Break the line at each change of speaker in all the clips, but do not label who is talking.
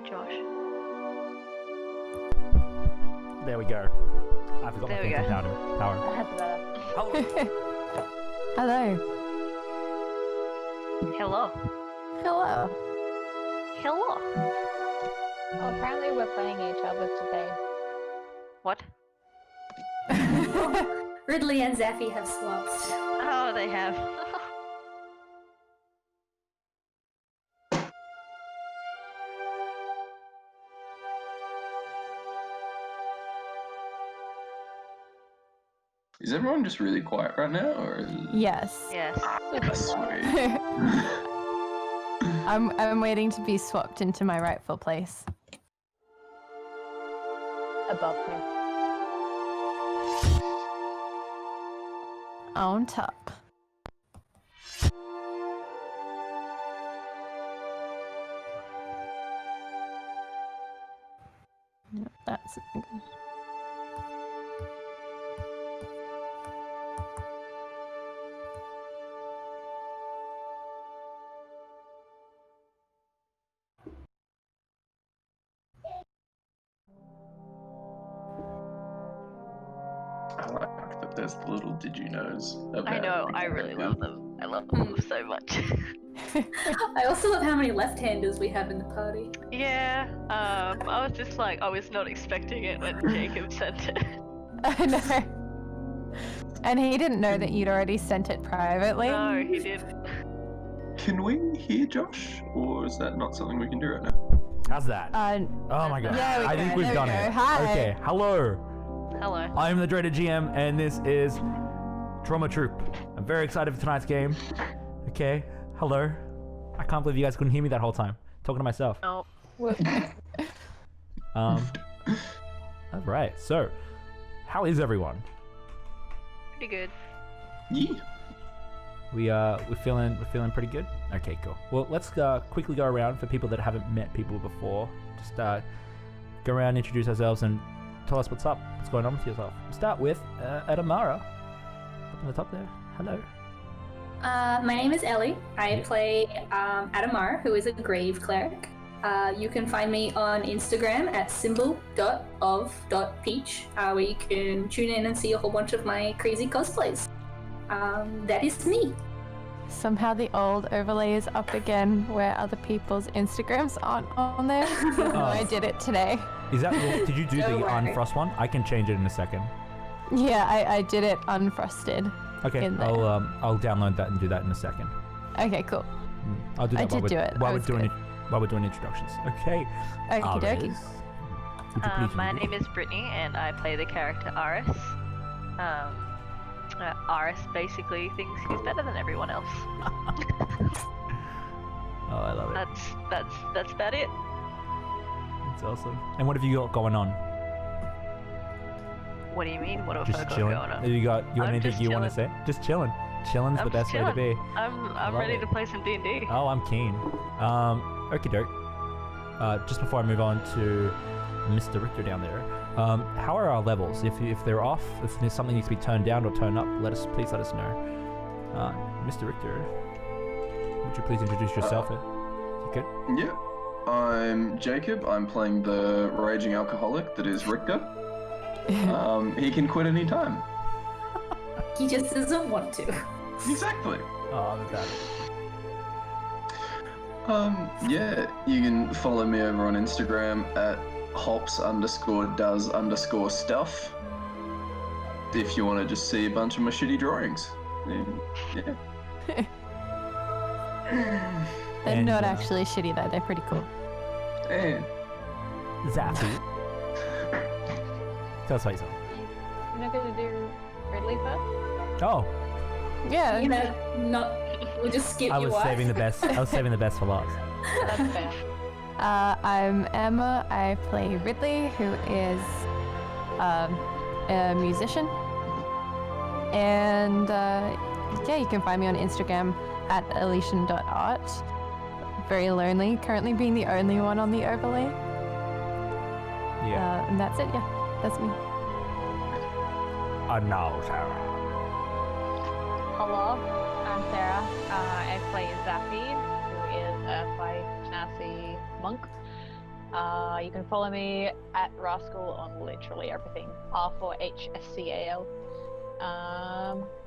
Josh.
There we go. I forgot
There
my
we go.
phantom power.
That's better.
Hello.
Hello.
Hello.
Hello.
Well, apparently we're playing each other today.
What?
Ridley and Zaffy have swapped.
Oh, they have.
Is everyone just really quiet right now, or is it...
Yes.
Yes.
Sweet.
I'm waiting to be swapped into my rightful place.
Above me.
On top. No, that's good.
I like that there's the little did you knows.
I know, I really love them. I love them so much.
I also love how many left-handers we have in the party.
Yeah, I was just like, I was not expecting it when Jacob sent it.
I know. And he didn't know that you'd already sent it privately.
No, he didn't.
Can we hear Josh, or is that not something we can do right now?
How's that? Oh my god.
yeah, we
I
go,
think we've
there we
done
go.
it.
Hi.
Okay, hello.
Hello.
I'm the dreaded GM, and this is Trauma Troop. I'm very excited for tonight's game. Okay, hello. I can't believe you guys couldn't hear me that whole time. Talking to myself.
Oh.
All right. So, how is everyone?
Pretty good.
Yeah.
We're feeling pretty good. Okay, cool. Well, let's quickly go around for people that haven't met people before. Just go around, introduce ourselves, and tell us what's up. What's going on with yourself? We'll start with Adamara. Up on the top there. Hello.
My name is Ellie. I play Adamar, who is a grave cleric. You can find me on Instagram at symbol.of.peach, where you can tune in and see a whole bunch of my crazy cosplays. That is me.
Somehow the old overlay is up again where other people's Instagrams aren't on there. I did it today.
Is that? Did you do the
Don't worry.
unfrost one? I can change it in a second.
Yeah, I did it unfrosted.
Okay,
In there.
I'll download that and do that in a second.
Okay, cool.
I'll do that
I
while
did do it.
While
I
we're
was
doing
good.
while we're doing introductions. Okay.
Okie dokie.
Aris, would you please
My
introduce-
name is Brittany, and I play the character Aris. Aris basically thinks he's better than everyone else.
Oh, I love it.
That's about it.
That's awesome. And what have you got going on?
What do you mean? What have I
Just
got
chilling.
going on?
Have you got
I'm
anything
just
you want to say? Just chilling. Chilling's the
I'm
best
just
way to be.
I'm
love
ready
it.
to play some D&D.
Oh, I'm keen. Okie doke. Just before I move on to Mr. Richter down there, how are our levels? If they're off, if there's something needs to be turned down or turned up, please let us know. Mr. Richter, would you please introduce yourself? You good?
Yeah. I'm Jacob. I'm playing the raging alcoholic that is Richter. He can quit any time.
He just doesn't want to.
Exactly.
Oh, that's
Yeah, you can follow me over on Instagram at hops_does_stuff. If you want to just see a bunch of my shitty drawings. Yeah.
They're
And,
not actually shitty though, they're pretty cool.
And
Zappy. Tell us about yourself.
You're not gonna do Ridley first?
Oh,
Yeah.
You know, we'll just skip
I
your
was
wife.
saving the best. I was saving the best for last.
That's fair.
I'm Emma. I play Ridley, who is a musician. And yeah, you can find me on Instagram at elysian.art. Very lonely, currently being the only one on the overlay.
Yeah.
And that's it, yeah. That's me.
No, Sarah.
Hello, I'm Sarah. I play Zaffy, who is a 5 Genasi monk. You can follow me at Rascal on literally everything. R4HSCAL.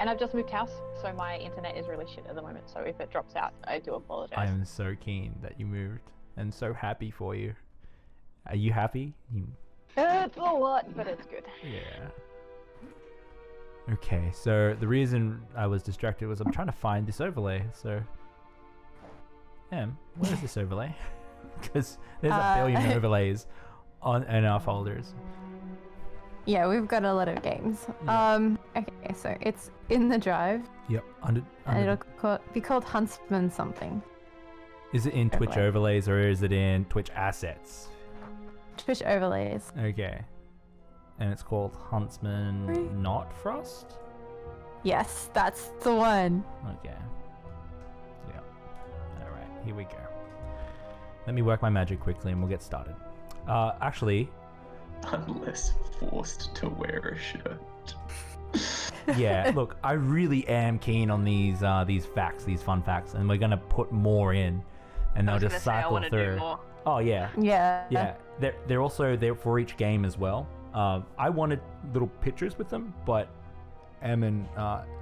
And I've just moved house, so my internet is really shit at the moment. So if it drops out, I do apologize.
I am so keen that you moved and so happy for you. Are you happy?
It's a lot, but it's good.
Yeah. Okay, so the reason I was distracted was I'm trying to find this overlay. So, where is this overlay? Because there's a billion overlays in our folders.
Yeah, we've got a lot of games.
Yeah.
Okay, so it's in the drive,
Yep. Under
and it'll be called Hunstmen something.
Is it in Twitch
overlay.
overlays or is it in Twitch assets?
Twitch overlays.
Okay. And it's called Huntsman Not Frost?
Yes, that's the one.
Okay. Yeah. Alright, here we go. Let me work my magic quickly and we'll get started. Actually,
Unless forced to wear a shirt.
yeah, look, I really am keen on these facts, these fun facts, and we're gonna put more in, and they'll just cycle through. Oh yeah,
Yeah.
They're also there for each game as well. I wanted little pictures with them, but Em and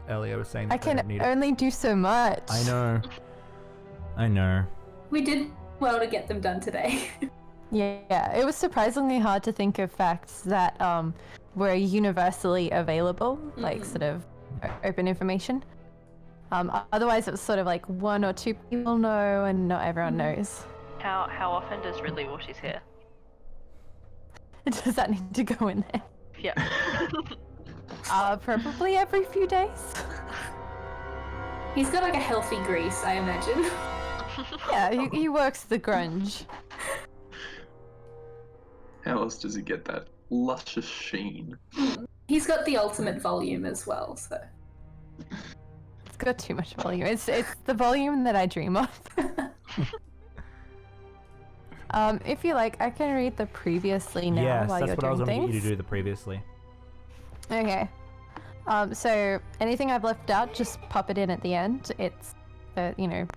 Elliot were saying that
I
they don't
can
need it.
only do so much.
I know.
We did well to get them done today.
Yeah, it was surprisingly hard to think of facts that were universally available, like sort of open information. Otherwise, it was sort of like one or two people know, and not everyone knows.
How often does Ridley wash his hair?
Does that need to go in there?
Yeah.
Probably every few days.
He's got like a healthy grease, I imagine.
Yeah, he works the grunge.
How else does he get that luscious sheen?
He's got the ultimate volume as well, so.
It's got too much volume. It's the volume that I dream of. If you like, I can read the previously now
Yes,
while
that's
you're
what I was
doing
going to get
things.
you to do the previously.
Okay. So anything I've left out, just pop it in at the end. It's,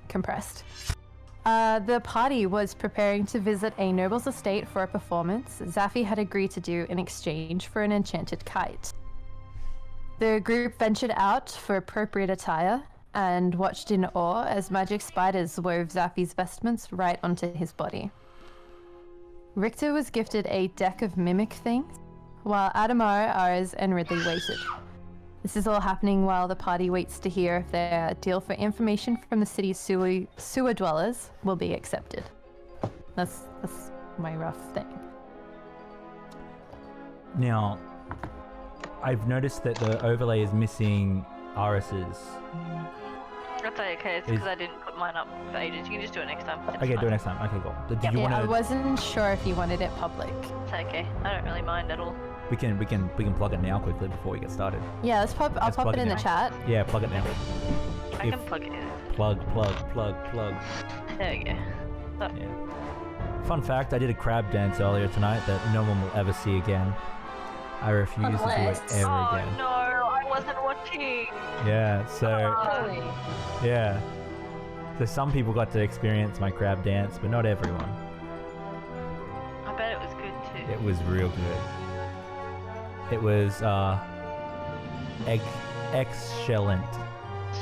compressed. The party was preparing to visit a noble's estate for a performance Zaffi had agreed to do in exchange for an enchanted kite. The group ventured out for appropriate attire and watched in awe as magic spiders wove Zaffi's vestments right onto his body. Richter was gifted a deck of mimic things, while Adamar, Ars, and Ridley waited. This is all happening while the party waits to hear if their deal for information from the city's sewer dwellers will be accepted. That's my rough thing.
Now, I've noticed that the overlay is missing Aris's.
That's okay, it's because I didn't put mine up for ages. You can just do it next time. It's
Okay,
fine.
do it next time. Okay, cool. Did you
Yeah,
want
I
to?
wasn't sure if you wanted it public.
It's okay. I don't really mind at all.
We can plug it now quickly before we get started.
Yeah, I'll pop
plug
it
it
in the
now.
chat.
Yeah, plug it now.
I can plug it in.
Plug.
There we go. So,
Yeah. Fun fact: I did a crab dance earlier tonight that no one will ever see again. I refuse to do it
Unless-
ever
oh
again.
no, I wasn't watching.
Yeah. So
Really?
yeah. So some people got to experience my crab dance, but not everyone.
I bet it was good too.
It was real good. It was excellent.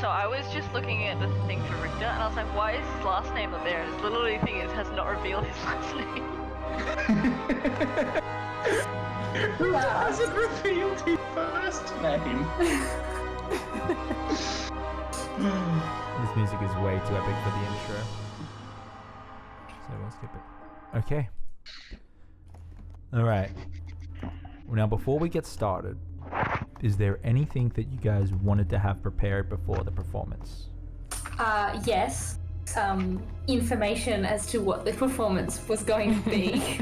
So I was just looking at the thing for Richter, and I was like, why is his last name not there? And his literally thing is has not revealed his last name.
Who hasn't revealed his first name?
This music is way too epic for the intro. So we'll skip it. Okay. Alright. Now before we get started, is there anything that you guys wanted to have prepared before the performance?
Yes. Some information as to what the performance was going to be.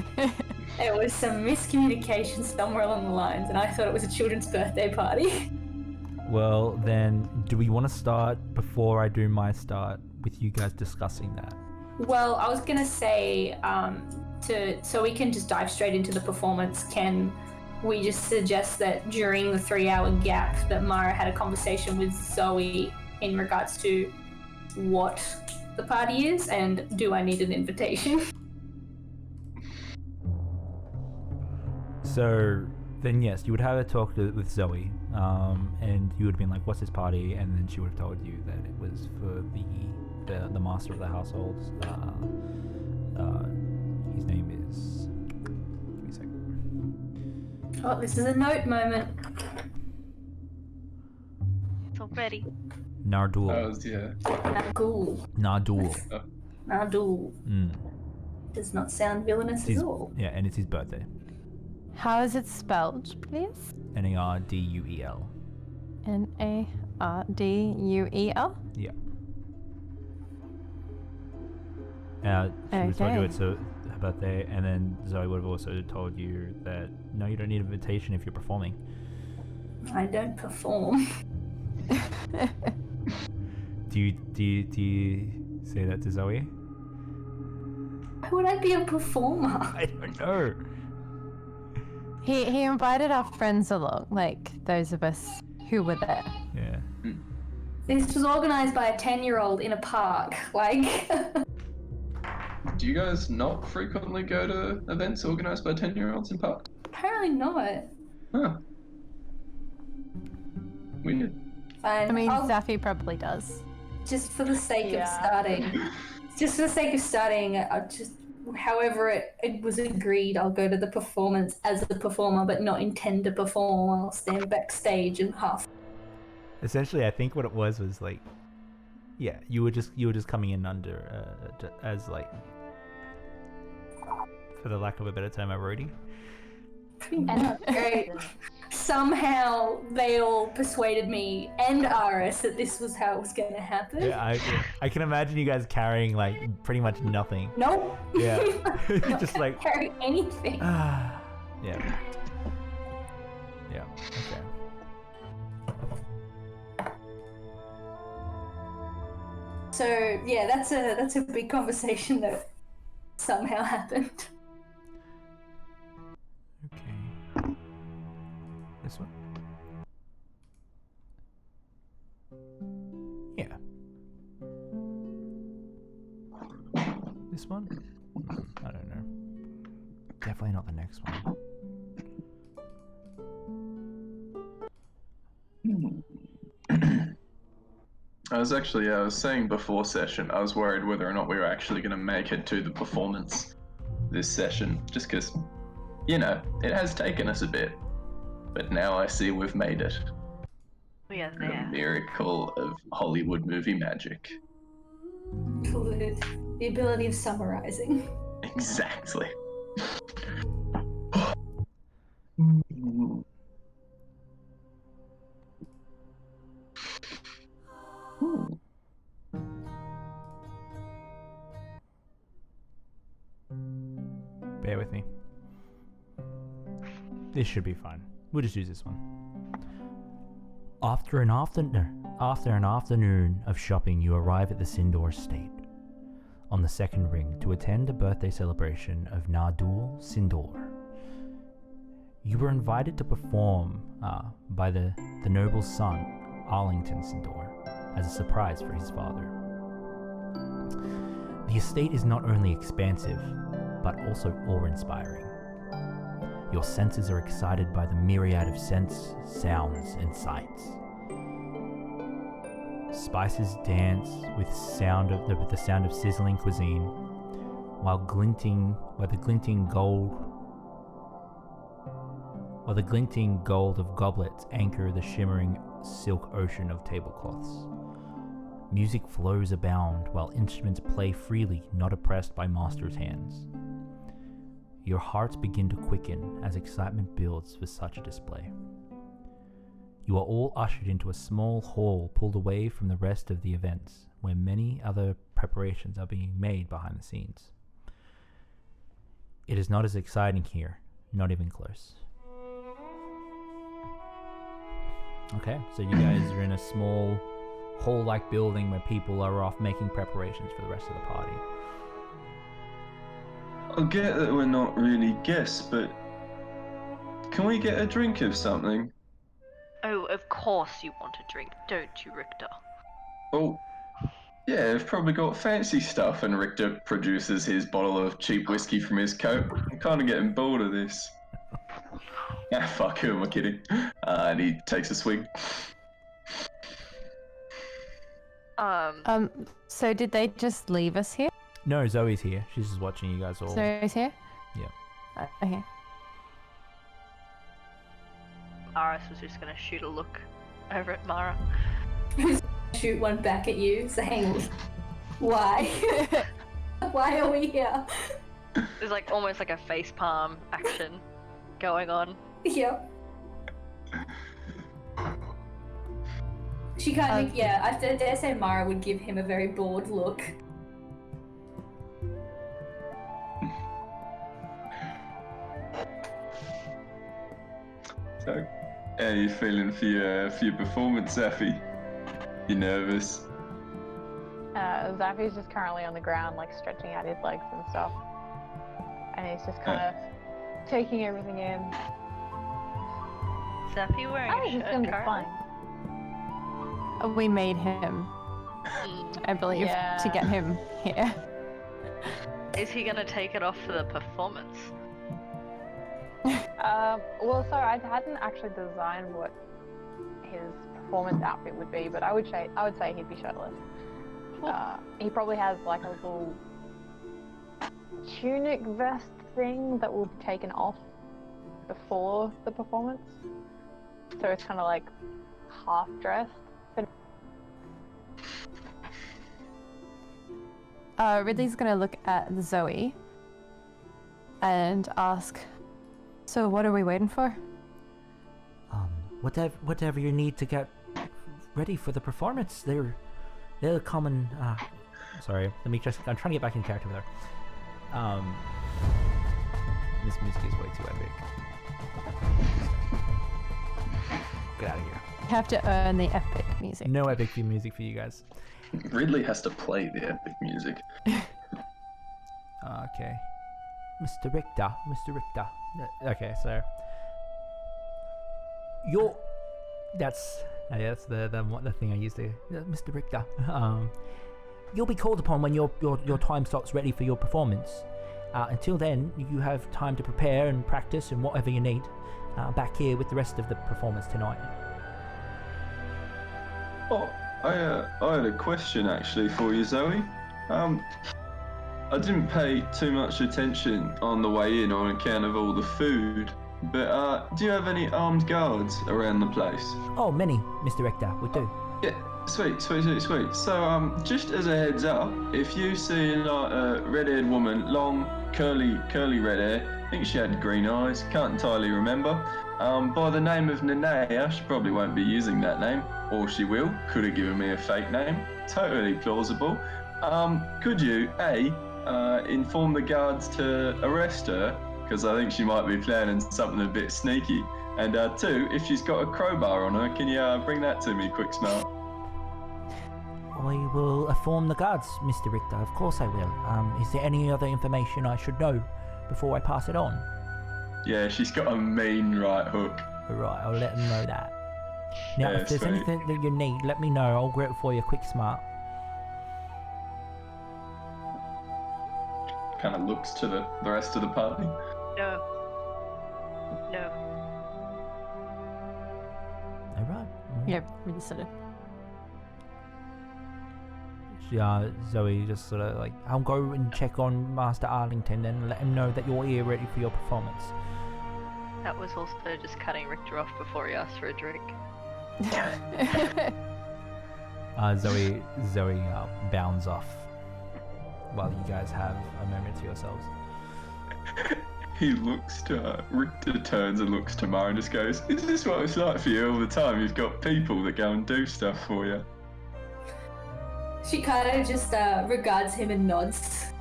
There was some miscommunication somewhere along the lines, and I thought it was a children's birthday party.
Well, then, do we want to start before I do my start with you guys discussing that?
Well, I was gonna say, so we can just dive straight into the performance. Can we just suggest that during the 3-hour gap that Mara had a conversation with Zoe in regards to what the party is, and do I need an invitation?
So then yes, you would have a talk with Zoe, and you would have been like, "What's this party?" And then she would have told you that it was for the master of the household. His name is. Give me a second.
Oh, this is a note moment.
It's already.
Nardul.
Yeah.
Nagul.
Nardul.
Nardul. Does not sound villainous at all.
Yeah, and it's his birthday.
How is it spelled, please?
Narduel.
Narduel?
Yeah. She would have told you it's her birthday, and then Zoe would have also told you that no, you don't need an invitation if you're performing.
I don't perform.
Do you say that to Zoe?
Why would I be a performer?
I don't know.
He invited our friends along, like those of us who were there.
Yeah.
This was organised by a 10-year-old in a park. Like,
Do you guys not frequently go to events organised by 10-year-olds in parks?
apparently not.
Huh. Weird.
Fine.
I mean,
I'll-
Zaffy probably does.
just for the sake
Yeah.
of starting, I'll just, however it was agreed, I'll go to the performance as a performer, but not intend to perform. I'll stand backstage and huff.
Essentially, I think what it was like, yeah, you were just coming in under as like, for the lack of a better term, a roadie.
Great. Somehow they all persuaded me and Aris that this was how it was going to happen.
Yeah, I can imagine you guys carrying like pretty much nothing.
Nope.
Yeah.
Not
Just like
carry anything.
yeah. Yeah. Okay.
So yeah, that's a big conversation that somehow happened.
Okay. This one? Yeah. This one? I don't know. Definitely not the next one.
I was saying before session, I was worried whether or not we were actually going to make it to the performance this session, just because, you know, it has taken us a bit. But now I see we've made it.
We are
A
there.
miracle of Hollywood movie magic.
Good. The ability of summarizing.
Exactly.
Bear with me. This should be fine. We'll just use this one. After an afternoon of shopping, you arrive at the Sindor estate on the second ring to attend a birthday celebration of Nardul Sindor. You were invited to perform by the noble's son, Arlington Sindor, as a surprise for his father. The estate is not only expansive, but also awe-inspiring. Your senses are excited by the myriad of scents, sounds, and sights. Spices dance with the sound of sizzling cuisine, while the glinting gold of goblets anchor the shimmering silk ocean of tablecloths. Music flows abound while instruments play freely, not oppressed by masters' hands. Your hearts begin to quicken as excitement builds for such a display. You are all ushered into a small hall pulled away from the rest of the events, where many other preparations are being made behind the scenes. It is not as exciting here, not even close. Okay, so you guys are in a small hall-like building where people are off making preparations for the rest of the party.
I get that we're not really guests, but can we get a drink of something?
Oh, of course you want a drink, don't you, Richter?
Oh, yeah, they've probably got fancy stuff, and Richter produces his bottle of cheap whiskey from his coat. I'm kind of getting bored of this. Ah, fuck, who am I kidding? And he takes a swig.
So did they just leave us here?
No, Zoe's here. She's just watching you guys all.
Zoe's here?
Yeah.
Okay.
Aris was just gonna shoot a look over at Mara.
Shoot one back at you, saying, "Why? Why are we here?"
There's like almost like a face palm action going on.
Yep. She kind of, yeah, I dare say Mara would give him a very bored look.
So, how are you feeling for your performance, Zaffy? You nervous?
Zappy's just currently on the ground, like stretching out his legs and stuff. And he's just kind of taking everything in.
Zappy wearing
Oh,
a
he's
shirt
gonna be
currently?
fine.
We made him, I believe,
Yeah.
to get him here.
Is he gonna take it off for the performance?
Well, so I hadn't actually designed what his performance outfit would be, but I would say he'd be shirtless. He probably has like a little tunic vest thing that will be taken off before the performance, so it's kind of like half dressed.
Ridley's gonna look at Zoe and ask, "So what are we waiting for?"
Whatever you need to get ready for the performance. They'll come and sorry, I'm trying to get back in character there. This music is way too epic. Get out of here.
You have to earn the epic music.
No epic music for you guys.
Ridley has to play the epic music.
Okay. Mr. Richter. Okay, so that's the thing I used to. Mr. Richter. You'll be called upon when your time slot's ready for your performance. Until then, you have time to prepare and practice and whatever you need. Back here with the rest of the performance tonight.
Oh, I had a question actually for you, Zoe. I didn't pay too much attention on the way in on account of all the food, but do you have any armed guards around the place?
Oh, many, Mr. Richter, we do.
Yeah, sweet. So, just as a heads up, if you see like a red-haired woman, long, curly red hair, I think she had green eyes, can't entirely remember, by the name of Nenea, she probably won't be using that name, or she will, could have given me a fake name, totally plausible. Could you, A, inform the guards to arrest her, because I think she might be planning something a bit sneaky, and 2, if she's got a crowbar on her, can you bring that to me, quick smart?
I will inform the guards, Mr. Richter, of course I will. Is there any other information I should know before I pass it on?
Yeah, she's got a mean right hook.
Right, I'll let them know that. Now,
Yeah,
if there's
sweet.
anything that you need, let me know. I'll grab it for you quick smart.
Kind of looks to the rest of the party.
No.
Alright.
Yeah, really sort of.
Zoe just sort of like, I'll go and check on Master Arlington and let him know that you're here ready for your performance.
That was also just cutting Richter off before he asked for a drink.
Zoe bounds off while you guys have a moment to yourselves.
He looks to Richter turns and looks to Mara and just goes, "Is this what it's like for you all the time? You've got people that go and do stuff for you."
She kind of just regards him and nods.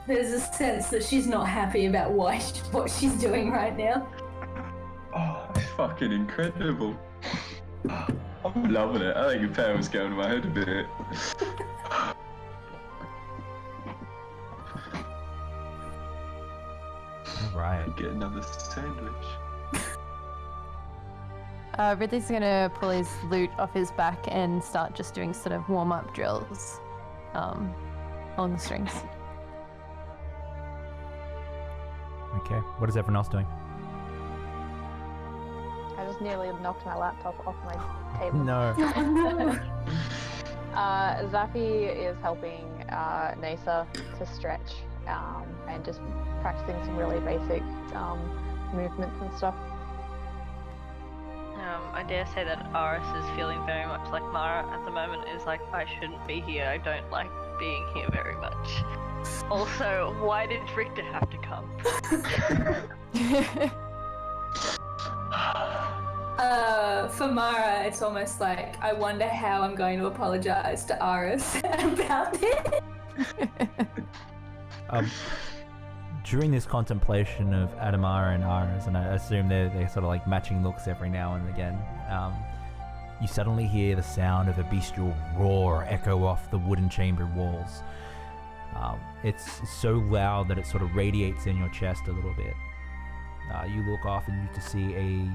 There's a sense that she's not happy about what she's doing right now.
Oh, it's fucking incredible. I'm loving it. I think your power's going to my head a bit.
Right.
Get another sandwich.
Ridley's gonna pull his loot off his back and start just doing sort of warm-up drills along the strings.
Okay. What is everyone else doing?
I just nearly knocked my laptop off my table.
No.
Zappy is helping Nasa to stretch and just practicing some really basic movements and stuff.
I dare say that Aris is feeling very much like Mara at the moment. Is like, I shouldn't be here. I don't like being here very much. Also, why did Richter have to come?
For Mara, it's almost like, I wonder how I'm going to apologize to Aris about this.
During this contemplation of Adamara and Aris, and I assume they're sort of like matching looks every now and again, you suddenly hear the sound of a bestial roar echo off the wooden chamber walls. It's so loud that it sort of radiates in your chest a little bit. You look off and you can see a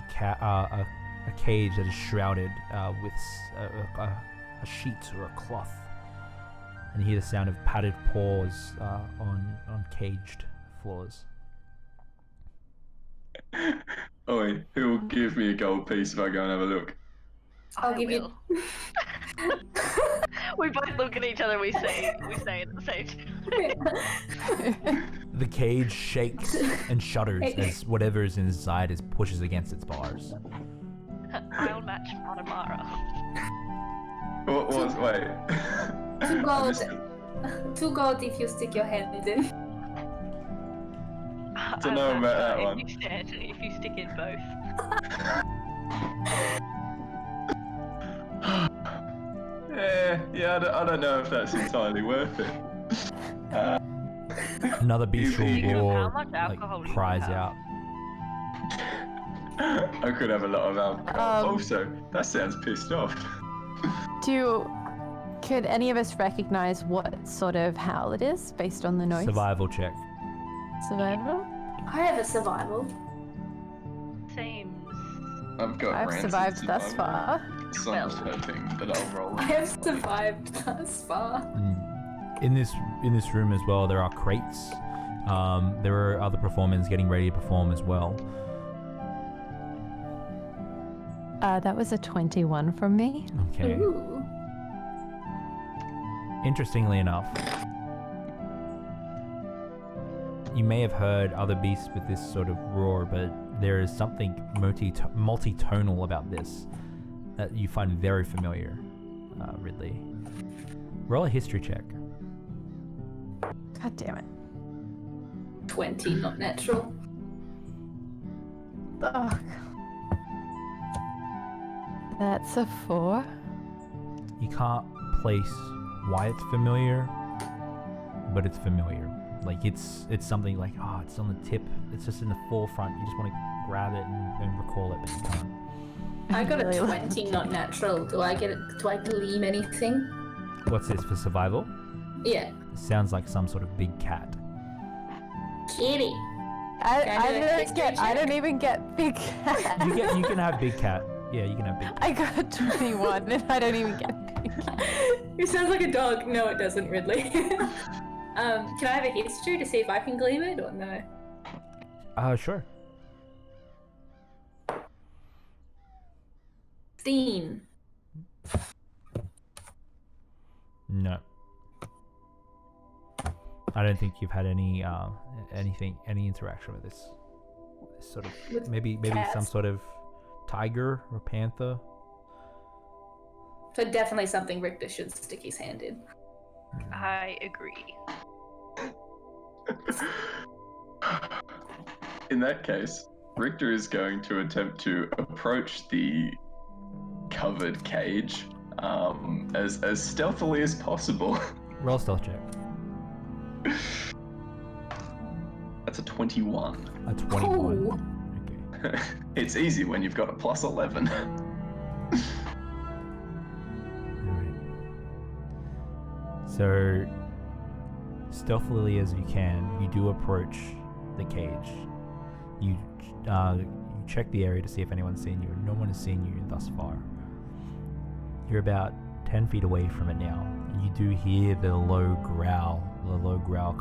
cage that is shrouded with a sheet or a cloth, and you hear the sound of padded paws on caged floors.
Oi, who will give me a gold piece if I go and have a look?
I'll give you.
We both look at each other. We say it at the same time.
The cage shakes and shudders as whatever is inside pushes against its bars.
I'll match Adamara.
What was? Wait.
2 gold. 2 gold if you stick your hand in.
Don't know about that one.
If you stick in both.
Yeah, I don't know if that's entirely worth it.
Another bestial roar
How much alcohol do you
cries
have?
out.
I could have a lot of alcohol. Also, that sounds pissed off.
Could any of us recognize what sort of howl it is based on the noise?
Survival check.
Survival?
I have a survival.
Seems.
I've got.
I've
rancid
survived thus
survival.
far.
So I'm hoping that I'll roll.
I have survived thus far.
In this room as well, there are crates. There are other performers getting ready to perform as well.
That was a 21 from me.
Okay.
Ooh.
Interestingly enough, you may have heard other beasts with this sort of roar, but there is something multi-tonal about this that you find very familiar, Ridley. Roll a history check.
God damn it.
20, not natural.
Ugh. That's a 4.
You can't place why it's familiar, but it's familiar. Like it's something like, oh, it's on the tip. It's just in the forefront. You just want to grab it and recall it, but you can't.
I got
Really
a 20, not natural. Do I gleam anything?
What's this for survival?
Yeah.
Sounds like some sort of big cat.
Kitty.
I
Can I
don't even get big cat.
You can have big cat. Yeah, you can have big cat.
I got 21 and I don't even get big cat.
It sounds like a dog. No, it doesn't, Ridley. Can I have a history to see if I can gleam it or no?
Sure.
15.
No. I don't think you've had any interaction with this sort of
With
maybe
cats?
some sort of tiger or panther.
So definitely something Richter should stick his hand in.
I agree.
In that case, Richter is going to attempt to approach the covered cage as stealthily as possible.
Roll a stealth check.
That's a 21.
A 21.
Ooh.
Okay.
It's easy when you've got a plus 11.
Alright. So, stealthily as you can, you do approach the cage. You check the area to see if anyone's seen you, and no one has seen you thus far. You're about 10 feet away from it now. You do hear the low growl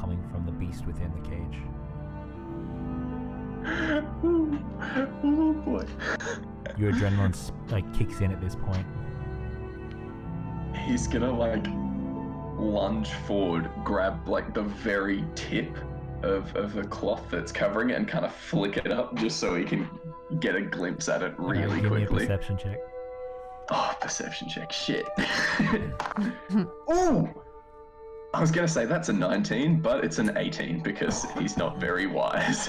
coming from the beast within the cage.
Oh boy.
Your adrenaline like kicks in at this point.
He's gonna like lunge forward, grab like the very tip of the cloth that's covering it and kind of flick it up just so he can get a glimpse at it really
Give me a
quickly.
perception check.
Oh, perception check, shit. Ooh! I was gonna say that's a 19, but it's an 18 because he's not very wise.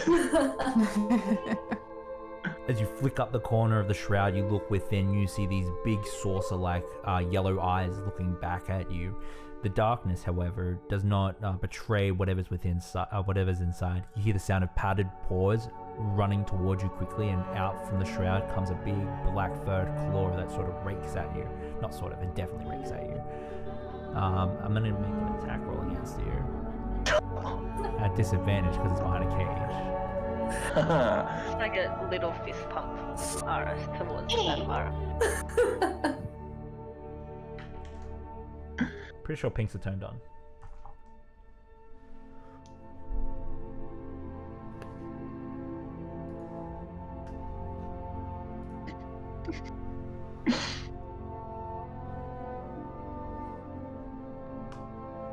As you flick up the corner of the shroud, you look within, you see these big saucer-like yellow eyes looking back at you. The darkness, however, does not betray whatever's whatever's inside. You hear the sound of padded paws running towards you quickly, and out from the shroud comes a big black furred claw that sort of rakes at you. Not sort of, it definitely rakes at you. I'm gonna make an attack roll against you. At disadvantage because it's behind a cage.
Like a little fist pump Aris towards Mara.
Pretty sure pinks are turned on.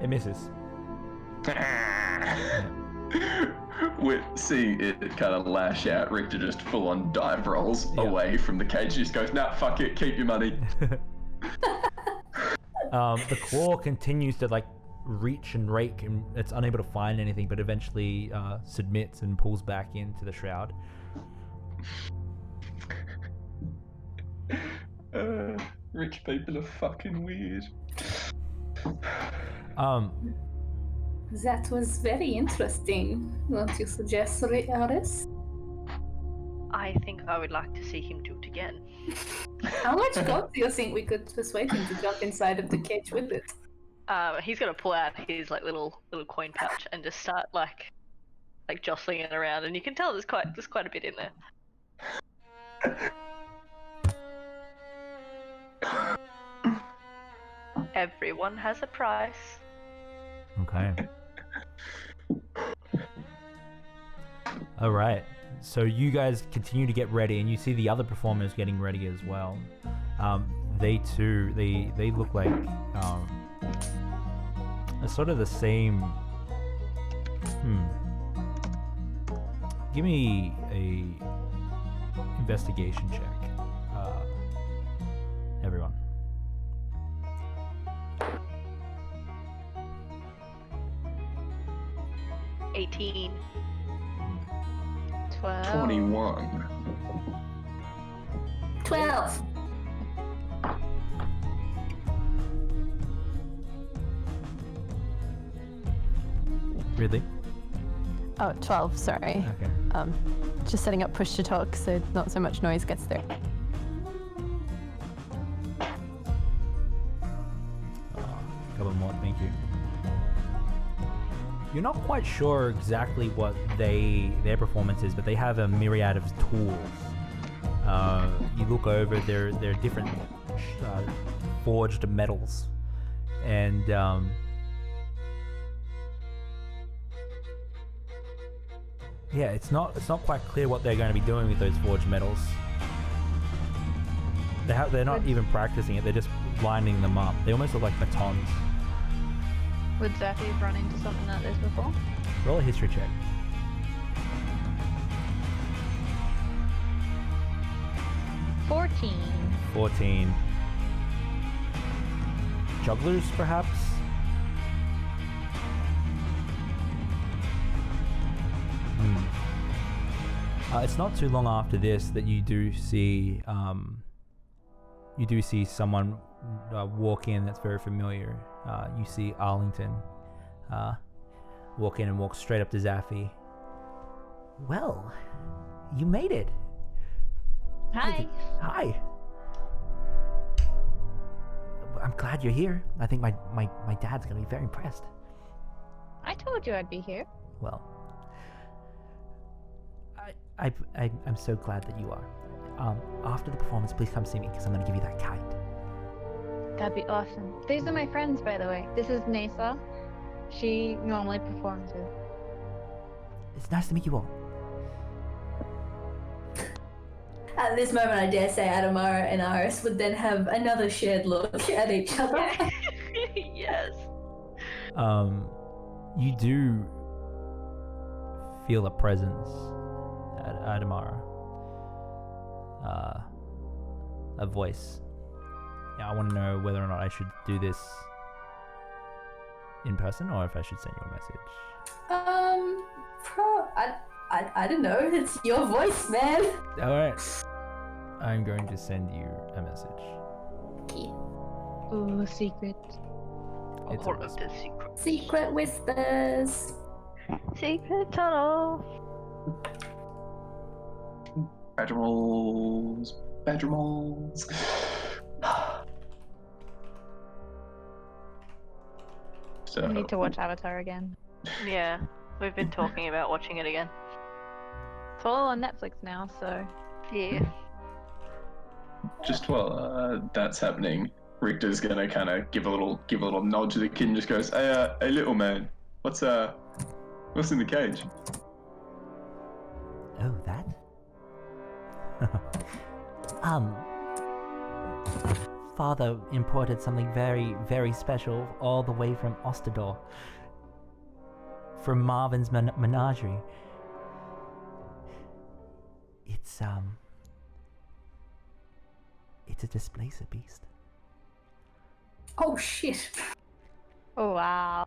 It misses.
With seeing it kind of lash out, Richter just full on dive rolls away from the cage. He just goes, nah, fuck it, keep your money.
The claw continues to like reach and rake, and it's unable to find anything, but eventually submits and pulls back into the shroud.
Rich people are fucking weird.
That was very interesting. Don't you suggest, Aris?
I think I would like to see him do it again.
How much gold do you think we could persuade him to jump inside of the cage with it?
He's gonna pull out his like little coin pouch and just start like jostling it around, and you can tell there's quite a bit in there. Everyone has a price.
Okay. All right. So you guys continue to get ready, and you see the other performers getting ready as well. They too, they look like sort of the same. Give me a investigation check, everyone.
– 18.
12.
21.
12.
Really?
Oh, 12, sorry.
Okay.
Just setting up push to talk so not so much noise gets through.
Couple more, thank you. You're not quite sure exactly what their performance is, but they have a myriad of tools. You look over their different forged metals, and yeah, it's not quite clear what they're going to be doing with those forged metals. They're not even practicing it; they're just lining them up. They almost look like batons.
Would Zappy have run into something like this before?
Roll a history check.
14.
14. Jugglers, perhaps? It's not too long after this that you do see someone walk in that's very familiar. You see Arlington walk in and walk straight up to Zaffy. Well, you made it.
Hi.
Hi. I'm glad you're here. I think my dad's gonna be very impressed.
I told you I'd be here.
Well, I'm so glad that you are. After the performance, please come see me because I'm gonna give you that kite.
That'd be awesome. These are my friends, by the way. This is Nasa. She normally performs with.
It's nice to meet you all.
At this moment, I dare say Adamara and Iris would then have another shared look at each other.
Yes.
You do feel a presence at Adamara. A voice. Now, I want to know whether or not I should do this in person or if I should send you a message.
I don't know. It's your voice, man.
Alright. I'm going to send you a message.
Ooh, secret.
It's
All
a
of the secret.
Secret whispers.
Secret tunnel.
Badgermoles. Badgermoles. So,
I need to watch Avatar again.
Yeah, we've been talking about watching it again.
It's all on Netflix now, so
Yeah.
just while that's happening, Richter's gonna kind of give a little nod to the kid and just goes, "Hey, little man, what's in the cage?"
Oh, that? Father imported something very, very special all the way from Ostador. From Marvin's menagerie. It's a displacer beast.
Oh shit.
oh wow.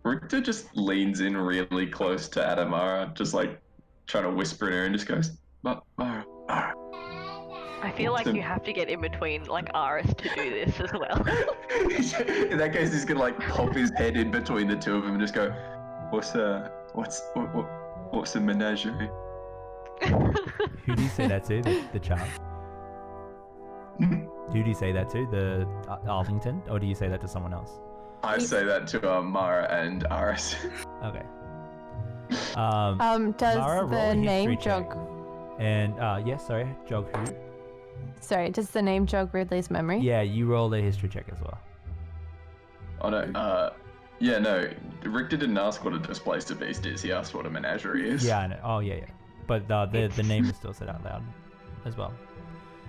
Richter just leans in really close to Adamara, just like trying to whisper in her, and just goes, Mara.
I feel like you have to get in between like Aris to do this as well.
In that case, he's gonna like pop his head in between the two of them and just go, what's a menagerie?
Who do you say that to? The child? Who do you say that to? The Arlington? Or do you say that to someone else?
I say that to Mara and Aris.
Okay.
Does
Mara, roll
the
a history
name
check.
jog?
And sorry, jog who?
Sorry, does the name jog Ridley's memory?
Yeah, you roll a history check as well.
Oh no, yeah, no. Richter didn't ask what a displacer beast is. He asked what a menagerie is.
Yeah, I know. Oh, yeah. But the name is still said out loud as well.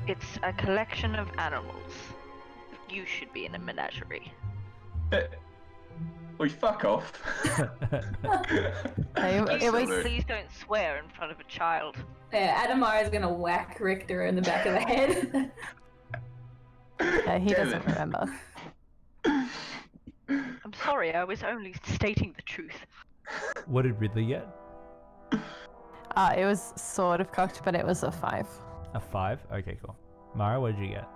It's a collection of animals. You should be in a menagerie.
We fuck off.
Please don't swear in front of a child.
Yeah, Adamara's gonna whack Richter in the back of the head.
He
Damn
doesn't
it.
remember.
I'm sorry, I was only stating the truth.
What did Ridley get?
It was sort of cocked, but it was a 5.
A 5? Okay, cool. Mara, what did you get?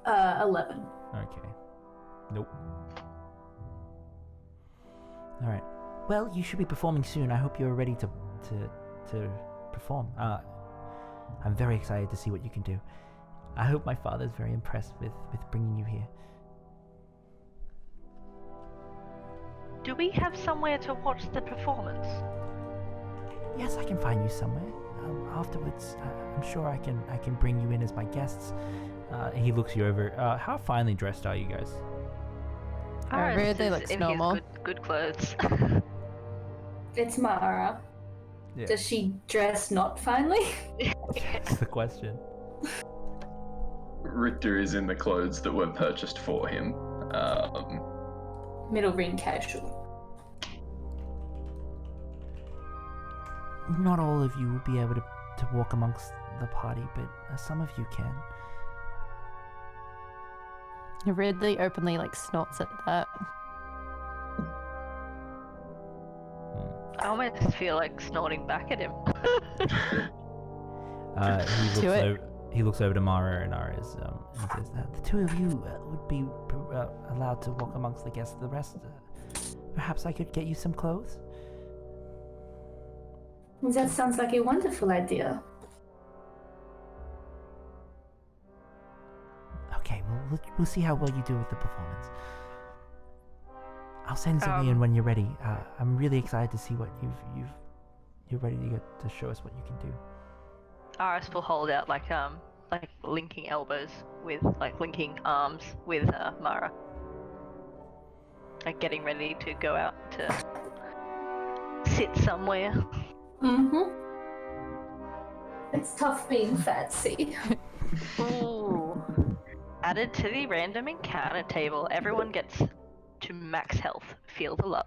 11.
Okay. Nope. Alright. Well, you should be performing soon. I hope you're ready to perform. I'm very excited to see what you can do. I hope my father's very impressed with bringing you here.
Do we have somewhere to watch the performance?
Yes, I can find you somewhere. Afterwards, I'm sure I can bring you in as my guests. He looks you over. How finely dressed are you guys?
Aris
Ridley
is
looks
in
normal.
his good clothes.
It's Mara.
Yeah.
Does she dress not finely?
That's the question.
Richter is in the clothes that were purchased for him.
Middle ring casual.
Not all of you will be able to walk amongst the party, but some of you can.
Ridley openly snorts at that.
I almost feel like snorting back at him.
He looks over to Mara and Aris and says that the two of you would be allowed to walk amongst the guests. The rest, perhaps I could get you some clothes.
That sounds like a wonderful idea.
Okay, well, we'll see how well you do with the performance. I'll send something in when you're ready. I'm really excited to see what you're ready to get to show us what you can do.
Aris will hold out like linking elbows with linking arms with Mara. Like getting ready to go out to sit somewhere.
Mm-hmm. It's tough being fancy.
Ooh. Added to the random encounter table, everyone gets to max health. Feel the love.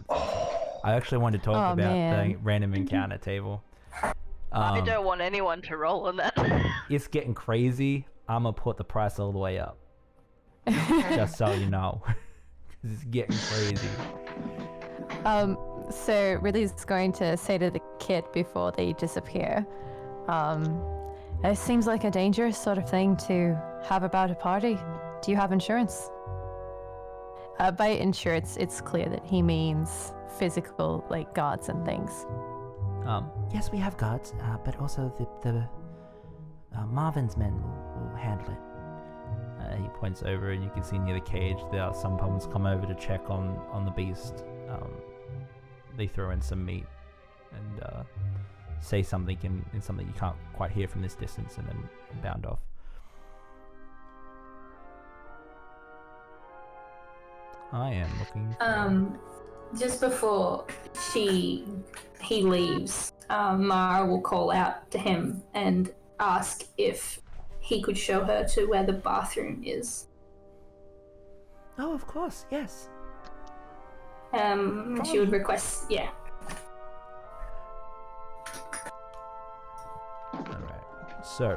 I actually wanted to talk about the
man.
random encounter table.
I don't want anyone to roll on that.
It's getting crazy. I'm gonna put the price all the way up. Just so you know. 'Cause it's getting crazy.
So Ridley's going to say to the kid before they disappear, it seems like a dangerous sort of thing to have about a party. Do you have insurance? By insurance, it's clear that he means physical, like guards and things.
Yes, we have guards, but also the Marvin's men will handle it. He points over, and you can see near the cage there are some pums come over to check on the beast. They throw in some meat and say something in something you can't quite hear from this distance, and then bound off. I am looking.
Just before he leaves, Mara will call out to him and ask if he could show her to where the bathroom is.
Oh, of course, yes.
She would request, yeah.
Alright. So,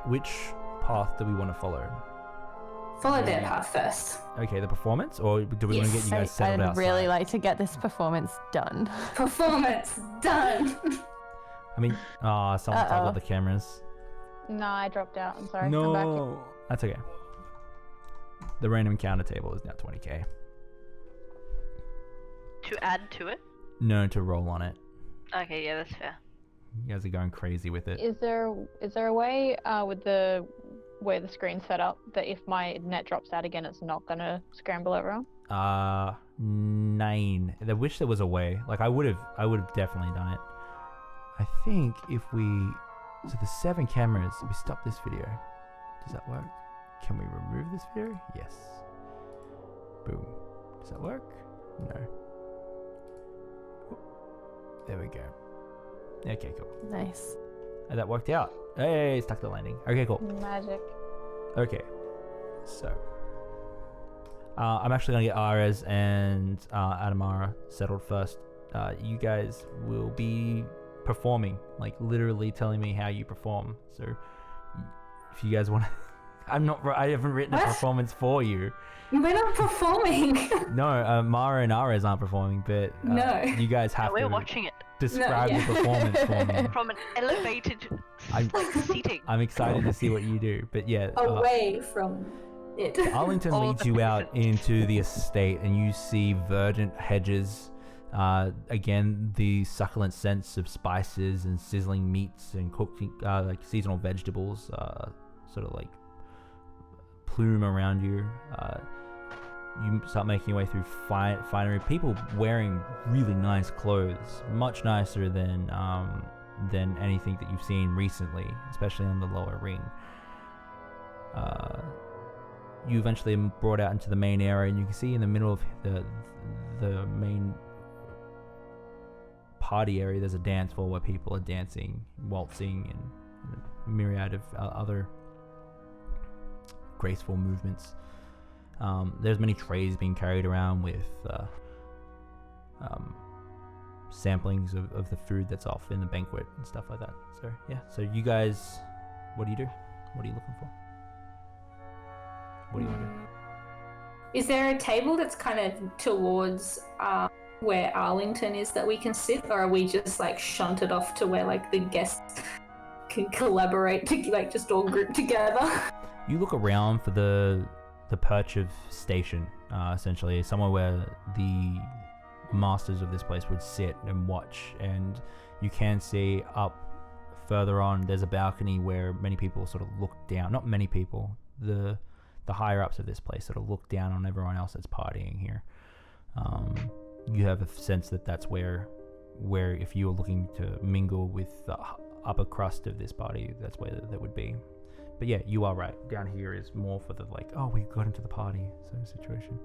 which path do we want to follow?
Follow their path first.
Okay, the performance? Or do we want to get you guys settled
I'd
outside?
really like to get this performance done.
Performance done.
I mean, someone toggled the cameras.
No, I dropped out. I'm sorry. I'm back.
No! That's okay. The random encounter table is now 20k.
To add to it?
No, to roll on it.
Okay, yeah, that's fair.
You guys are going crazy with it.
Is there a way with the way the screen's set up that if my net drops out again, it's not gonna scramble everyone?
9. I wish there was a way. Like I would have definitely done it. I think if we, so the 7 cameras, we stop this video. Does that work? Can we remove this video? Yes. Boom. Does that work? No. There we go. Okay, cool.
Nice.
And that worked out. Hey, stuck the landing. Okay, cool.
Magic.
Okay, so I'm actually gonna get Ares and Adamara settled first. You guys will be performing, like literally telling me how you perform. So if you guys want to, I haven't written a performance for you.
We're not performing.
No, Mara and Ares aren't performing, but
No.
you guys have
We're
to
watching it
describe
No,
the performance for me.
from an elevated seating.
I'm excited to see what you do, but yeah.
Away from it.
Arlington
All
leads
the
you out
reasons.
into the estate, and you see verdant hedges. Again, the succulent scents of spices and sizzling meats and cooking, like seasonal vegetables, sort of like plume around you. You start making your way through finery. People wearing really nice clothes, much nicer than anything that you've seen recently, especially on the lower ring. You eventually are brought out into the main area, and you can see in the middle of the main party area, there's a dance floor where people are dancing, waltzing, and a myriad of other graceful movements. There's many trays being carried around with samplings of the food that's off in the banquet and stuff like that. So yeah, so you guys, what do you do? What are you looking for? What do you want to do?
Is there a table that's kind of towards where Arlington is that we can sit, or are we just like shunted off to where like the guests can collaborate to like just all group together?
You look around for the perch of station, essentially somewhere where the masters of this place would sit and watch, and you can see up further on there's a balcony where many people sort of look down. Not many people, the higher ups of this place sort of look down on everyone else that's partying here. You have a sense that that's where if you were looking to mingle with the upper crust of this party, that's where that would be. But yeah, you are right. Down here is more for the like, oh, we got into the party sort of situation.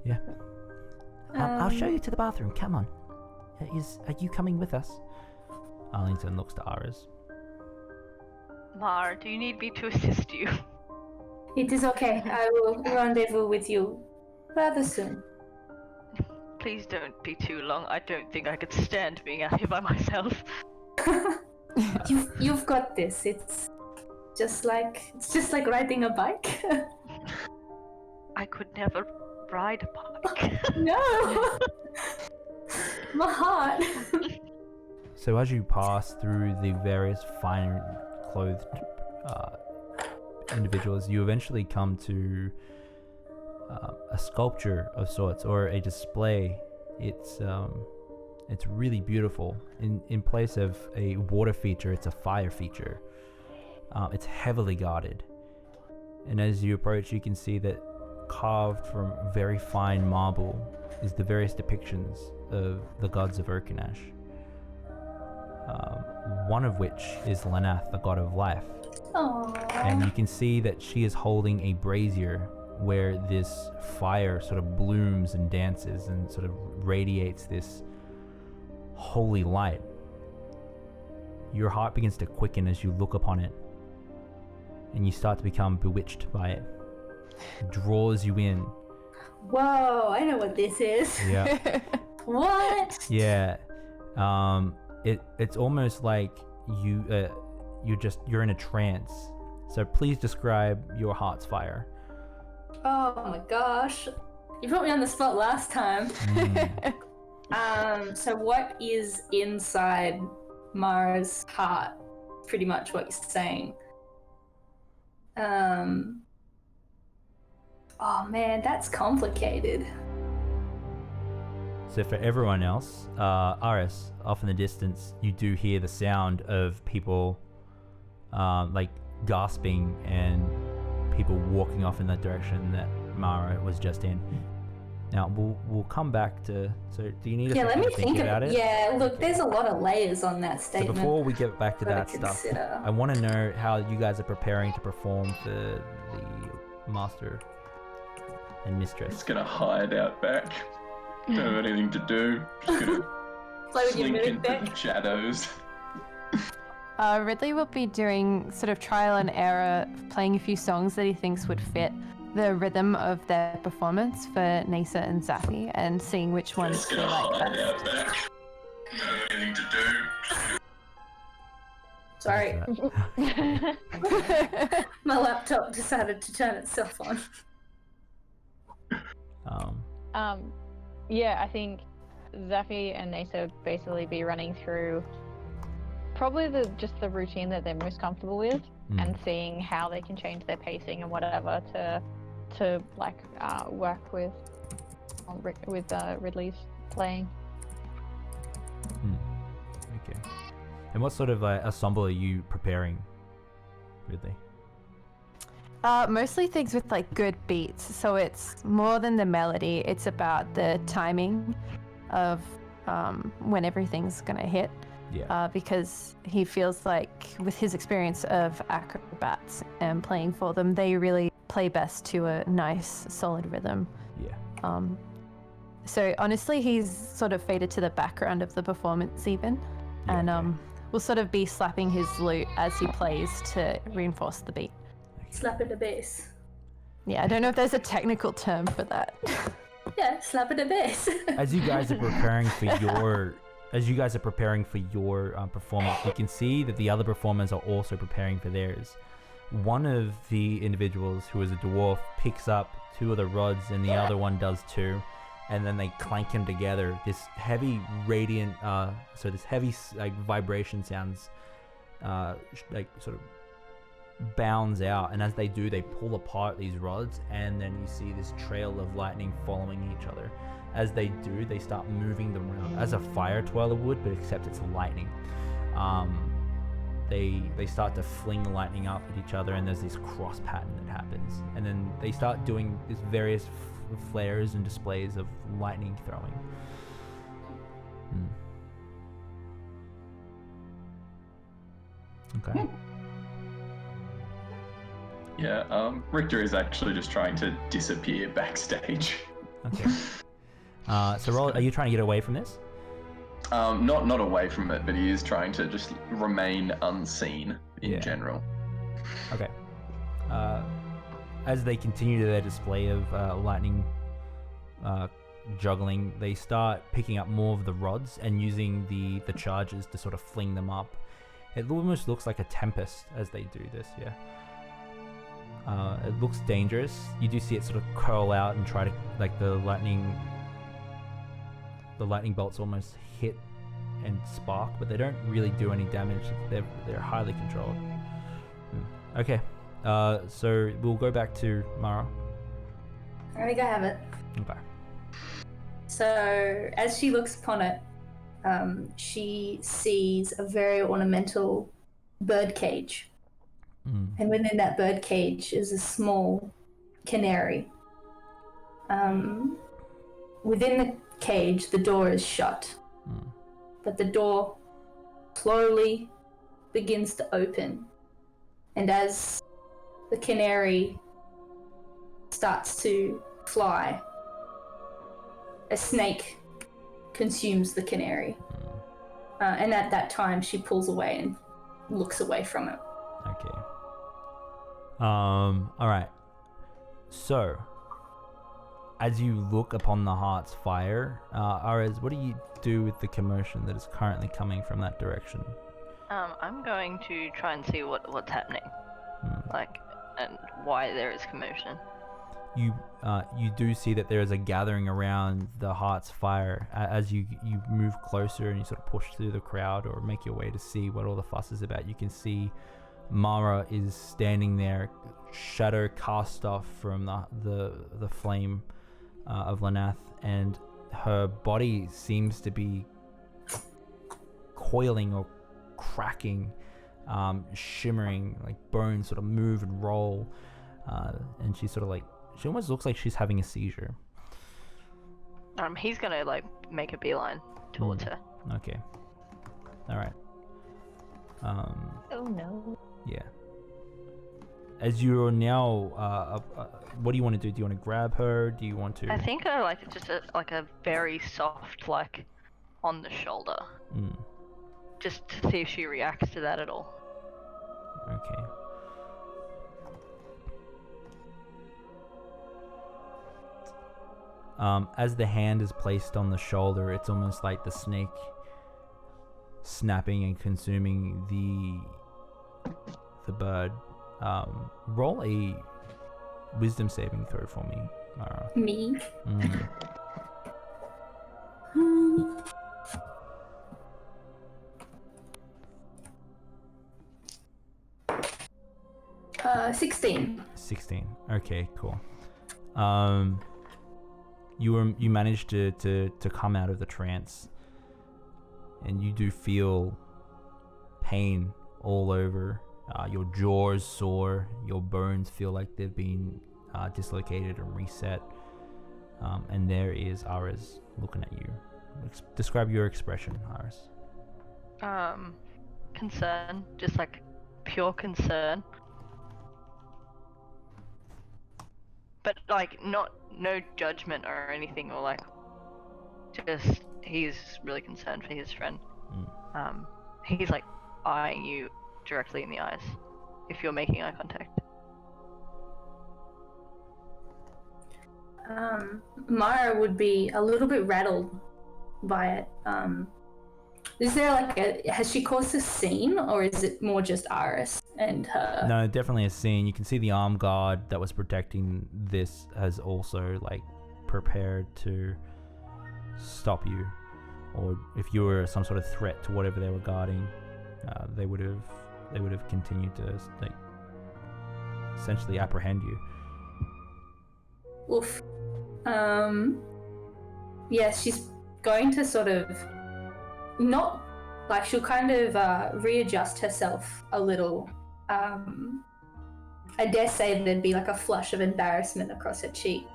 Yeah. I'll show you to the bathroom. Come on. Are you coming with us? Arlington looks to Aris.
Mara, do you need me to assist you?
It is okay. I will rendezvous with you rather soon.
Please don't be too long. I don't think I could stand being out here by myself.
You've got this. It's just like riding a bike.
I could never ride a bike.
No. My heart.
So as you pass through the various fine clothed individuals, you eventually come to a sculpture of sorts, or a display. It's really beautiful. In place of a water feature, it's a fire feature. It's heavily guarded, and as you approach, you can see that carved from very fine marble is the various depictions of the gods of Urkanash. One of which is Lanath, the god of life. And you can see that she is holding a brazier where this fire sort of blooms and dances and sort of radiates this holy light. Your heart begins to quicken as you look upon it, and you start to become bewitched by it. It draws you in.
Whoa, I know what this is.
Yeah.
What?
Yeah. It's almost like you're in a trance. So please describe your heart's fire.
Oh my gosh. You put me on the spot last time. So what is inside Mara's heart? Pretty much what you're saying. Oh man, that's complicated.
So for everyone else, Aris, off in the distance, you do hear the sound of people like gasping and people walking off in that direction that Mara was just in. Now we'll come back to. So do you need a second to think about it?
Yeah, look, there's a lot of layers on that
So
statement.
before we get back to that stuff,
consider.
I want to know how you guys are preparing to perform for the master and mistress.
Just gonna hide out back. Don't have anything to do. Just gonna
Play with your
slink
mood
into
deck.
the shadows.
Ridley will be doing sort of trial and error, playing a few songs that he thinks would fit the rhythm of their performance for Nisa and Zafi, and seeing which ones
Just
they
gonna
like
hide
best.
out back. Don't have anything to do.
Sorry,
What
my laptop decided to turn itself on.
is that?
Yeah, I think Zafi and Nasa basically be running through probably just the routine that they're most comfortable with, and seeing how they can change their pacing and whatever to like work with Ridley's playing.
Okay. And what sort of ensemble are you preparing, Ridley?
Mostly things with like good beats, so it's more than the melody, it's about the timing of when everything's gonna hit.
Yeah.
Because he feels like with his experience of acrobats and playing for them, they really play best to a nice solid rhythm.
Yeah.
So honestly, he's sort of faded to the background of the performance even,
Yeah,
and
okay.
will sort of be slapping his lute as he plays to reinforce the beat.
Slap at the bass.
Yeah, I don't know if there's a technical term for that.
Yeah, slap at the bass.
As you guys are preparing for your performance, you can see that the other performers are also preparing for theirs. One of the individuals, who is a dwarf, picks up two of the rods, and the other one does too, and then they clank them together. This heavy radiant, this heavy like vibration sounds, like sort of bounds out, and as they do, they pull apart these rods, and then you see this trail of lightning following each other. As they do, they start moving them around as a fire twirler would, but except it's lightning. They start to fling the lightning up at each other, and there's this cross pattern that happens, and then they start doing these various flares and displays of lightning throwing. Okay.
Yeah, Richter is actually just trying to disappear backstage.
Okay. So roll. Are you trying to get away from this?
Not away from it, but he is trying to just remain unseen in general.
Okay. As they continue their display of lightning juggling, they start picking up more of the rods and using the charges to sort of fling them up. It almost looks like a tempest as they do this, it looks dangerous. You do see it sort of curl out and try to, like, the lightning bolts almost hit and spark, but they don't really do any damage. They're highly controlled. Okay, so we'll go back to Mara.
I think I have it.
Okay.
So as she looks upon it, she sees a very ornamental bird cage. And within that bird cage is a small canary. Within the cage, the door is shut. But the door slowly begins to open. And as the canary starts to fly, a snake consumes the canary. And at that time, she pulls away and looks away from it.
Okay. All right. So, as you look upon the heart's fire, Arez, what do you do with the commotion that is currently coming from that direction?
I'm going to try and see what's happening, and why there is commotion.
You do see that there is a gathering around the heart's fire. As you move closer and you sort of push through the crowd or make your way to see what all the fuss is about, you can see Mara is standing there, shadow cast off from the flame of Lanath, and her body seems to be coiling or cracking, shimmering, like bones sort of move and roll, and she's sort of like, she almost looks like she's having a seizure.
He's gonna like make a beeline towards her.
Okay. All right.
Oh no.
Yeah. As you're now, what do you want to do? Do you want to grab her? Do you want to?
I think I like just a very soft, like, on the shoulder. Just to see if she reacts to that at all.
Okay. As the hand is placed on the shoulder, it's almost like the snake snapping and consuming the bird. Roll a wisdom saving throw for me, Mara.
Me? 16.
16. Okay, cool. You managed to come out of the trance, and you do feel pain all over. Your jaw is sore. Your bones feel like they've been dislocated and reset. And there is Ares looking at you. Describe your expression, Ares.
Concern, just like pure concern. But like no judgment or anything, or like just he's really concerned for his friend. He's like eyeing you directly in the eyes if you're making eye contact.
Mara would be a little bit rattled by it. Is there like has she caused a scene, or is it more just Aris and her?
No, definitely a scene. You can see the armed guard that was protecting this has also like prepared to stop you, or if you were some sort of threat to whatever they were guarding, they would have continued to like essentially apprehend you.
Oof. Yeah, she's going to sort of not like she'll kind of readjust herself a little. I dare say there'd be like a flush of embarrassment across her cheek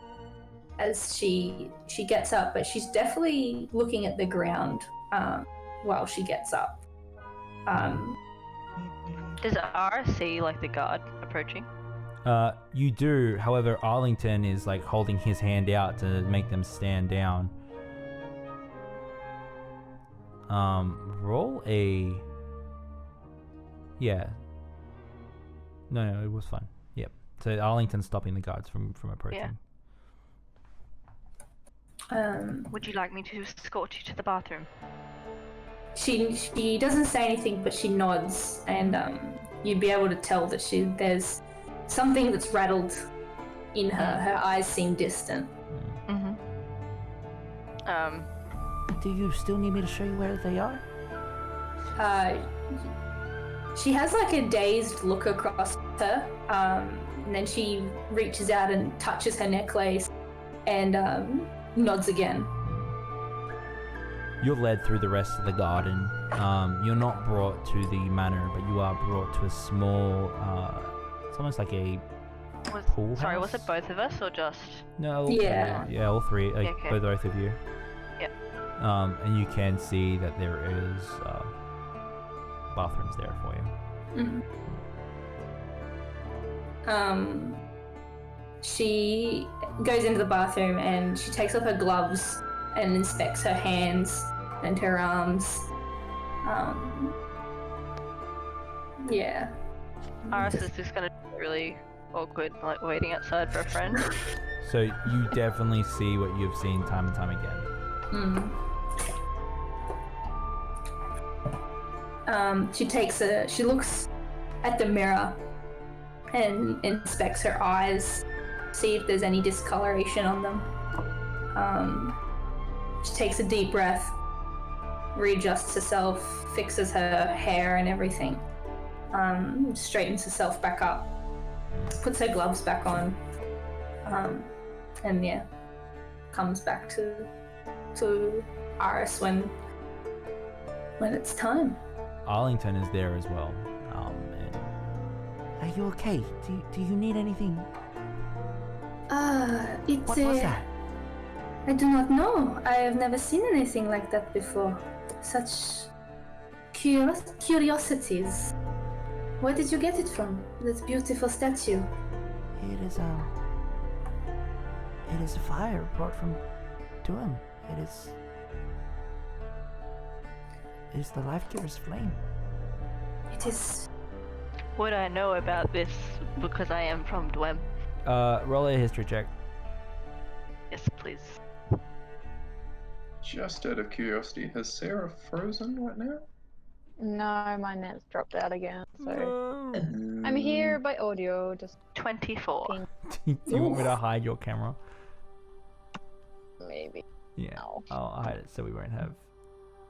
as she gets up, but she's definitely looking at the ground while she gets up.
Does Ara see like the guard approaching?
You do, however, Arlington is like holding his hand out to make them stand down. Roll a. Yeah. No, it was fine. Yep. So Arlington's stopping the guards from approaching.
Would you like me to escort you to the bathroom?
She doesn't say anything, but she nods, and you'd be able to tell that there's something that's rattled in her. Her eyes seem distant.
Mm-hmm.
Do you still need me to show you where they are?
She has like a dazed look across her, and then she reaches out and touches her necklace, and nods again.
You're led through the rest of the garden. You're not brought to the manor, but you are brought to a small, it's almost like a pool house.
Sorry, was it both of us or just?
No.
Yeah.
Yeah, all three. Like,
okay.
both of you.
Yep.
And you can see that there is bathrooms there for you.
Mm-hmm. She goes into the bathroom and she takes off her gloves and inspects her hands and her arms. Yeah.
Aris is just gonna be really awkward, like waiting outside for a friend.
So you definitely see what you've seen time and time again.
She looks at the mirror and inspects her eyes, see if there's any discoloration on them. She takes a deep breath, readjusts herself, fixes her hair and everything, straightens herself back up, puts her gloves back on, and yeah, comes back to Aris when it's time.
Arlington is there as well. And are you okay? Do you need anything?
What
was that?
I do not know. I have never seen anything like that before. Such curiosities. Where did you get it from? That beautiful statue.
It is a fire brought from Durham. It is the life giver's flame.
It is.
Would I know about this because I am from Dwem?
Roll a history check.
Yes, please.
Just out of curiosity, has Sarah frozen right now?
No, my net's dropped out again, so I'm here by audio, just
24.
Do you want me to hide your camera?
maybe.
Yeah.
No.
I'll hide it so we won't have.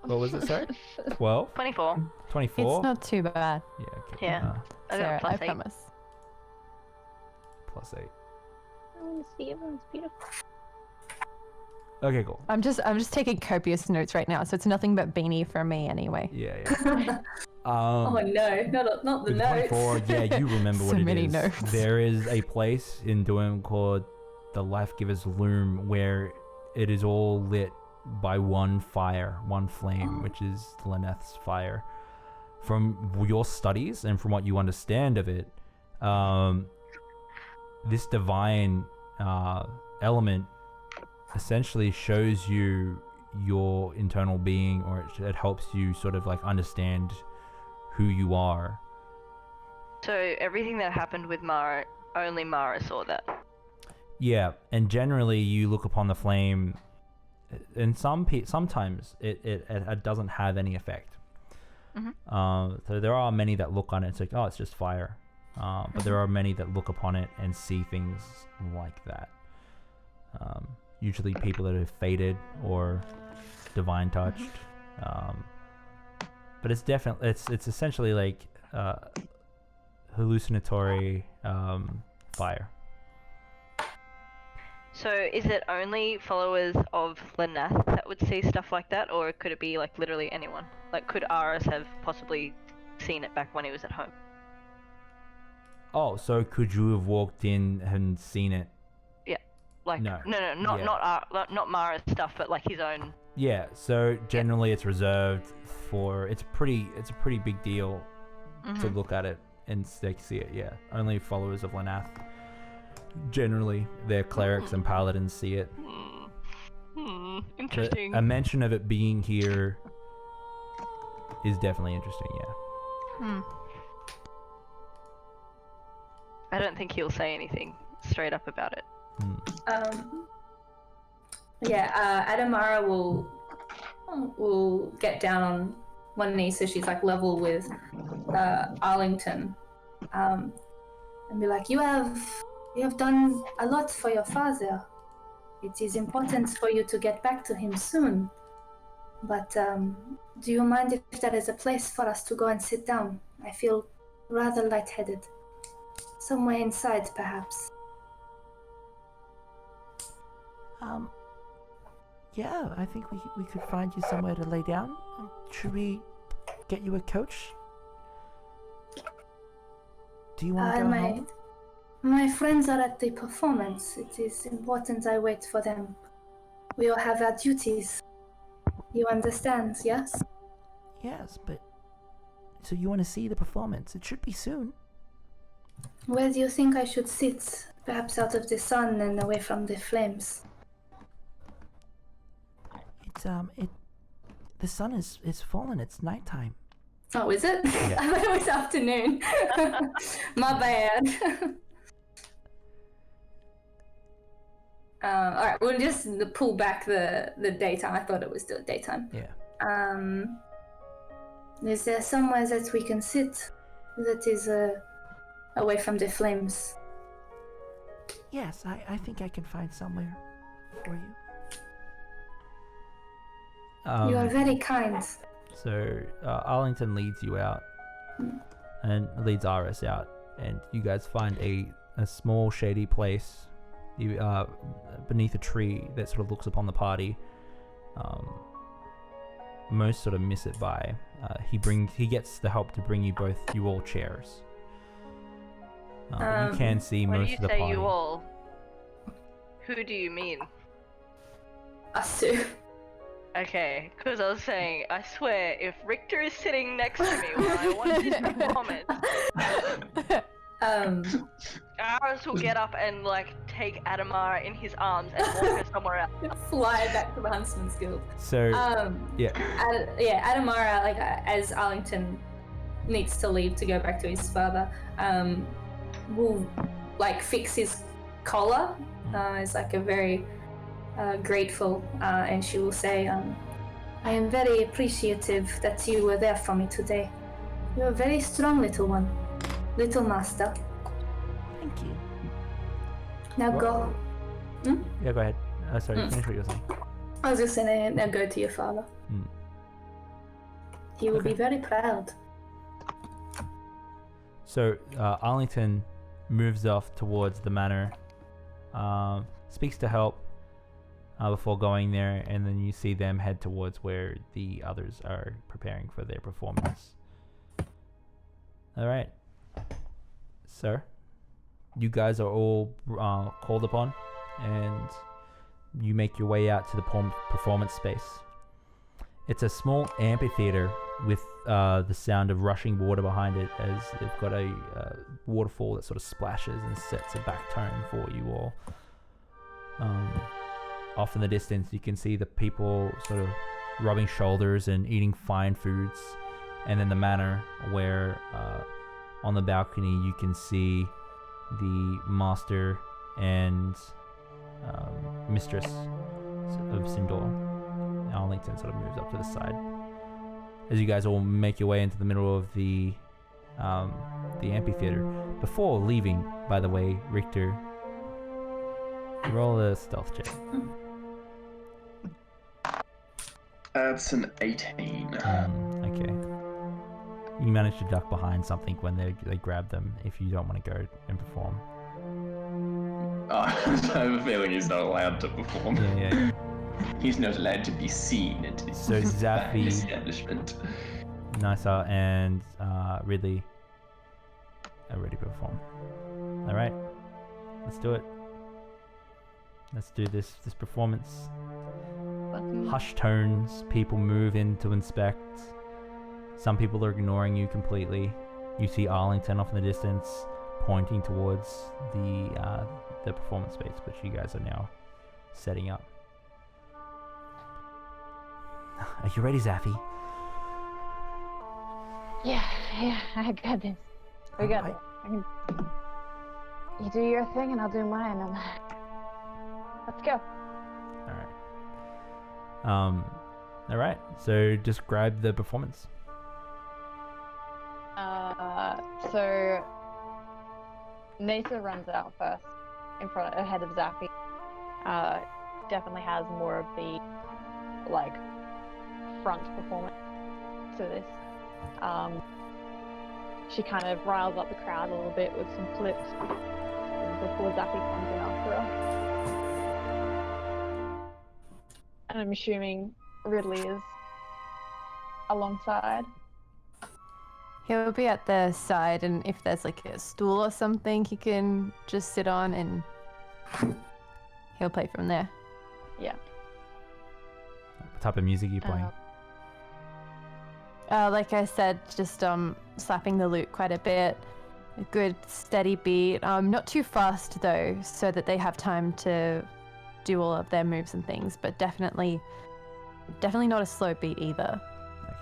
What was it, sorry? 12?
24.
24?
It's not too bad.
Yeah, okay.
Yeah. I
Sarah,
got
I
+8.
promise.
+8.
I want to see everyone's beautiful.
Okay, cool.
I'm just taking copious notes right now, so it's nothing but beanie for me anyway.
Yeah.
Oh no, not the
with
notes.
24, yeah, you remember what
So
it
many
is.
notes.
There is a place in Durham called the Life Giver's Loom where it is all lit by one fire, one flame, which is Lyneth's fire. From your studies and from what you understand of it, this divine element essentially shows you your internal being, or it helps you sort of like understand who you are.
So everything that happened with Mara, only Mara saw that.
Yeah, and generally you look upon the flame, and sometimes it doesn't have any effect. So there are many that look on it, it's like, oh, it's just fire. But there are many that look upon it and see things like that. Usually people that have faded or divine touched. But it's definitely, it's essentially like hallucinatory fire.
So is it only followers of Lyneth that would see stuff like that, or could it be like literally anyone? Like, could Aris have possibly seen it back when he was at home?
Oh, so could you have walked in and seen it?
Yeah. Like,
No.
not Mara's stuff, but like his own.
Yeah, so generally it's reserved for, it's a pretty big deal to look at it and see it, yeah. Only followers of Lyneth. Generally, their clerics and paladins see it.
Interesting.
A mention of it being here is definitely interesting. Yeah.
Hmm. I don't think he'll say anything straight up about it.
Adamara will get down on one knee so she's like level with Arlington, and be like, you have done a lot for your father. It is important for you to get back to him soon. But do you mind if there is a place for us to go and sit down? I feel rather lightheaded. Somewhere inside, perhaps.
Yeah, I think we could find you somewhere to lay down. Should we get you a coach? Do you want to go home?
My friends are at the performance. It is important I wait for them. We all have our duties. You understand, yes?
Yes, but... So you want to see the performance? It should be soon.
Where do you think I should sit? Perhaps out of the sun and away from the flames.
The sun is fallen. It's nighttime.
Oh, is it?
Yeah.
I thought it was afternoon. My bad. Alright, we'll just pull back the daytime. I thought it was still daytime.
Yeah.
Is there somewhere that we can sit that is away from the flames?
Yes, I think I can find somewhere for you.
You are very kind.
So Arlington leads you out and leads Iris out, and you guys find a small shady place beneath a tree that sort of looks upon the party. Most sort of miss it by. He gets the help to bring you all chairs. You can see
When
most
you
of the
say
party.
you all, who do you mean?
Us two.
Okay, because I was saying, I swear, if Richter is sitting next to me when I want this performance, Aris will get up and like take Adamara in his arms and walk her somewhere else.
Fly back to the Hunstmen's Guild.
So
Adamara, like as Arlington needs to leave to go back to his father, will like fix his collar. It's like a very grateful, and she will say, I am very appreciative that you were there for me today. You're a very strong little one, little master.
Thank you.
Now go.
Yeah, go ahead. Sorry, finish what you were saying.
I was just saying, now go to your father. He will be very proud.
So Arlington moves off towards the manor, speaks to help before going there, and then you see them head towards where the others are preparing for their performance. Alright. Sir, you guys are all called upon, and you make your way out to the performance space. It's a small amphitheater with the sound of rushing water behind it, as they've got a waterfall that sort of splashes and sets a back tone for you all. Off in the distance, you can see the people sort of rubbing shoulders and eating fine foods, and then the manor where on the balcony you can see the master and mistress of Sindor. Arlington sort of moves up to the side as you guys all make your way into the middle of the amphitheater. Before leaving, by the way, Richter, roll a stealth check.
That's an 18.
Okay. You manage to duck behind something when they grab them if you don't want to go and perform.
I have a feeling he's not allowed to perform.
Yeah.
He's not allowed to be seen at his
So Zaffi,
establishment.
Nisa, and Ridley are ready to perform. Alright. Let's do it. Let's do this performance. Hushed tones, people move in to inspect. Some people are ignoring you completely. You see Arlington off in the distance, pointing towards the performance space, which you guys are now setting up. Are you ready, Zaffi?
Yeah, I got this. We got it. You do your thing and I'll do mine, and let's go.
All right. So describe the performance.
So Nasa runs out first, ahead of Zappy. Definitely has more of the like front performance to this. She kind of riles up the crowd a little bit with some flips before Zappy comes in after her. And I'm assuming Ridley is alongside.
He'll be at the side, and if there's like a stool or something, he can just sit on and he'll play from there.
Yeah.
What type of music are you playing?
Like I said, just slapping the lute quite a bit. A good steady beat. Not too fast though, so that they have time to do all of their moves and things, but definitely not a slow beat either.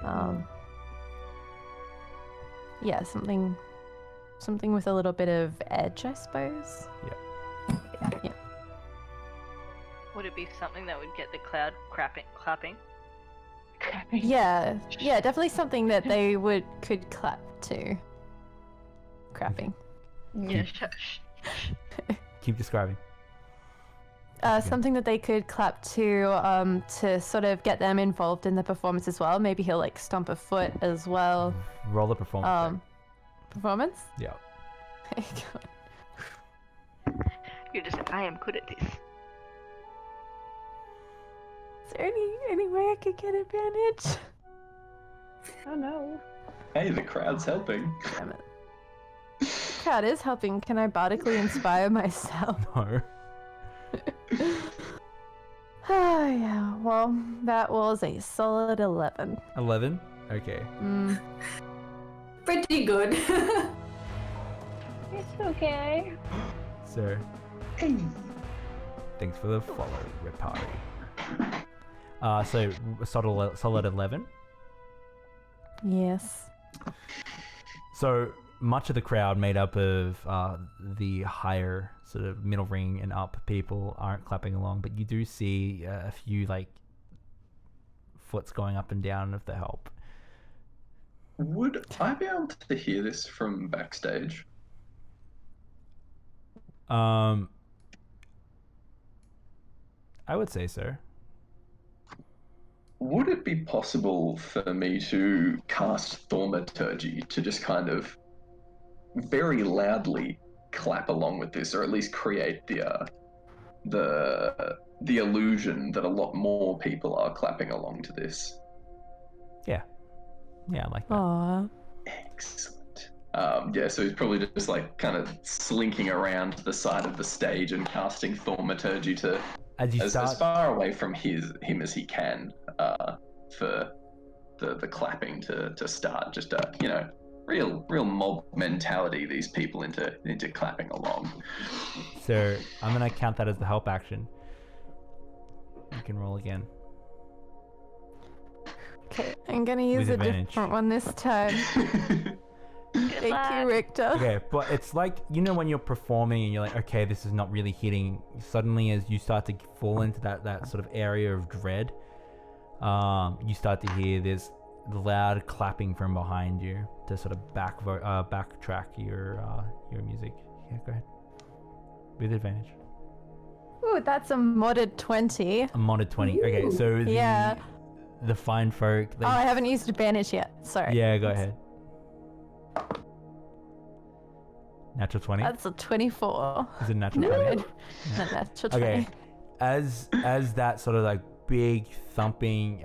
Okay.
Yeah, something with a little bit of edge, I suppose. Yeah.
Would it be something that would get the crowd clapping?
Yeah, definitely something that they could clap to. Crapping.
Yeah.
Keep describing.
Something that they could clap to sort of get them involved in the performance as well. Maybe he'll like stomp a foot as well.
Roll the performance.
Performance?
Yeah.
You're just, I am good at this.
Is there any way I could get advantage?
Oh no.
Hey, the crowd's helping.
Damn it. Crowd is helping. Can I bardically inspire myself?
No.
Oh yeah, well, that was a solid 11.
11? Okay.
Pretty good.
It's okay.
So, thanks for the follow, Repari. So solid 11.
Yes.
So much of the crowd made up of the higher sort of middle ring and up people aren't clapping along, but you do see a few like foots going up and down of the help.
Would I be able to hear this from backstage?
I would say so.
Would it be possible for me to cast Thaumaturgy to just kind of very loudly clap along with this, or at least create the illusion that a lot more people are clapping along to this?
Yeah, I like that.
Aww.
Excellent. Yeah, so he's probably just like kind of slinking around to the side of the stage and casting Thaumaturgy to as far away from him as he can for the clapping to start. Just real mob mentality these people into clapping along.
So I'm gonna count that as the help action. You can roll again.
Okay, I'm gonna use a different one this time. Thank you, Richter.
Okay, but it's like, when you're performing and you're like, okay, this is not really hitting. Suddenly, as you start to fall into that sort of area of dread, you start to hear this loud clapping from behind you to sort of backtrack your music. Yeah, go ahead. With advantage.
Ooh, that's a modded 20.
A modded 20. Okay, so the fine folk.
Oh, I haven't used advantage yet. Sorry.
Yeah, go ahead. Natural 20?
That's a 24.
Is it natural 20?
No, natural 20.
Okay. As that sort of like big thumping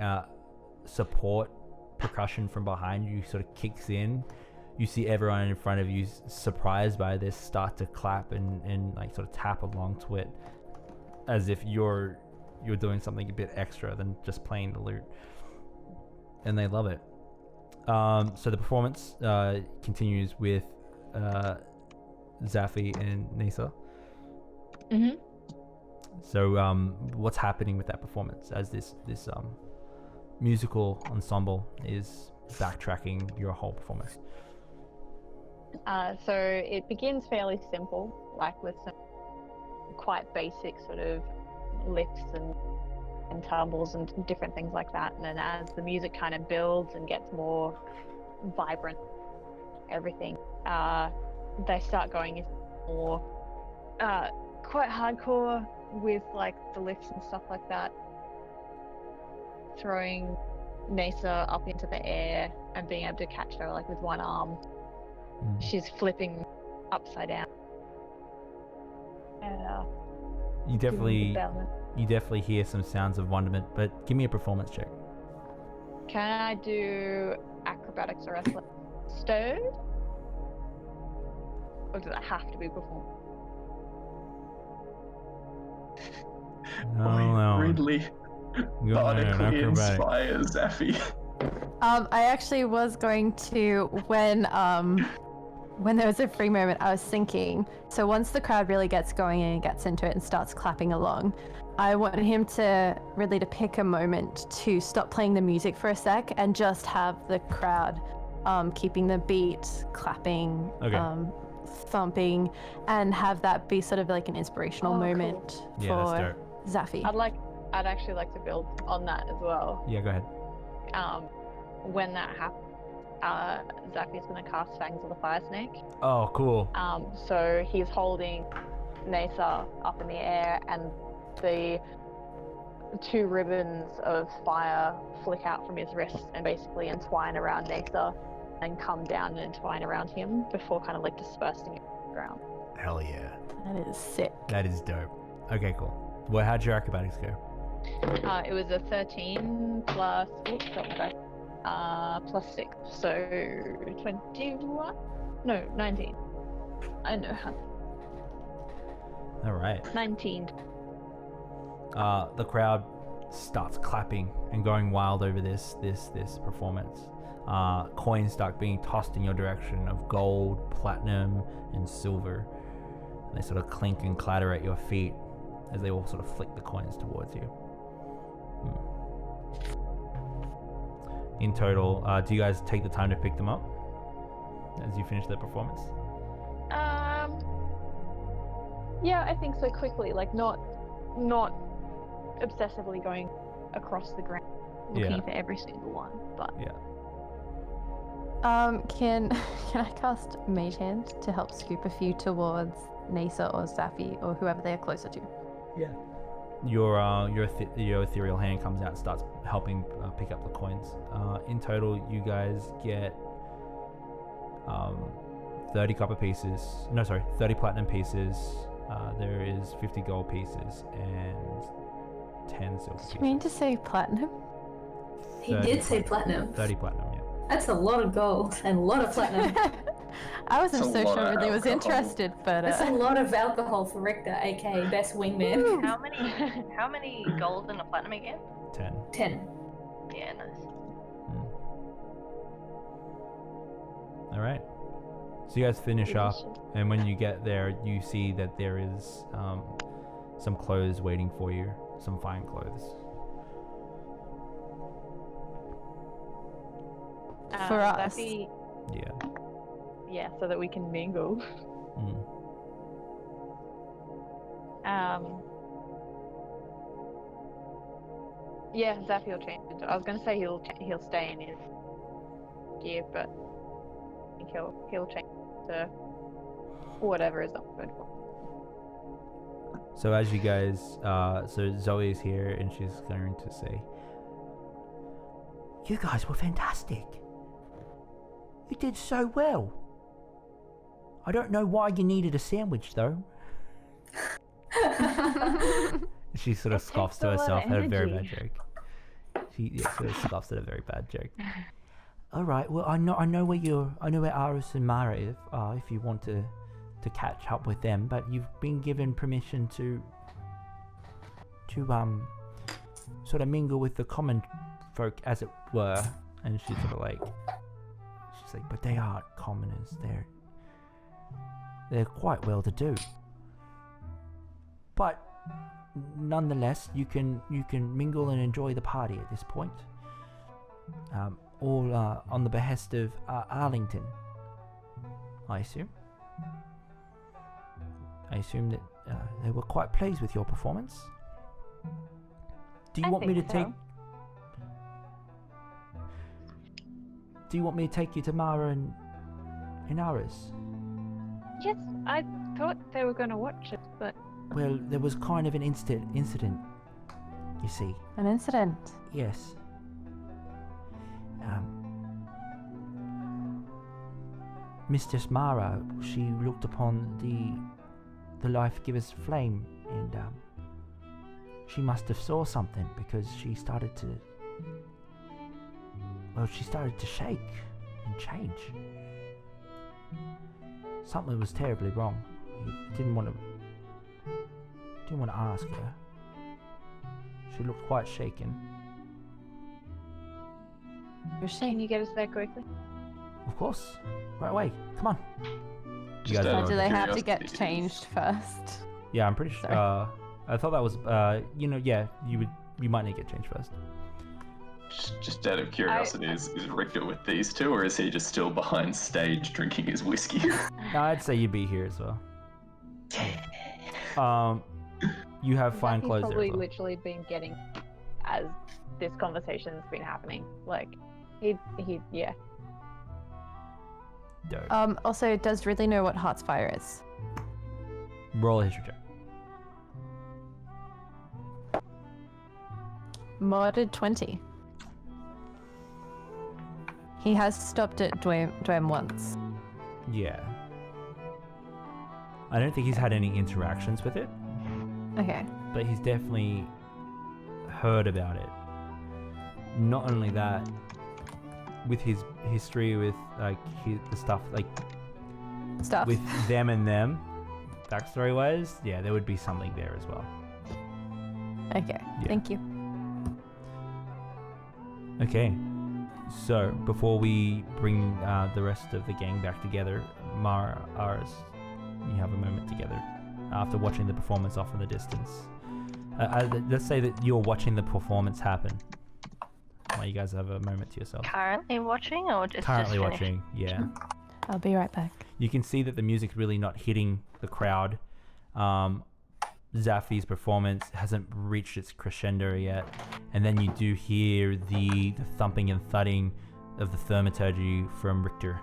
support percussion from behind you sort of kicks in, you see everyone in front of you, surprised by this, start to clap and like sort of tap along to it, as if you're doing something a bit extra than just playing the lute, and they love it. So the performance continues with Zaffi and Nisa.
Mhm.
So what's happening with that performance as this musical ensemble is backtracking your whole performance.
So it begins fairly simple, like with some quite basic sort of lifts and tumbles and different things like that. And then as the music kind of builds and gets more vibrant, everything, they start going into more quite hardcore with like the lifts and stuff like that. Throwing Nasa up into the air and being able to catch her like with one arm. She's flipping upside down. And
You definitely hear some sounds of wonderment, but give me a performance check.
can I do acrobatics or athletics? Stowed? Or does it have to be performed?
No.
Ridley methodically inspires Zaffy.
I actually was going to when there was a free moment, I was thinking, so once the crowd really gets going and gets into it and starts clapping along, I want him to really to pick a moment to stop playing the music for a sec and just have the crowd keeping the beat, clapping, thumping, and have that be sort of like an inspirational moment for Zaffy.
I'd actually like to build on that as well.
Yeah, go ahead.
When that happens, Zaffy's going to cast Fangs of the Fire Snake.
Oh, cool.
So he's holding Nasa up in the air, and the 2 ribbons of fire flick out from his wrists and basically entwine around Nasa and come down and entwine around him before kind of like dispersing it on the ground.
Hell yeah.
That is sick.
That is dope. Okay, cool. Well, how'd your acrobatics go?
It was a 13 plus, plus 6, so 21? No, 19. I know how.
All right.
19.
The crowd starts clapping and going wild over this performance. Coins start being tossed in your direction of gold, platinum, and silver. And they sort of clink and clatter at your feet as they all sort of flick the coins towards you. In total, do you guys take the time to pick them up as you finish the performance?
Yeah, I think so. Quickly, like not obsessively going across the ground looking for every single one, but
Can I cast Mage Hand to help scoop a few towards Nasa or Zaffy or whoever they are closer to?
Yeah. Your ethereal hand comes out and starts helping pick up the coins. In total, you guys get 30 copper pieces. No, sorry, 30 platinum pieces. There is 50 gold pieces and 10 silver pieces.
Did you mean to say platinum?
He did say platinum.
30 platinum, yeah.
That's a lot of gold and a lot of platinum.
I wasn't
That's a
so
lot
sure
of
whether he was
alcohol.
interested, but
That's a lot of alcohol for Richter, aka best wingman.
How many gold and a platinum again?
10.
10.
Yeah, nice.
All right. So you guys finish up, and when you get there, you see that there is some clothes waiting for you, some fine clothes.
For us.
Yeah.
Yeah, so that we can mingle. Yeah, Zaffy will change. I was gonna say he'll stay in his gear, but I think he'll change to whatever is up good for.
So as you guys, so Zoe is here, and she's going to say,
You guys were fantastic. You did so well. I don't know why you needed a sandwich, though.
she sort of
It
scoffs
takes
to
a lot
herself
of
at a very bad
energy.
joke. She sort of scoffs at a very bad joke.
All right. Well, I know where Aris and Mara is. If you want to catch up with them, but you've been given permission to sort of mingle with the common folk, as it were. And she's sort of like, but they aren't commoners. They're quite well to do. But nonetheless, you can mingle and enjoy the party at this point. all on the behest of Arlington, I assume. I assume that they were quite pleased with your performance. Do you want me to take? Do you want me to take you to Mara and Aris?
Yes, I thought they were going to watch it, but
Well, there was kind of an incident. You see.
An incident.
Yes. Mistress Mara, she looked upon the life giver's flame, and she must have saw something because she started to. Well, she started to shake and change. Something was terribly wrong. I didn't want to ask her. She looked quite shaken.
can you get us there quickly?
Of course. Right away. Come on.
You guys
Or
are-
do they have to
curiosity.
get changed first?
Yeah, I'm pretty sure.
Sorry.
I thought that was, yeah, you might need to get changed first.
Just out of curiosity, is Richter with these two, or is he just still behind stage drinking his whiskey?
No, I'd say you'd be here as well. You have fine
He's
clothes there
probably
as well.
literally been getting as this conversation's been happening. Like, yeah.
Dope.
Also, does Ridley know what Heart's Fire is?
Roll a history check.
Modded 20. He has stopped at Dwayne once.
Yeah. I don't think he's had any interactions with it,
Okay.
but he's definitely heard about it. Not only that, with his history with the stuff
Stuff.
with them and them, backstory wise, yeah, there would be something there as well.
Okay.
Yeah.
Thank you.
Okay, so before we bring the rest of the gang back together, Mara, Aris, you have a moment together after watching the performance off in the distance. Let's say that you're watching the performance happen. While you guys have a moment to yourself.
Currently watching or just
Currently
just finished?
watching, yeah.
I'll be right back.
You can see that the music's really not hitting the crowd. Zaffi's performance hasn't reached its crescendo yet, and then you do hear the thumping and thudding of the thaumaturgy from Richter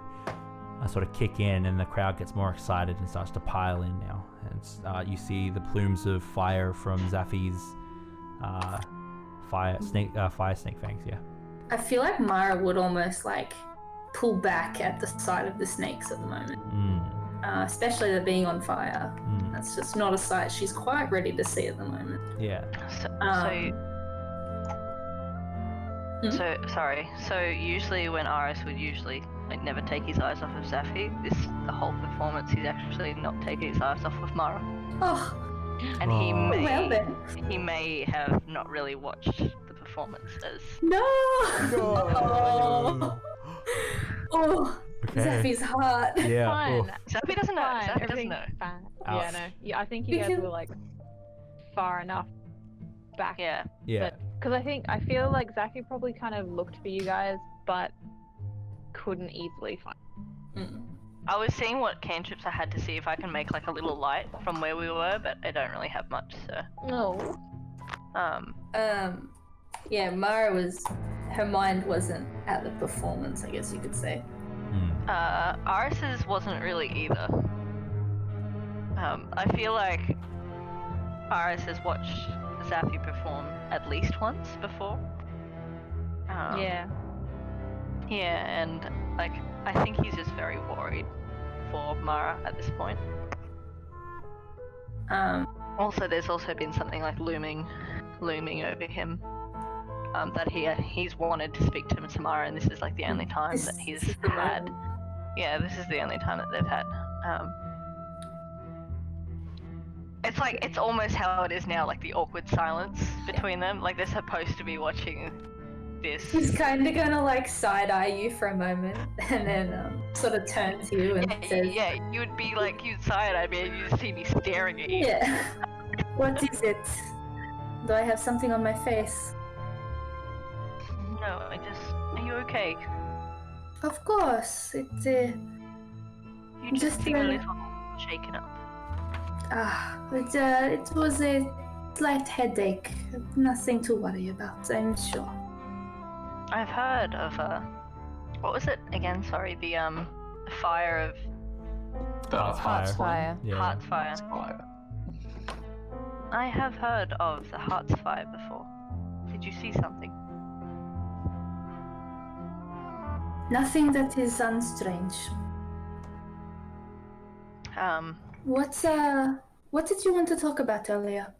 sort of kick in, and the crowd gets more excited and starts to pile in now. And you see the plumes of fire from Zaffi's fire snake fangs. Yeah.
I feel like Mara would almost like pull back at the sight of the snakes at the moment, especially the being on fire. That's just not a sight she's quite ready to see at the moment.
Yeah.
So usually when Aris would never take his eyes off of Zaffi, the whole performance he's actually not taking his eyes off of Mara.
Oh,
And
well then.
he may have not really watched the performance as
No! Oh,
Okay.
Zaffi's heart.
Yeah.
Fine.
oof.
Zaffi doesn't know.
Fine.
Zaffi doesn't
Everything's
know.
fine.
Ouch.
Yeah, no. Yeah, I think you guys
Because-
were like far enough back.
Yeah.
Yeah.
Because I feel like Zaki probably kind of looked for you guys, but couldn't easily find.
Mm.
I was seeing what cantrips I had to see if I can make like a little light from where we were, but I don't really have much, so
No.
Yeah, Mara her mind wasn't at the performance, I guess you could say.
Aris's wasn't really either. I feel like Aris has watched Zaffi perform at least once before.
Yeah.
Yeah, and like I think he's just very worried for Mara at this point. Also, there's also been something like looming over him. That he's wanted to speak to Mara, and this is like the only time that he's
This is the
had.
moment.
Yeah, this is the only time that they've had. It's like it's almost how it is now, like the awkward silence between them. Like they're supposed to be watching this.
He's kind of gonna like side eye you for a moment, and then sort of turn to you and says,
Yeah, you would be like, you'd side eye me and you'd see me staring at you.
"Yeah, what is it? Do I have something on my face?"
No, are you okay?
Of course,
You just
Just
seem a
a-
little shaken up.
it was a slight headache. Nothing to worry about, I'm sure.
I've heard of what was it again? Sorry, the fire of
Heart's
Fire.
Fire.
Yeah.
Heart's fire.
Fire.
I have heard of the Heart's fire before. Did you see something?
Nothing that is unstrange. What did you want to talk about earlier?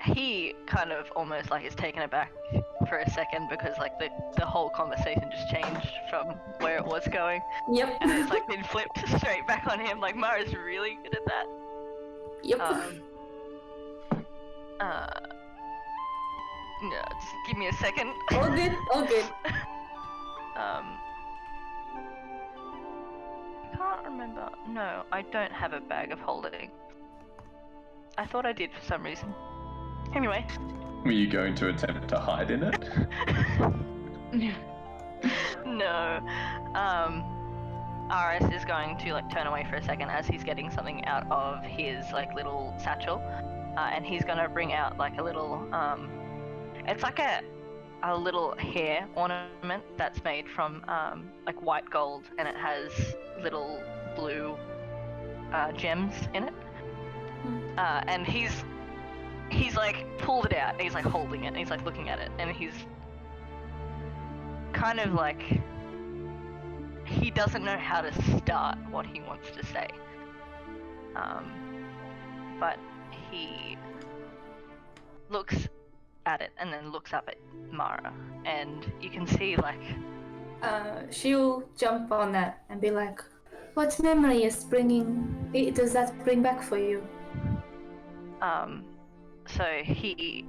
He kind of almost like is taken aback for a second because like the whole conversation just changed from where it was going,
Yep.
and it's like been flipped straight back on him. Like Mara's really good at that.
Yep.
No, just give me a second.
All good, all good.
I can't remember. No, I don't have a bag of holding. I thought I did for some reason. Anyway.
Were you going to attempt to hide in it?
No. RS is going to like turn away for a second as he's getting something out of his like little satchel, and he's gonna bring out like a little it's like a little hair ornament that's made from like white gold, and it has little blue gems in it. And he's like pulled it out and he's like holding it and he's like looking at it, and he's kind of like he doesn't know how to start what he wants to say. But he looks at it and then looks up at Mara, and you can see like
She'll jump on that and be like, what memory does that bring back for you?
so he's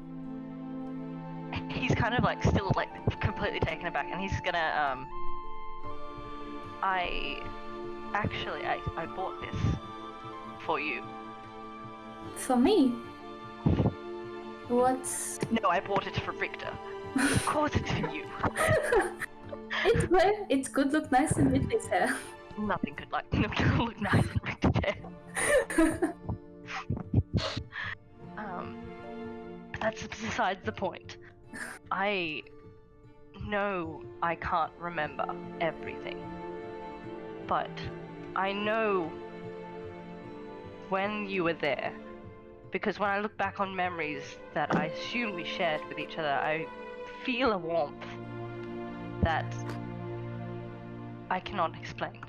kind of like still like completely taken aback, and he's gonna I bought this for you.
For me? What's...
No, I bought it for Victor. Of course it's for you.
It's good, look nice in Ridley's hair.
Nothing could like look nice in Victor's hair. That's besides the point. I know I can't remember everything, but I know when you were there, because when I look back on memories that I assume we shared with each other, I feel a warmth that I cannot explain.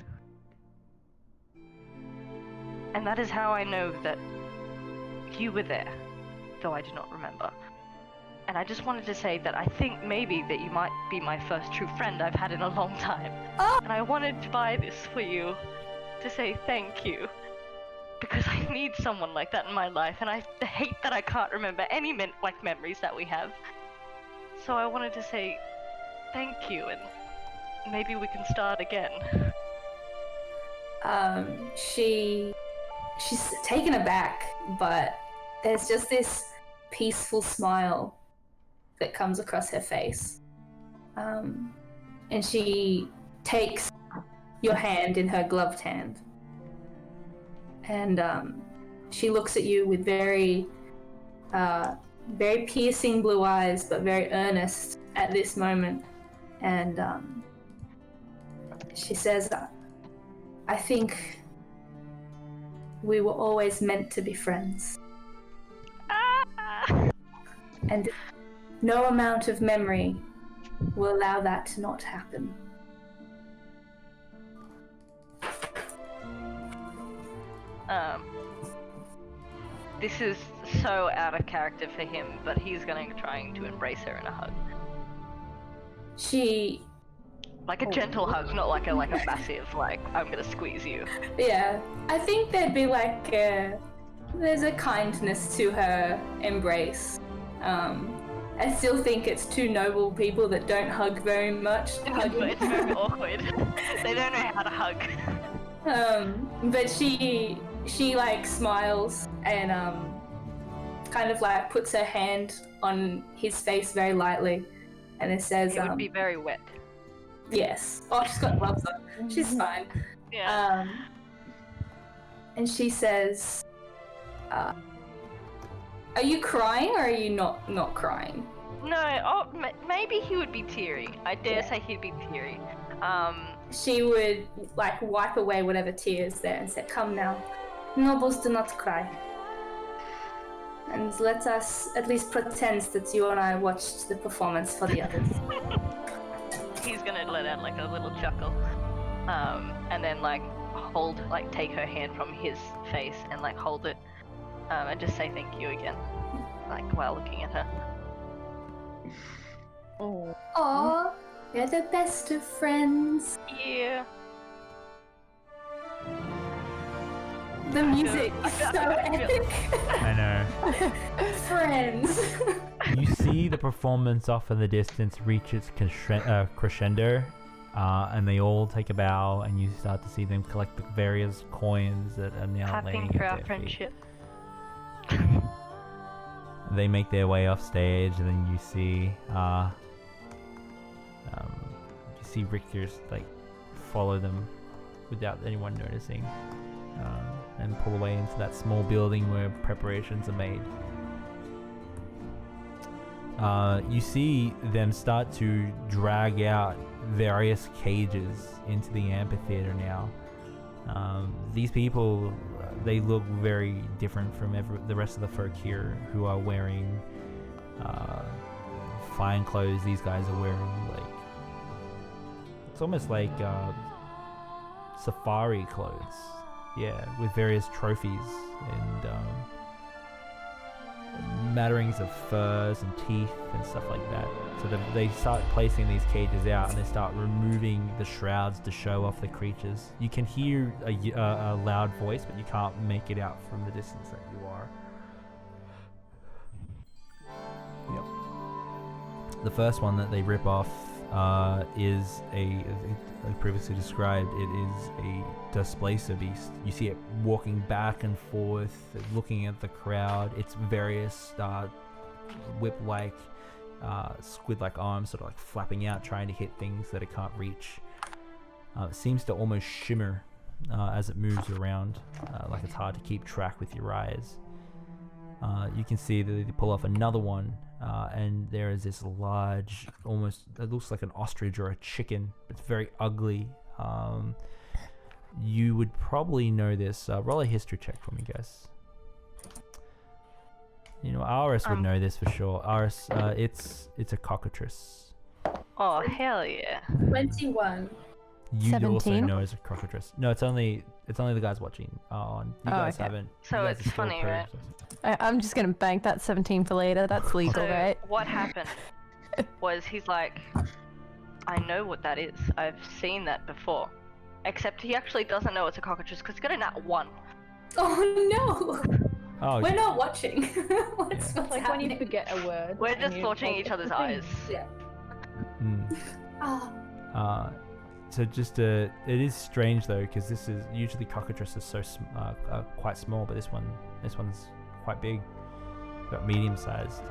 And that is how I know that you were there, though I do not remember. And I just wanted to say that I think maybe that you might be my first true friend I've had in a long time.
Oh!
And I wanted to buy this for you to say thank you. Because I need someone like that in my life, and I hate that I can't remember any memories that we have. So I wanted to say thank you, and maybe we can start again.
She's taken aback, but there's just this peaceful smile that comes across her face. And she takes your hand in her gloved hand. And she looks at you with very piercing blue eyes, but very earnest at this moment. And she says, I think we were always meant to be friends. And no amount of memory will allow that to not happen.
This is so out of character for him, but he's trying to embrace her in a hug.
She...
Like a gentle hug, not like a massive, like, I'm gonna squeeze you.
Yeah, I think there'd be like there's a kindness to her embrace. I still think it's two noble people that don't hug very much.
It's very awkward. They don't know how to hug.
But she like smiles and kind of like puts her hand on his face very lightly, and it says,
It would be very wet.
yes. Oh, she's got gloves on. She's fine.
Yeah.
And she says, are you crying or are you not crying?
No, maybe he would be teary. I dare say he'd be teary.
She would like wipe away whatever tears there and say, come now, nobles do not cry. And let us at least pretend that you and I watched the performance for the others.
He's gonna let out like a little chuckle, and then like take her hand from his face and like hold it, and just say thank you again, like while looking at her.
Oh.
Aww, you're the best of friends.
Yeah.
The music is so epic.
I know.
Friends.
You see the performance off in the distance reach its crescendo, and they all take a bow, and you start to see them collect the various coins that are now
Clapping
laying
for
at
our
their
friendship.
feet. They make their way off stage, and then you see Richter's like follow them without anyone noticing, and pull away into that small building where preparations are made. You see them start to drag out various cages into the amphitheater now. These people, they look very different from the rest of the folk here, who are wearing fine clothes. These guys are wearing like, it's almost like safari clothes, yeah, with various trophies and matterings of furs and teeth and stuff like that. So they start placing these cages out, and they start removing the shrouds to show off the creatures. You can hear a loud voice, but you can't make it out from the distance that you are. Yep. The first one that they rip off is like previously described, it is a displacer beast. You see it walking back and forth, looking at the crowd. Its various whip-like, squid-like arms sort of like flapping out, trying to hit things that it can't reach. It seems to almost shimmer as it moves around, like it's hard to keep track with your eyes. You can see that they pull off another one, and there is this large, almost, it looks like an ostrich or a chicken. It's very ugly. You would probably know this. Roll a history check for me, guys. You know, Aris would know this for sure. Aris, it's a cockatrice.
Oh hell yeah!
21.
You also
17?
know as a cockatrice. No, it's only the guys watching. You guys
okay.
haven't.
So
you guys
it's
are still
funny, right?
I'm just gonna bank that 17 for later. That's legal,
So
right?
what happened was he's like, I know what that is. I've seen that before. Except he actually doesn't know it's a cockatrice because he got a nat 1.
Oh no!
Oh,
We're not watching. What's
Like when
happening?
you forget a word.
We're
and
just
you-
watching
like,
each other's
it's a thing.
eyes.
Yeah.
Mm.
Oh.
So just it is strange though, because this is usually cockatrices so quite small, but this one's quite big, about medium sized.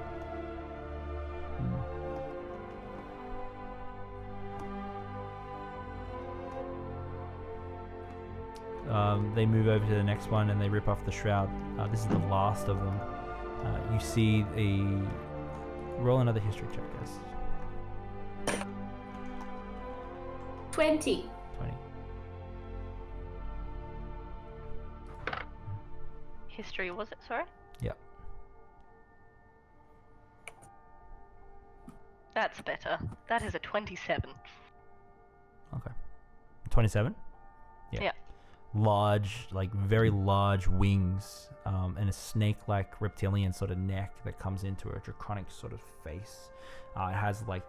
They move over to the next one and they rip off the shroud. This is the last of them. You see roll another history check, guys.
20.
20.
History, was it? Sorry?
Yep.
That's better. That is a 27.
Okay. 27?
Yeah.
Large, like very large wings, and a snake-like reptilian sort of neck that comes into a draconic sort of face. It has like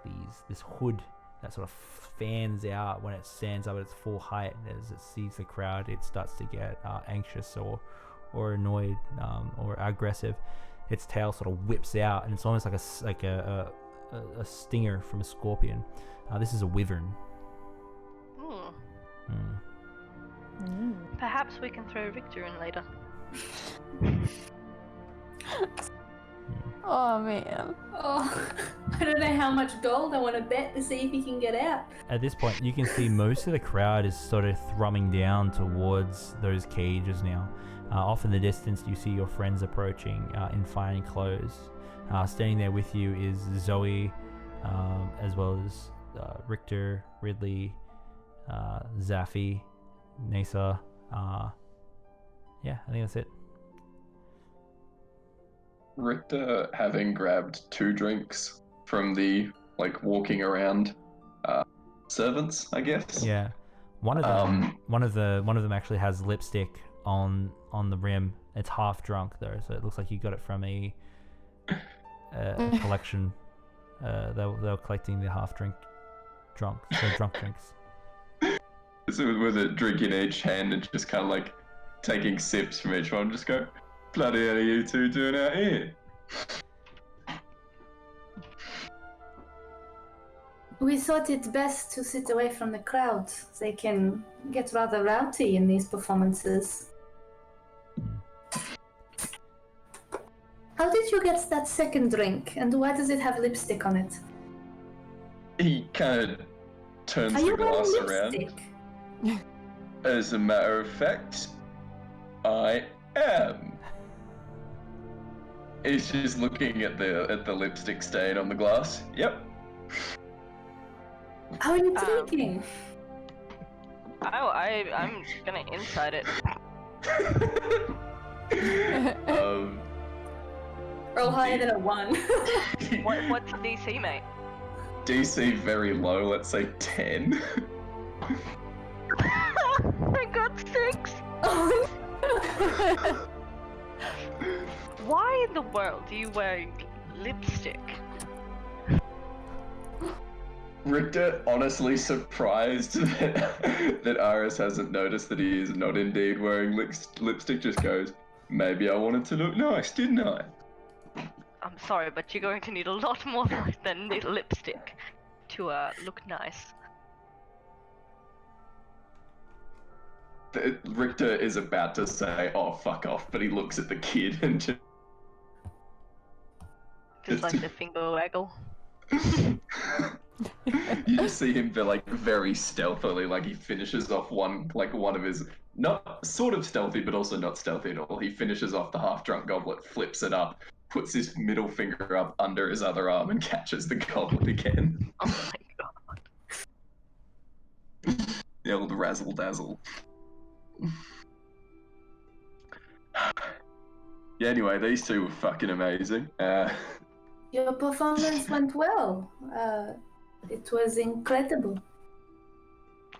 this hood that sort of fans out when it stands up at its full height. As it sees the crowd, it starts to get anxious or annoyed, or aggressive. Its tail sort of whips out, and it's almost like a stinger from a scorpion. This is a wyvern.
Perhaps we can throw Victor in later.
Oh man.
Oh, I don't know how much gold I want to bet to see if he can get out.
At this point, you can see most of the crowd is sort of thrumming down towards those cages now. Off in the distance, you see your friends approaching in fine clothes. Standing there with you is Zoe, as well as Richter, Ridley, Zaffi, Nasa. Yeah, I think that's it.
Richter, having grabbed 2 drinks from the walking around servants, I guess.
Yeah, one of them actually has lipstick on the rim. It's half drunk though, so it looks like you got it from a collection. They were collecting the drunk drinks.
So with a drink in each hand and just kind of taking sips from each one, just go, bloody hell are you two doing out here?
We thought it best to sit away from the crowd. They can get rather rowdy in these performances. How did you get that second drink, and why does it have lipstick on it?
He kind of turns
Are
the
you
glass
wearing
around.
lipstick?
As a matter of fact, I am. He's just looking at the lipstick stain on the glass. Yep.
How are you drinking?
I'm gonna inside it.
Roll higher than a 1.
What's DC, mate?
DC very low, let's say 10.
I got 6. Why in the world are you wearing lipstick?
Richter, honestly surprised that Aris hasn't noticed that he is not indeed wearing lipstick, just goes, maybe I wanted to look nice, didn't I?
I'm sorry, but you're going to need a lot more than the lipstick to look nice.
Richter is about to say, oh, fuck off, but he looks at the kid and
Just like the finger waggle.
You just see him very stealthily, he finishes off one of his, not sort of stealthy, but also not stealthy at all. He finishes off the half-drunk goblet, flips it up, puts his middle finger up under his other arm and catches the goblet again.
Oh my god.
The old razzle-dazzle. Yeah, anyway, these two were fucking amazing.
Your performance went well. It was incredible.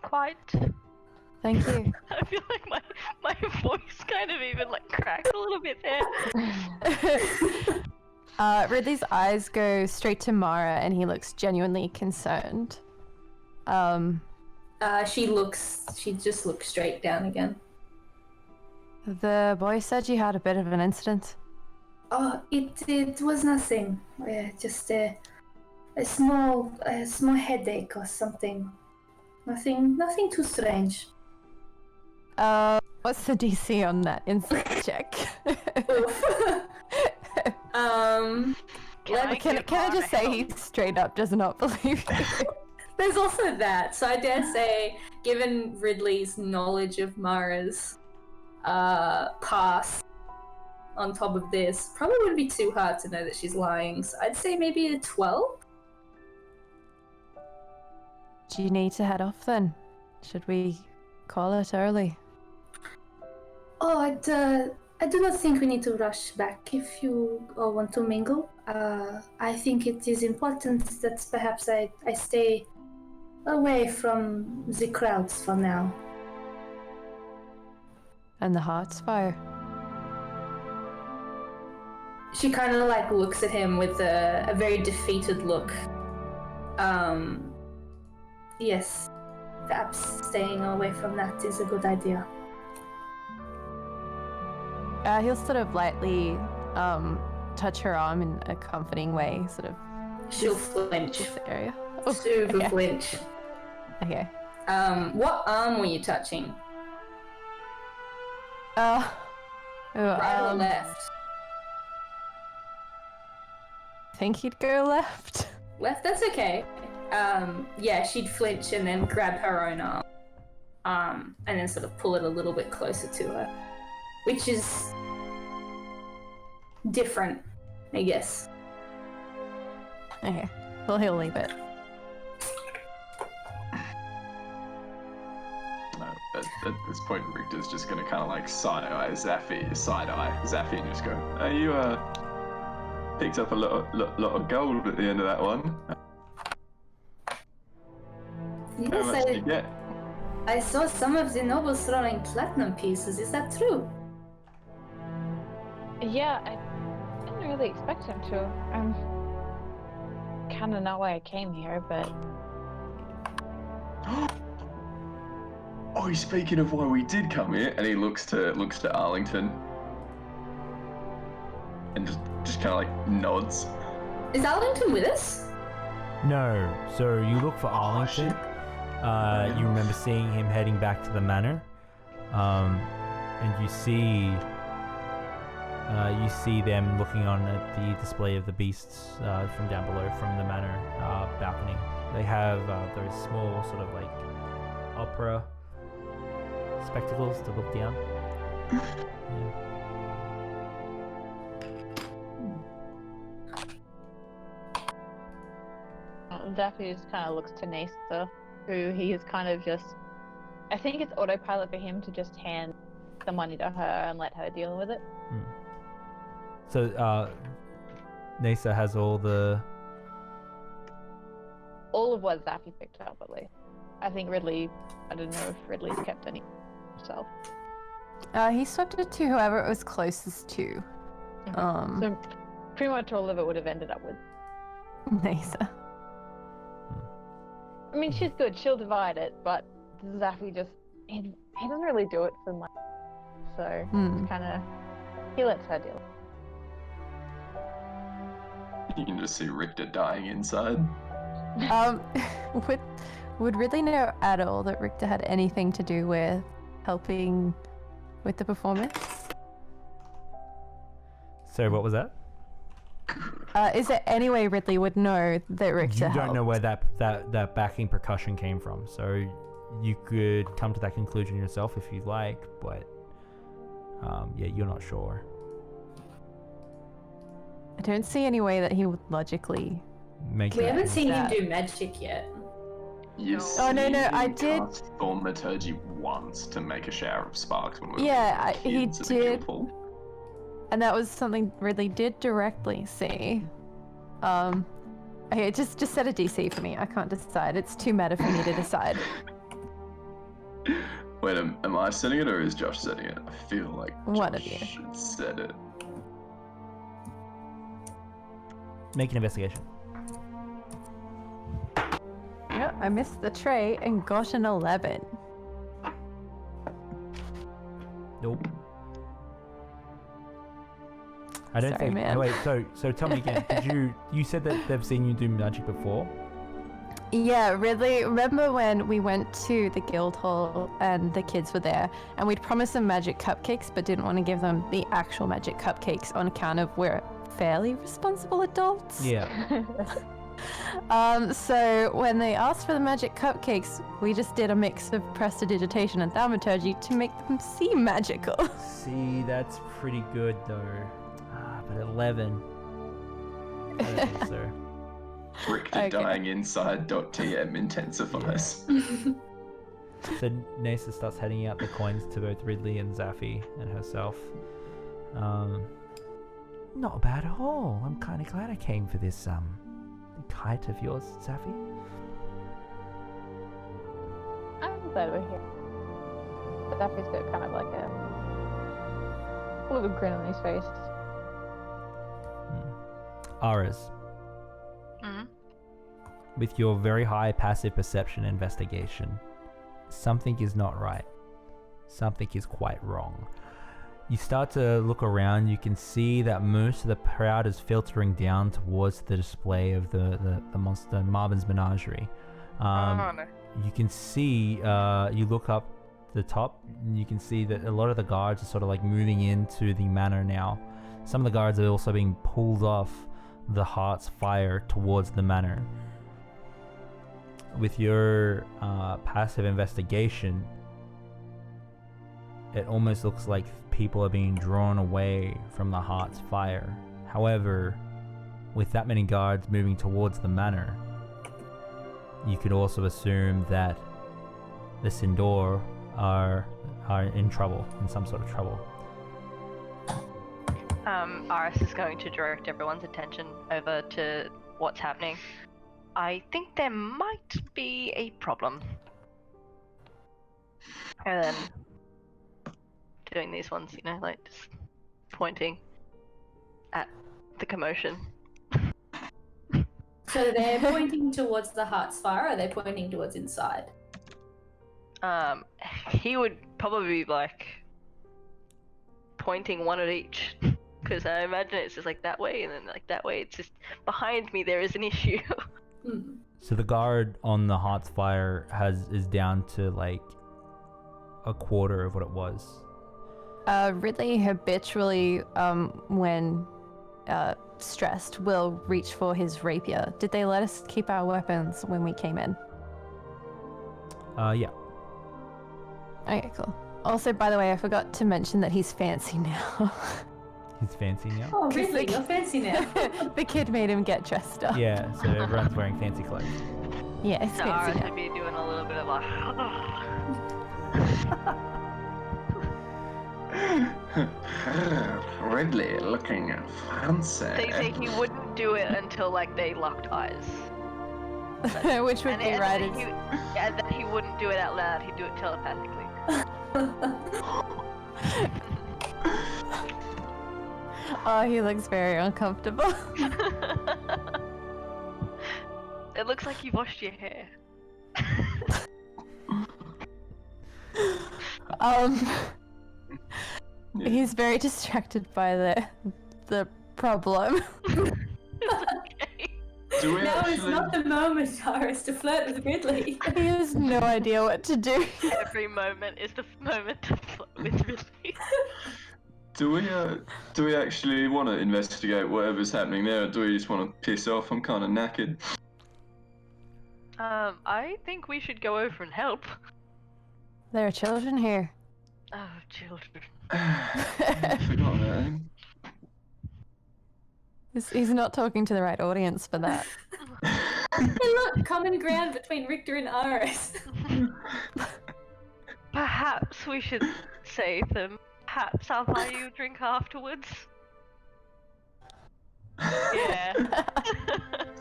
Quite.
Thank you.
I feel like my voice kind of even cracked a little bit there.
Ridley's eyes go straight to Mara and he looks genuinely concerned.
She just looks straight down again.
The boy said you had a bit of an incident.
Oh, it was nothing. Just a small headache or something. Nothing too strange.
What's the DC on that insight check? Can I just say he straight up does not believe you?
There's also that. So I dare say, given Ridley's knowledge of Mara's past, on top of this, probably wouldn't be too hard to know that she's lying. So I'd say maybe a 12.
Do you need to head off then? Should we call it early?
Oh, I do not think we need to rush back if you all want to mingle. I think it is important that perhaps I stay away from the crowds for now.
And the heart's fire.
She kind of looks at him with a very defeated look. Yes, perhaps staying away from that is a good idea.
He'll sort of lightly touch her arm in a comforting way, sort of.
She'll flinch.
This area.
Super
okay.
flinch.
Okay.
What arm were you touching?
Right
or left?
think he'd go left.
Left, that's okay. Yeah, she'd flinch and then grab her own arm. And then sort of pull it a little bit closer to her. Which is different, I guess.
Okay. Well, he'll leave it.
At this point, Richter's just gonna kind of like side-eye Zaffy and just go, "Hey, you picked up a lot of gold at the end of that one. How much did you get?"
I saw some of the nobles throwing platinum pieces. Is that true?
Yeah, I didn't really expect him to. Kind of not why I came here, but
Oh, speaking of why we did come here, and he looks to Arlington, and just kind of like nods.
Is Arlington with us?
No. So you look for Arlington. You remember seeing him heading back to the manor, and you see them looking on at the display of the beasts from down below, from the manor balcony. They have those small sort of like opera spectacles to look down.
Daffy just kind of looks to Nasa, who he is kind of just... I think it's autopilot for him to just hand the money to her and let her deal with it.
So, Nasa has all
of what Daffy picked up, at least. I think Ridley... I don't know if Ridley's kept any himself.
He swapped it to whoever it was closest to.
So pretty much all of it would have ended up with
Nasa.
I mean, she's good. She'll divide it, but Zaffy just... He doesn't really do it for money. So, it's kind of... He lets her deal.
You can just see Richter dying inside.
Would Ridley know at all that Richter had anything to do with helping with the performance?
So what was that?
Is there any way Ridley would know that Richter
You don't know
helped?
where that backing percussion came from, so you could come to that conclusion yourself if you like, but yeah, you're not sure.
I don't see any way that he would logically...
Make
We
that
haven't seen him
that.
do magic yet.
You
Oh, no,
see
I
him
did-
cast Thaumaturgy once to make a shower of sparks when we were
Yeah, he
kids at the
did.
Guildhall.
And that was something Ridley did directly see. Okay, just set a DC for me. I can't decide. It's too meta for me to decide.
Wait, am I setting it or is Josh setting it? I feel like
One of
Josh
you.
should set it.
Make an investigation.
Yeah, I missed the tray and got an 11.
Nope. I don't
Sorry,
think.
man.
Wait, so tell me again. You said that they've seen you do magic before?
Yeah, Ridley, remember when we went to the guild hall and the kids were there and we'd promised them magic cupcakes but didn't want to give them the actual magic cupcakes on account of we're fairly responsible adults?
Yeah.
So when they asked for the magic cupcakes, we just did a mix of prestidigitation and thaumaturgy to make them seem magical.
See, that's pretty good though. But 11. I don't think so.
Richter
Okay.
dying inside .tm intensifies.
So Nasa starts handing out the coins to both Ridley and Zaffy and herself.
Not bad at all. I'm kind of glad I came for this kite of yours, Zaffy.
I'm glad we're here. But Daffy's got kind of like a little grin on his face.
Aras, with your very high passive perception and investigation, something is not right. Something is quite wrong. You start to look around, you can see that most of the crowd is filtering down towards the display of the monster Marvin's Menagerie.
No.
You can see, you look up the top, and you can see that a lot of the guards are sort of like moving into the manor now. Some of the guards are also being pulled off the Heart's fire towards the manor. With your passive investigation, it almost looks like people are being drawn away from the Heart's fire. However, with that many guards moving towards the manor, you could also assume that the Sindor are in trouble, in some sort of trouble.
Aris is going to direct everyone's attention over to what's happening. I think there might be a problem. And then doing these ones, you know, like just pointing at the commotion.
So they're pointing towards the Heart's fire, or are they pointing towards inside?
He would probably be like pointing one at each, because I imagine it's just like that way and then like that way. It's just behind me there is an issue.
So the guard on the Heart's fire is down to like a quarter of what it was.
Ridley habitually, when stressed, will reach for his rapier. Did they let us keep our weapons when we came in?
Yeah.
Okay, cool. Also, by the way, I forgot to mention that he's fancy now.
He's fancy now?
Oh, really? You're fancy now.
The kid made him get dressed up.
Yeah, so everyone's wearing fancy clothes.
Yeah, it's fancy
Aris
now.
would be doing a little bit of a
Ridley looking fancy.
he wouldn't do it until like they locked eyes.
Which would be right.
And then he wouldn't do it out loud, he'd do it telepathically.
Oh, he looks very uncomfortable.
It looks like you've washed your hair.
He's very distracted by the problem.
Do we
Now
actually...
is not the moment, Aris, to flirt with Ridley.
He has no idea what to do.
Every moment is the moment to flirt with Ridley.
Do we actually want to investigate whatever's happening there, or do we just want to piss off? I'm kind of knackered.
I think we should go over and help.
There are children here.
Oh, children.
I forgot that.
He's not talking to the right audience for that.
Hey, look, common ground between Richter and Aris.
Perhaps we should save them. Perhaps I'll buy you a drink afterwards. Yeah.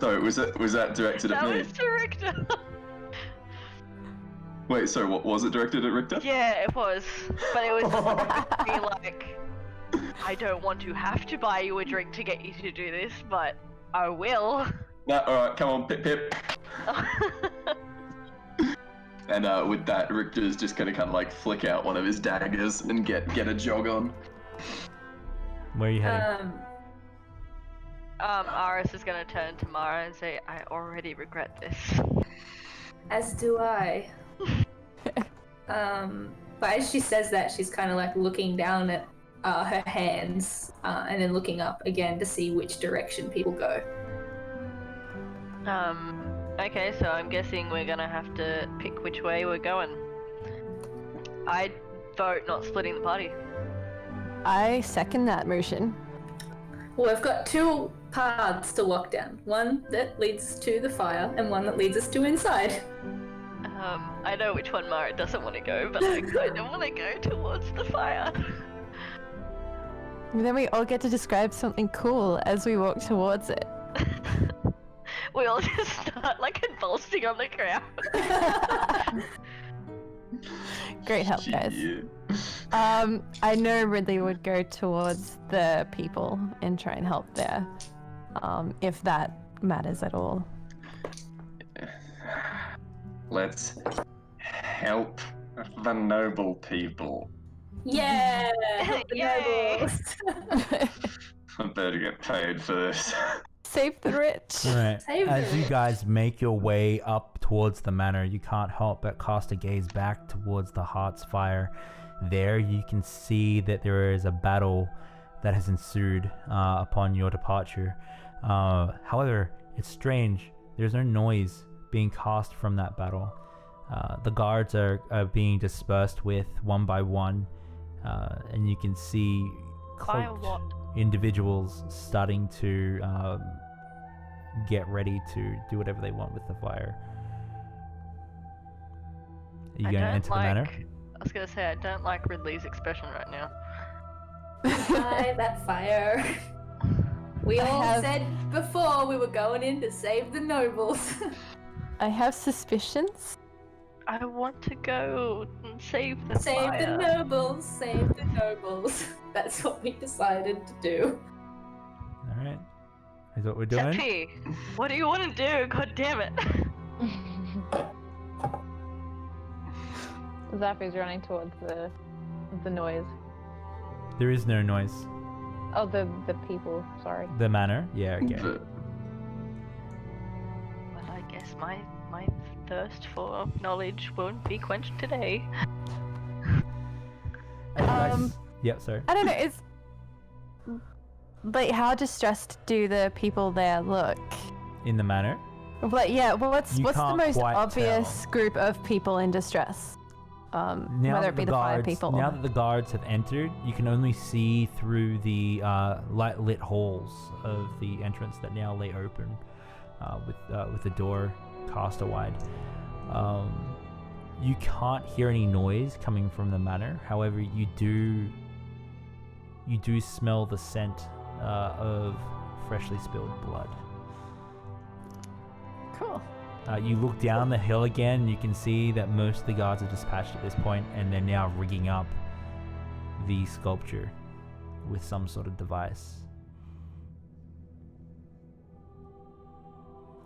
Sorry, was that directed at
That
me?
was to Richter.
Wait, sorry, what was it directed at Richter?
Yeah, it was. But it was just to be like, I don't want to have to buy you a drink to get you to do this, but I will.
Nah, alright, come on, pip pip. And with that, Richter's just gonna kind of like flick out one of his daggers and get a jog on.
Where are you heading?
Aris is gonna turn to Mara and say, I already regret this.
As do I. But as she says that, she's kind of like looking down at her hands and then looking up again to see which direction people go.
Okay, so I'm guessing we're gonna have to pick which way we're going. I'd vote not splitting the party.
I second that motion.
Well, we've got two paths to lock down. One that leads to the fire and one that leads us to inside.
I know which one Mara doesn't want to go, but I kind of want to go towards the fire.
And then we all get to describe something cool as we walk towards it.
We all just start like convulsing on the ground.
Great help, guys.
Yeah.
I know Ridley would go towards the people and try and help there, if that matters at all.
Let's help the noble people.
Yeah!
Yay!
I better get paid for this.
Save the rich.
Right.
Save
As
it.
you guys make your way up towards the manor, you can't help but cast a gaze back towards the Heart's fire. There you can see that there is a battle that has ensued upon your departure. However, it's strange. There's no noise being cast from that battle. The guards are being dispersed with one by one, and you can see
By
cloaked
what?
individuals starting to get ready to do whatever they want with the fire. Are you
I
going to
don't
enter the manor?
I was gonna say I don't like Ridley's expression right now.
By that fire. We
I
all
have-
said before we were going in to save the nobles.
I have suspicions.
I want to go and save the
Save
fire.
the nobles, save the nobles. That's what we decided to do.
All right. Is what we're doing?
Teppy, what do you want to do? God damn it.
Zappy's running towards the noise.
There is no noise.
Oh, the people. Sorry.
The manor? Yeah, okay.
But
Well, I guess my thirst for knowledge won't be quenched today.
Yep, sorry.
I don't know. It's like, how distressed do the people there look?
In the manor?
But yeah, well, what's
You
the
can't
most
quite
obvious group of people in distress?
Now
Whether
that
it be the fire people.
Now that the guards have entered, you can only see through the light lit halls of the entrance that now lay open, with the door cast wide. You can't hear any noise coming from the manor. However, you do smell the scent of freshly spilled blood.
Cool.
You look down the hill again, you can see that most of the guards are dispatched at this point, and they're now rigging up the sculpture with some sort of device.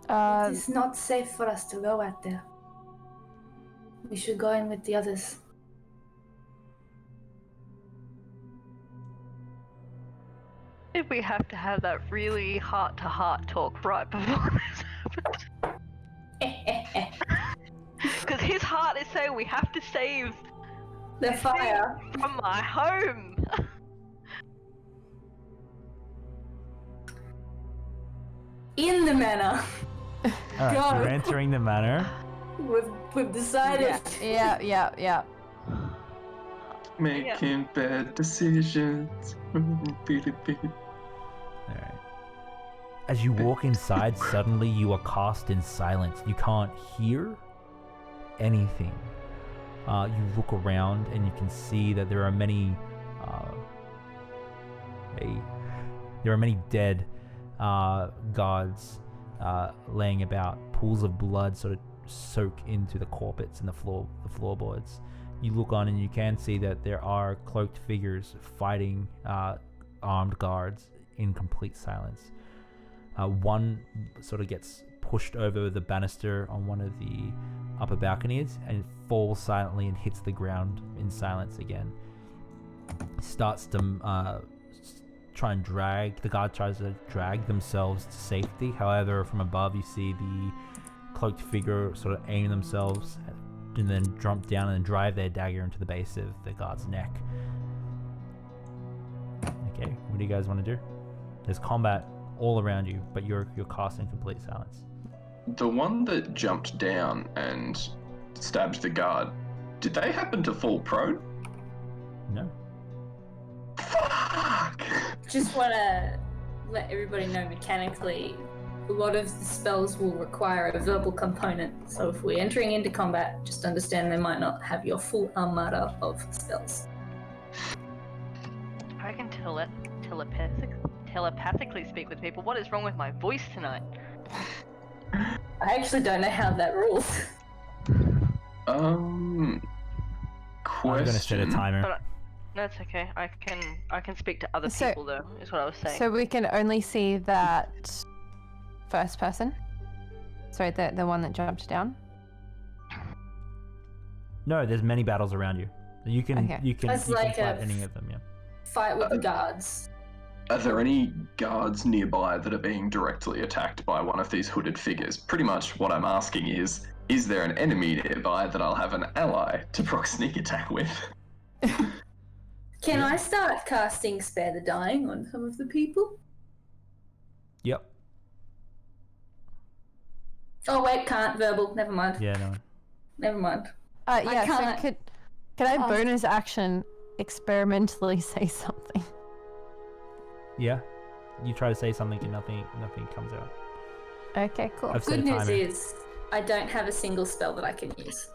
It's not safe for us to go out there. We should go in with the others.
Did we have to have that really heart-to-heart talk right before this happened? Because his heart is saying we have to save
The fire.
from my home.
In the manor.
Alright,
Go.
you're entering the manor.
We've decided.
Yeah.
making bad decisions.
Alright. As you walk inside, suddenly you are cast in silence. You can't hear anything. You look around and you can see that there are many dead guards laying about. Pools of blood sort of soak into the carpets and the floorboards. You look on and you can see that there are cloaked figures fighting armed guards in complete silence. One sort of gets pushed over the banister on one of the upper balconies and falls silently and hits the ground in silence again. Starts to try and the guard tries to drag themselves to safety. However, from above you see the cloaked figure sort of aim themselves and then jump down and drive their dagger into the base of the guard's neck. Okay, what do you guys want to do? There's combat all around you, but you're cast in complete silence.
The one that jumped down and stabbed the guard, did they happen to fall prone?
No.
Fuck!
Just want to let everybody know mechanically, a lot of the spells will require a verbal component. So if we're entering into combat, just understand they might not have your full armada of spells.
I can telepathically speak with people. What is wrong with my voice tonight?
I actually don't know how that rules.
Question.
I'm gonna set a timer.
But that's okay. I can speak to other
So-
people though. Is what I was saying.
So we can only see that first person. Sorry, the one that jumped down.
No, there's many battles around you. You can
Okay.
That's
you can
like
fight
a-
any of them. Yeah.
Fight with the guards.
Are there any guards nearby that are being directly attacked by one of these hooded figures? Pretty much what I'm asking is there an enemy nearby that I'll have an ally to proc sneak attack with?
Can I start casting Spare the Dying on some of the people?
Yep.
Oh wait, can't verbal. Never mind.
Yeah, no.
Never mind.
Yeah, so
can't-
could I
Oh.
bonus action experimentally say something?
Yeah. You try to say something and nothing comes out.
Okay, cool.
I've set
Good
a
news
timer.
is, I don't have a single spell that I can use.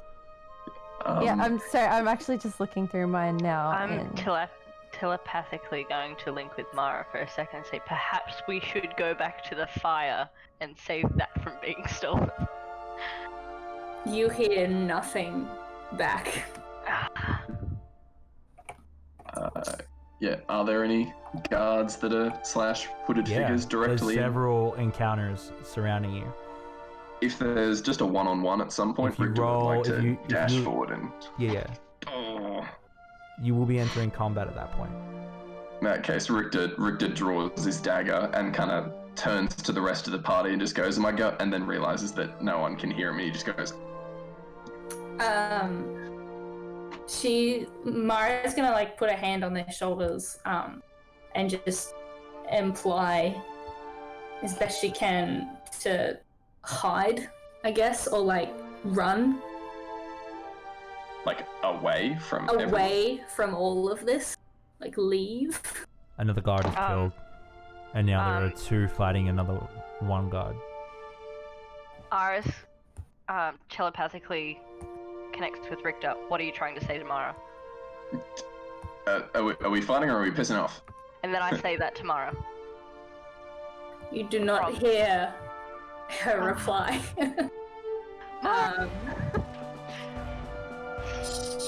Yeah, I'm actually just looking through mine now.
I'm
and...
telepathically going to link with Mara for a second and say perhaps we should go back to the fire and save that from being stolen.
You hear nothing back.
Yeah, are there any guards that are / hooded
Yeah,
figures directly?
there's several encounters surrounding you.
If there's just a one-on-one at some point,
If you
Richter would like
roll-
to
if
dash
you-
forward and...
Yeah.
Oh.
You will be entering combat at that point.
In that case, Richter draws his dagger and kind of turns to the rest of the party and just goes, "Am I go?" And then realizes that no one can hear him, and he just goes,
Mara's gonna like put a hand on their shoulders, and just imply as best she can to hide, I guess, or like run
like, away from everyone.
away from all of this, like leave.
Another guard is killed. And now there are two fighting another one guard.
Aris telepathically connects with Richter. What are you trying to say to Mara?
Are we fighting or are we pissing off?
And then I say that to Mara.
You do not hear her reply.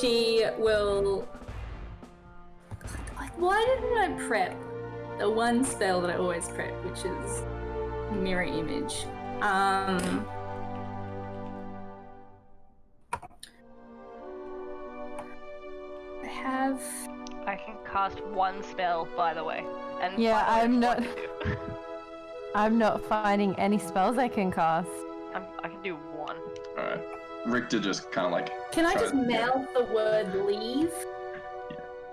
She will. Why didn't I prep the one spell that I always prep, which is mirror image?
I can cast one spell, by the way. And
Yeah,
by the way,
I'm
if
not-
you want to.
I'm not finding any spells I can cast.
I can do one.
Alright. Richter just kind of like...
Can I
tries
just
to get-
mouth the word leave?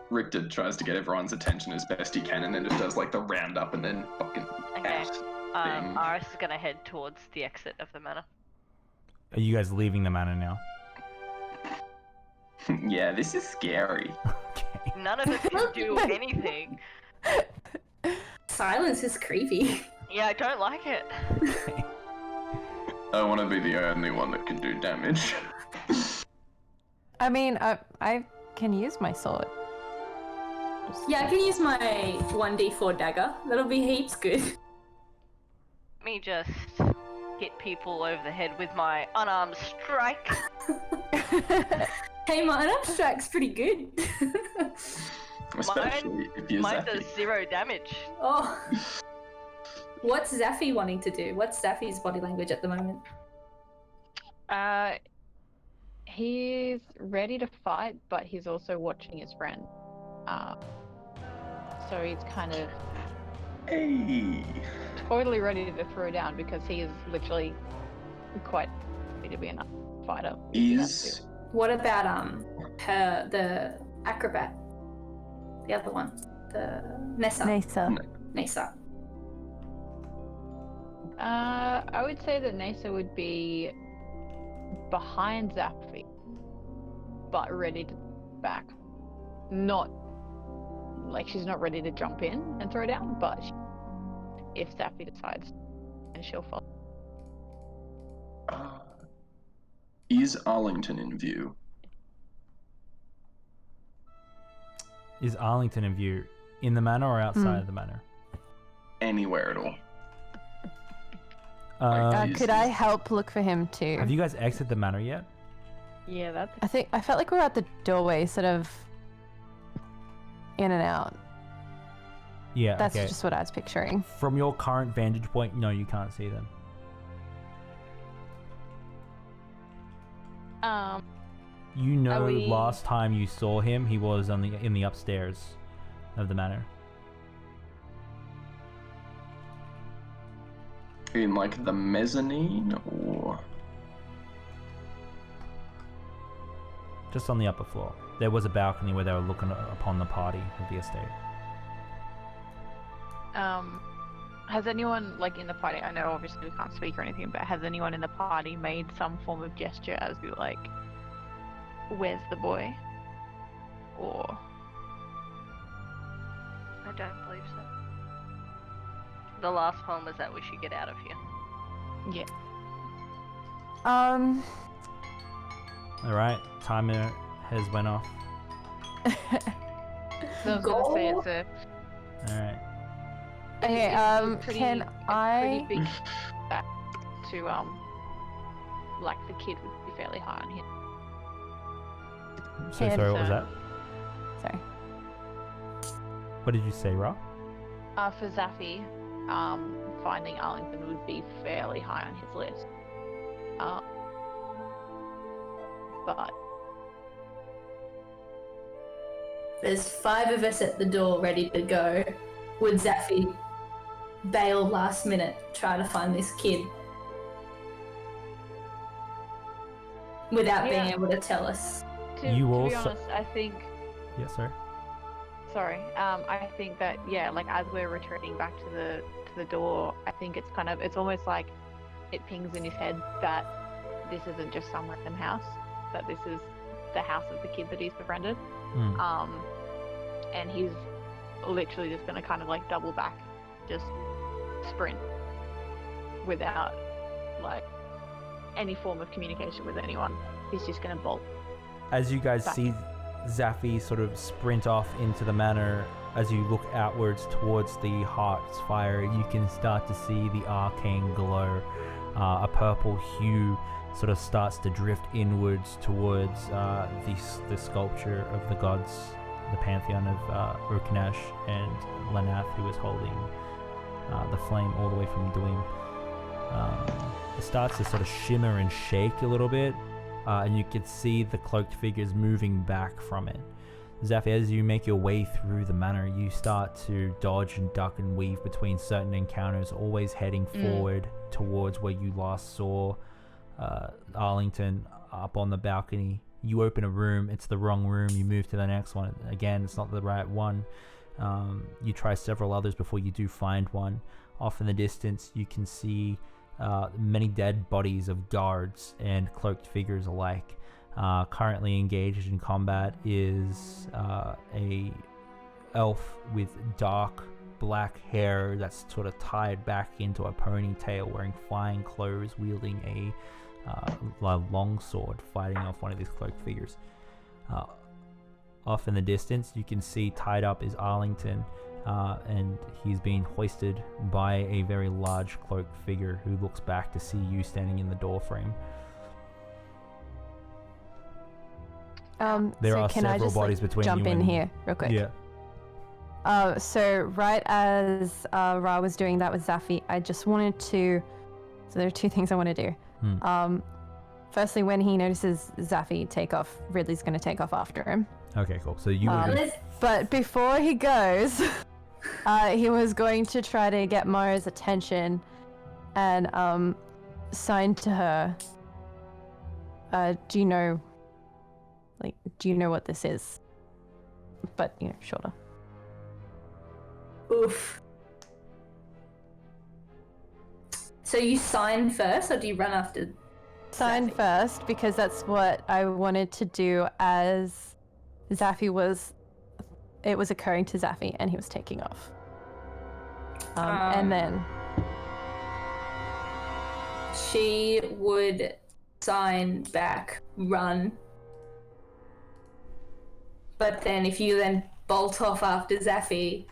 Richter tries to get everyone's attention as best he can and then just does like the roundup and then fucking
Okay.
out. thing.
Aris is gonna head towards the exit of the manor.
Are you guys leaving the manor now?
Yeah, this is scary.
Okay.
None of us can do anything.
Silence is creepy.
Yeah, I don't like it.
I want to be the only one that can do damage.
I mean, I can use my sword.
Yeah, I can use my 1d4 dagger. That'll be heaps good.
Let me just hit people over the head with my unarmed strike.
Hey, my unarmed strike's pretty good.
Especially if you're
Mine
Zappy.
does 0 damage.
Oh. What's Zaffy wanting to do? What's Zaffy's body language at the moment?
He's ready to fight, but he's also watching his friend. So he's kind of
Hey.
totally ready to throw down because he is literally quite ready to be a fighter. if he has
Is...
to.
What about the acrobat? The other one. The Nessa. Nessa.
I would say that Nasa would be behind Zappy, but ready to back. Not like she's not ready to jump in and throw down, but if Zappy decides, then she'll follow.
Is Arlington in view?
Is Arlington in view in the manor or outside of the manor?
Anywhere at all?
Could I help look for him too?
Have you guys exited the manor yet?
Yeah, that's.
I felt like we were at the doorway, sort of in and out.
Yeah,
That's
okay.
just what I was picturing.
From your current vantage point, no, you can't see them. You know,
we-
last time you saw him, he was on in the upstairs of the manor.
In like the mezzanine or...
Just on the upper floor. There was a balcony where they were looking upon the party of the estate.
Has anyone, like, in the party, I know obviously we can't speak or anything, but has anyone in the party made some form of gesture as to, like, where's the boy? Or...
I don't believe so. The last one was that we should get out of here.
Yeah.
Alright, timer has went off.
So I was gonna say it's a
Alright.
Okay,
pretty,
can I...
pretty big back to, like, the kid would be fairly high on him.
So sorry, what was that?
Sorry.
What did you say, Ra?
For Zaffy, finding Arlington would be fairly high on his list. But
There's 5 of us at the door ready to go. Would Zaffy bail last minute, try to find this kid? Without being
Yeah.
able to tell us.
to
You
be
also-
honest, I think...
Yeah, sorry.
Sorry. I think that, yeah, like, as we're returning back to the door, I think it's kind of, it's almost like it pings in his head that this isn't just some random house, that this is the house of the kid that he's befriended.
Mm.
And he's literally just gonna kind of, like, double back, just sprint without, like, any form of communication with anyone. He's just gonna bolt.
As you guys
Back.
see Zaffy sort of sprint off into the manor, as you look outwards towards the heart's fire, you can start to see the arcane glow. A purple hue sort of starts to drift inwards towards the sculpture of the gods, the pantheon of Urkanash and Lanath, who is holding the flame all the way from Duim. It starts to sort of shimmer and shake a little bit, and you can see the cloaked figures moving back from it. Zaffy, as you make your way through the manor, you start to dodge and duck and weave between certain encounters, always heading forward towards where you last saw Arlington up on the balcony. You open a room, it's the wrong room, you move to the next one. Again, it's not the right one. You try several others before you do find one. Off in the distance, you can see many dead bodies of guards and cloaked figures alike. Currently engaged in combat is a elf with dark black hair that's sort of tied back into a ponytail, wearing flying clothes, wielding a long sword, fighting off one of these cloaked figures. Off in the distance, you can see tied up is Arlington, and he's being hoisted by a very large cloaked figure who looks back to see you standing in the doorframe. There
so
are
can I
several
just,
bodies
like,
between
jump
you
in
and-
here real quick?
Yeah.
So right as Ra was doing that with Zaffy, I just wanted to... So there are 2 things I want to do. Firstly, when he notices Zaffy take off, Ridley's going to take off after him.
Okay, cool. So you will be...
But before he goes, he was going to try to get Mara's attention and sign to her. Do you know what this is? But, shorter.
Oof. So you sign first, or do you run after?
Sign
Zaffy?
first, because that's what I wanted to do as Zaffy was... It was occurring to Zaffy, and he was taking off. And then...
She would sign back, run. But then if you then bolt off after Zaffy...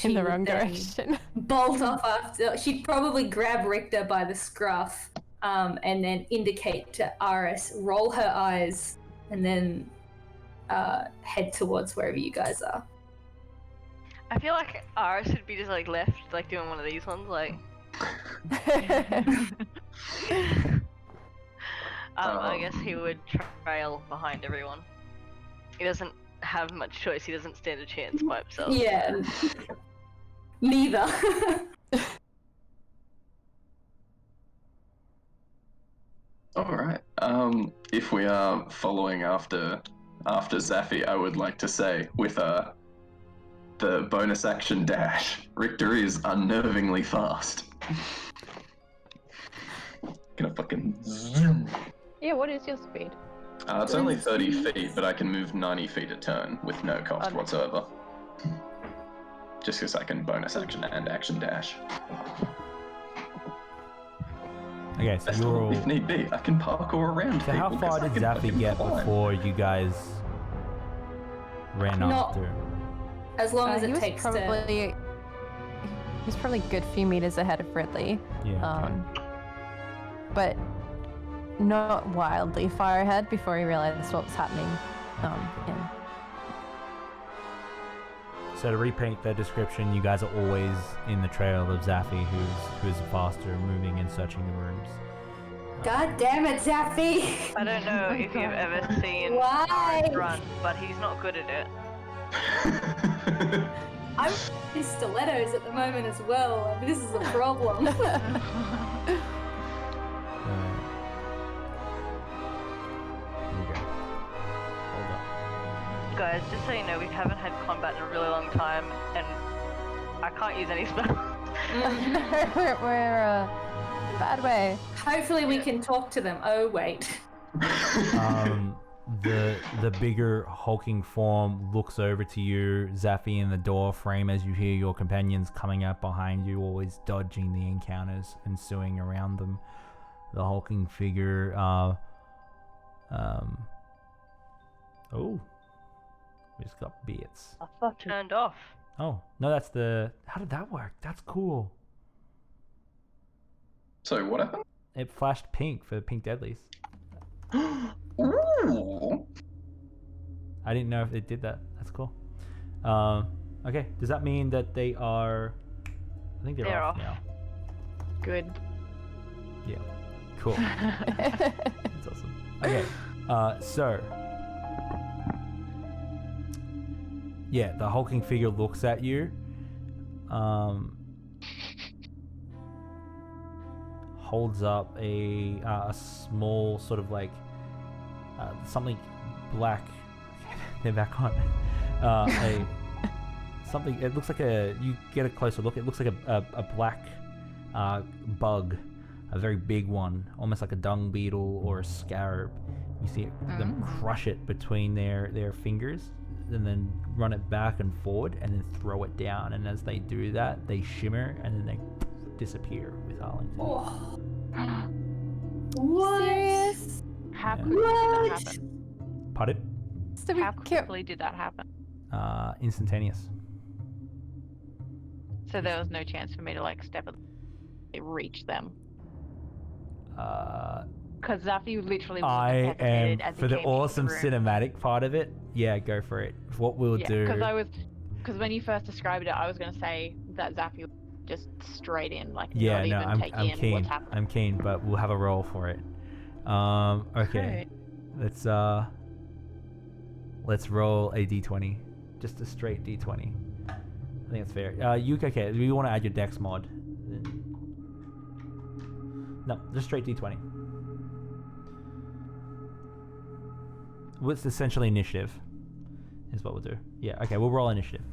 In the
she would
wrong
then
direction.
Bolt off after... She'd probably grab Richter by the scruff, and then indicate to Aris, roll her eyes, and then head towards wherever you guys are.
I feel like Aris would be just like left, like doing one of these ones, like. I guess he would trail behind everyone. He doesn't have much choice. He doesn't stand a chance by himself.
Yeah. Neither.
Alright. If we are following after Zaffy, I would like to say with the bonus action dash. Richter is unnervingly fast. Gonna fucking zoom.
Yeah, what is your speed?
It's only 30 feet, but I can move 90 feet a turn with no cost whatsoever. Just because I can bonus action and action dash.
Okay, so you're all...
If need be, I can parkour around.
So how far did Zaffy get before you guys ran
Not-
after?
As long as
He
it
was
takes to.
probably he's probably a good few meters ahead of Ridley.
Yeah. Okay.
But not wildly far ahead before he realized what was happening.
So to repaint the description, you guys are always in the trail of Zaffy, who's faster, moving and searching the rooms.
God damn it, Zaffy!
I don't know if you've ever seen
Why?
Forrest run, but he's not good at it.
I'm in stilettos at the moment as well, and this is a problem.
Okay. Hold up.
Guys, just so you know, we haven't had combat in a really long time, and I can't use any spells.
we're bad way.
Hopefully we can talk to them. Oh, wait.
The bigger hulking form looks over to you, Zaffy, in the door frame as you hear your companions coming up behind you, always dodging the encounters ensuing around them. The hulking figure, oh, we just got bits.
I thought turned off.
Oh, no, that's the... How did that work? That's cool.
So what happened?
It flashed pink for the pink deadlies.
Ooh.
I didn't know if it did that. That's cool. Okay, does that mean that they are... I think they're off now.
Good.
Yeah, cool. That's awesome. Okay, so... Yeah, the hulking figure looks at you. Holds up a small sort of like something black. They're back on. Something. It looks like a. You get a closer look. It looks like a black bug, a very big one, almost like a dung beetle or a scarab. You see them crush it between their fingers, and then run it back and forward, and then throw it down. And as they do that, they shimmer, and then they disappear with Arlington.
Oh. What?
Serious? How
Yeah.
quickly did that happen?
Pardon?
So we
How quickly did that happen?
Instantaneous.
So there was no chance for me to like step and reach them. Because Zaffy literally
I am,
hesitated as he
for the
came into
awesome
room.
cinematic part of it, yeah, go for it. What we'll do...
Because when you first described it, I was going to say that Zaffy was just straight in, like
Yeah,
not
no,
even
I'm
take in
keen.
what's happening.
I'm keen, but we'll have a roll for it. Okay. Let's roll a d20. Just a straight d20. I think that's fair. Okay, do you want to add your dex mod? No, just straight d20. What's essentially initiative is what we'll do. Yeah, okay, we'll roll initiative.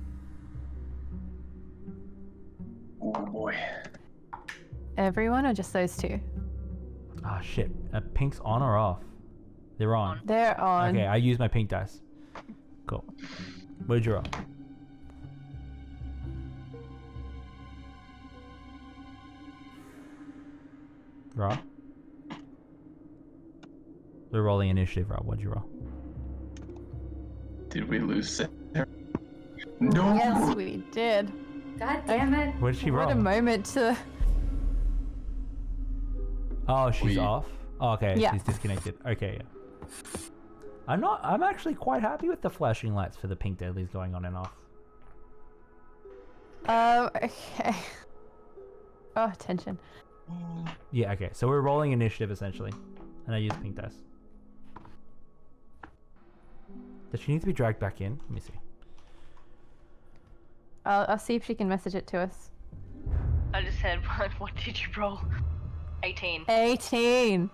Oh boy.
Everyone or just those two?
Ah, shit. Pink's on or off? They're on.
They're on.
Okay, I use my pink dice. Cool. What did you roll? Rob? We're rolling initiative, Rob. What'd you roll?
Did we lose Sarah? No.
Yes, we did.
God damn it.
What did she roll?
What a moment to...
Oh, she's
We-
off? Oh, okay,
Yeah.
she's disconnected. Okay, yeah. I'm actually quite happy with the flashing lights for the pink deadlies going on and off.
Okay. Oh, tension.
Yeah, okay. So we're rolling initiative essentially. And I use pink dice. Does she need to be dragged back in? Let me see.
I'll see if she can message it to us.
I just said, what did you roll? 18.
18.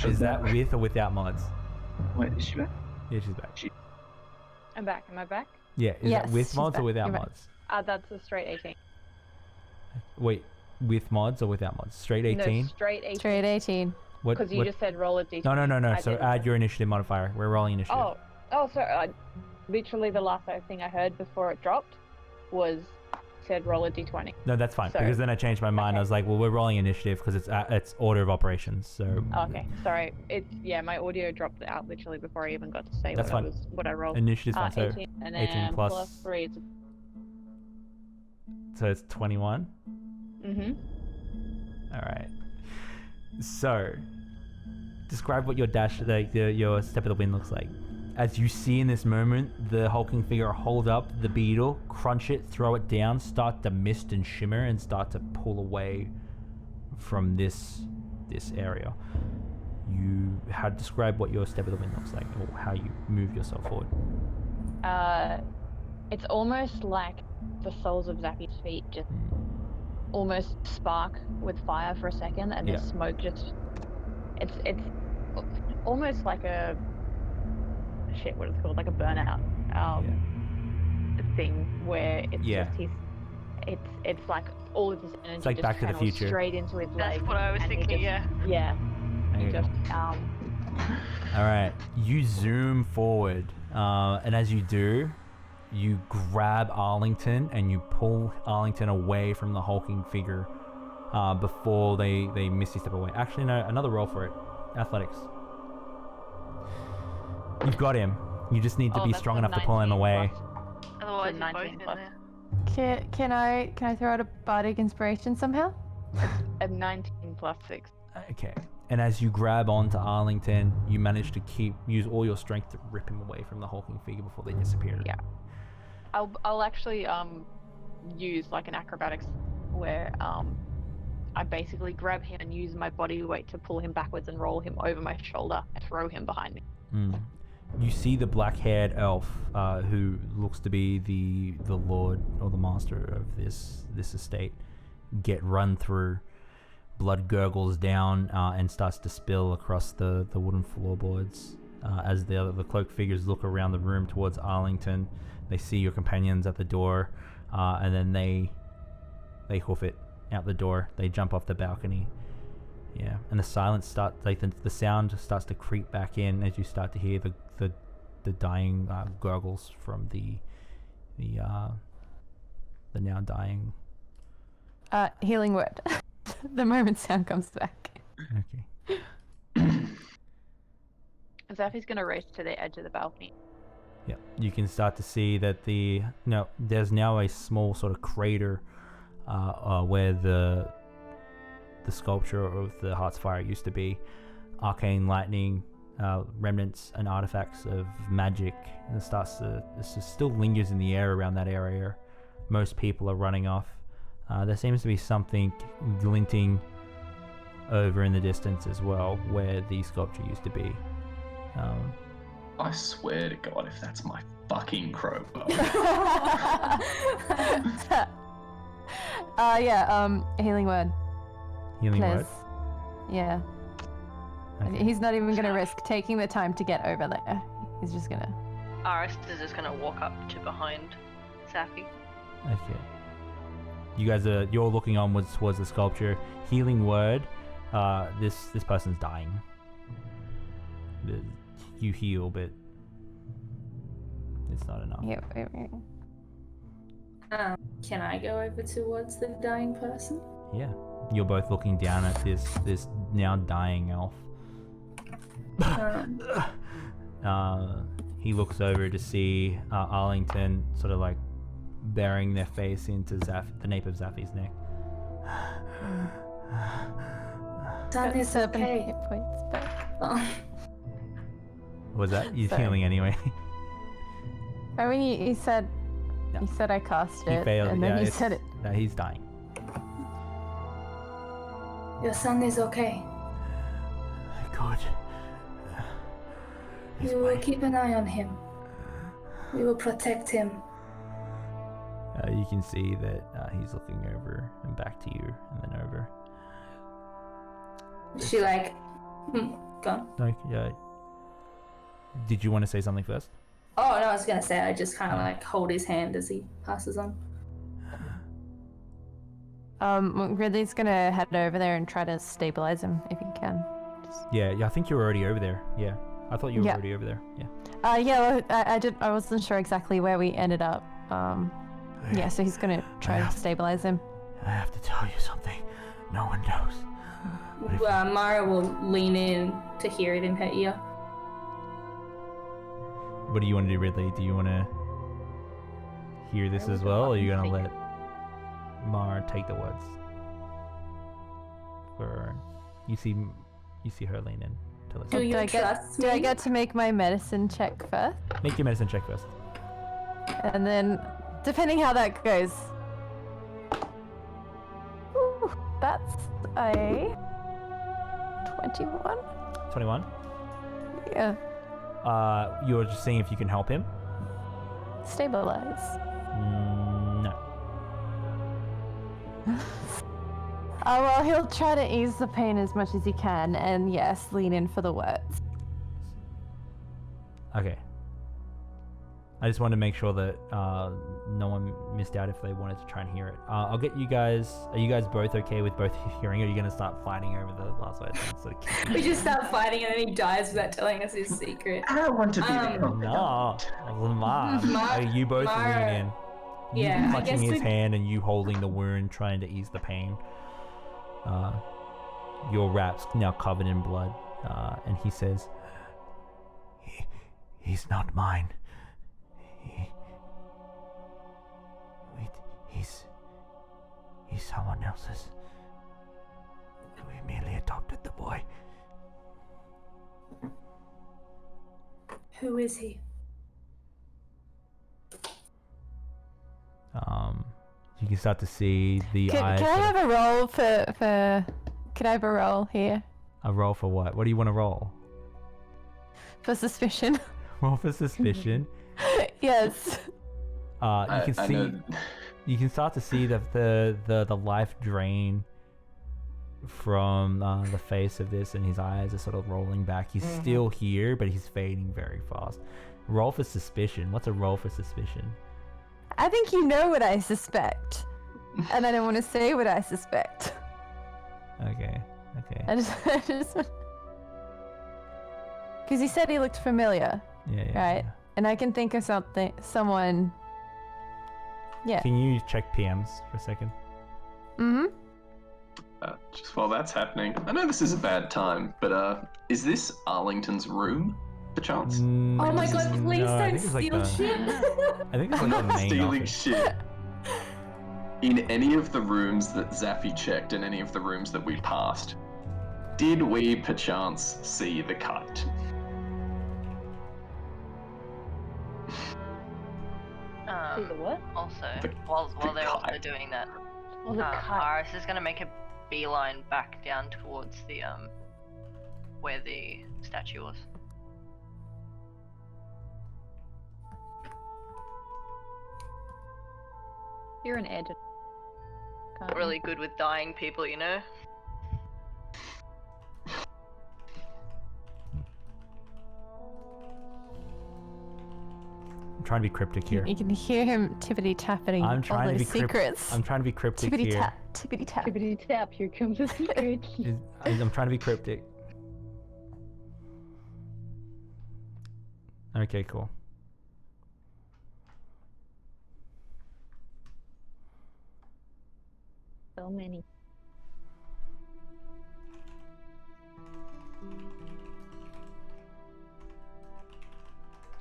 Is that with or without mods?
Wait, is she back?
Yeah, she's back.
I'm back. Am I back?
Yeah, is
Yes,
that with
she's
mods or
back.
without
You're back.
mods?
That's a straight 18.
Wait, with mods or without mods? Straight 18?
No, straight 18.
Straight 18.
What?
Because you
what-
just said roll a d20.
No.
I
So
didn't.
add your initiative modifier. We're rolling initiative.
Sorry. Literally the last thing I heard before it dropped was said roll a d20.
No, that's fine.
So-
Because then I changed my mind.
okay.
I was like, well, we're rolling initiative because it's order of operations. So
Oh, okay, sorry. My audio dropped out literally before I even got to say
That's
what I rolled.
initiative's fine. So
18, and
18
then
plus-
plus 3 is...
so it's 21.
Mm-hmm.
All right. So describe what your your step of the wind looks like. As you see in this moment, the hulking figure hold up the beetle, crunch it, throw it down, start to mist and shimmer, and start to pull away from this area. How to describe what your step of the wind looks like, or how you move yourself forward.
It's almost like the soles of Zappy's feet just almost spark with fire for a second, and
Yeah.
the smoke just... It's almost like a... Shit, what it's called? Like a burnout thing where it's
Yeah.
just it's like all of his energy
It's like
just
Back to the
channels
Future.
straight into his
That's
leg.
what I was
and he
thinking,
just-
yeah.
Yeah.
There
He
you go.
just
All right, you zoom forward, and as you do, you grab Arlington and you pull Arlington away from the hulking figure before they misty step away. Actually, no, another roll for it. Athletics. You've got him. You just need to be
that's
strong
a
enough to pull him
19
away.
plus.
Otherwise,
So
you're both
19
in
plus.
there.
Can I throw out a bardic inspiration somehow?
A 19 plus 6.
Okay. And as you grab onto Arlington, you manage to use all your strength to rip him away from the hulking figure before they disappear.
Yeah. I'll actually use like an acrobatics where I basically grab him and use my body weight to pull him backwards and roll him over my shoulder and throw him behind me.
You see the black-haired elf, who looks to be the lord or the master of this estate, get run through. Blood gurgles down and starts to spill across the wooden floorboards. As the cloaked figures look around the room towards Arlington, they see your companions at the door, and then they hoof it out the door. They jump off the balcony. Yeah, and the silence starts, like the sound starts to creep back in as you start to hear the dying gurgles from the now dying.
Healing word. The moment sound comes back.
Okay.
Zappy's gonna race to the edge of the balcony.
Yeah, you can start to see that there's now a small sort of crater where the sculpture of the Heart's Fire used to be. Arcane lightning, remnants and artifacts of magic, and it still lingers in the air around that area. Most people are running off. There seems to be something glinting over in the distance as well, where the sculpture used to be.
I swear to God, if that's my fucking crowbar.
Healing word.
Healing
Please.
word.
Yeah.
Okay.
He's not even gonna risk taking the time to get over there. He's just gonna.
Aris is just gonna walk up to behind Sappy.
Okay. You're looking onwards towards the sculpture. Healing word. This person's dying. You heal, but it's not enough.
Yeah.
Can I go over towards the dying person?
Yeah. You're both looking down at this now dying elf. He looks over to see Arlington sort of like burying their face into the nape of Zaffy's neck.
That is
Seven
okay.
hit points back.
Oh.
Was that? He's
Sorry.
healing anyway.
I mean, he said.
No.
He said I cast
He
it,
failed.
and then
yeah,
he
it's-
said it.
No, he's dying.
Your son is okay.
Good. He's
We will
fine.
keep an eye on him. We will protect him.
You can see that he's looking over and back to you, and then over.
She like, gone.
Like, did you want to say something first?
Oh no, I was gonna say, I just kind of like hold his hand as he passes on.
Ridley's gonna head over there and try to stabilize him if he can.
Yeah, I think you were already over there. Yeah, I thought you were already over there. Yeah.
Well, I wasn't sure exactly where we ended up. Yeah, so he's gonna try to stabilize him.
I have to tell you something. No one knows.
Mara will lean in to hear it in her ear.
What do you want to do, Ridley? Do you want to hear this as well, or are you gonna let Mara take the words? For you see her lean in to listen.
Do you trust me?
Do I get to make my medicine check first?
Make your medicine check first.
And then, depending how that goes. Ooh, that's a 21.
21.
Yeah.
You're just seeing if you can help him.
Stabilize.
No.
Well, he'll try to ease the pain as much as he can, and yes, lean in for the words.
Okay. I just wanted to make sure that no one missed out if they wanted to try and hear it. I'll get you guys. Are you guys both okay with both hearing it? Or are you going to start fighting over the last words? Sort of
We just start fighting and then he dies without telling us his secret.
I want to be the
No, Lamar. You both lean in. You
Yeah, I
clutching
guess
his hand and you holding the wound, trying to ease the pain. Your wrap's now covered in blood, and he says,
He's not mine. He's someone else's. We merely adopted the boy.
Who is he?
You can start to see the eyes.
Can I have a roll for? Can I have a roll here
A roll for what? What do you want to roll?
for suspicion?
Roll for suspicion.
Yes.
You can see.
know.
You can start to see the life drain from the face of this, and his eyes are sort of rolling back. He's still here, but he's fading very fast. Roll for suspicion. What's a roll for suspicion?
I think you know what I suspect, and I don't want to say what I suspect.
Okay.
I just because he said he looked familiar,
Yeah.
right? And I can think of someone. Yeah.
Can you check PMs for a second?
Mm-hmm.
Just while that's happening, I know this is a bad time, but is this Arlington's room, perchance?
Oh my
Mm,
god, please
no, I
don't
think it's like
steal
the-
shit!
I think it's
I'm
like the
not
main
stealing
office.
shit. In any of the rooms that Zaffy checked, and any of the rooms that we passed, did we perchance see the kite?
See the what?
Also,
The-
while
the
they're also
kite.
doing that,
Oh, the kite.
Iris is gonna make a beeline back down towards the where the statue was.
You're an edge.
Not really good with dying people, you know.
I'm trying to be cryptic here.
You can hear him tippity tapping
I'm
all
trying to be
those secrets.
I'm trying to be cryptic
Tippity
here.
tap, tippity tap.
Tippity tap, here comes the secret.
I'm trying to be cryptic. Okay, cool.
So many.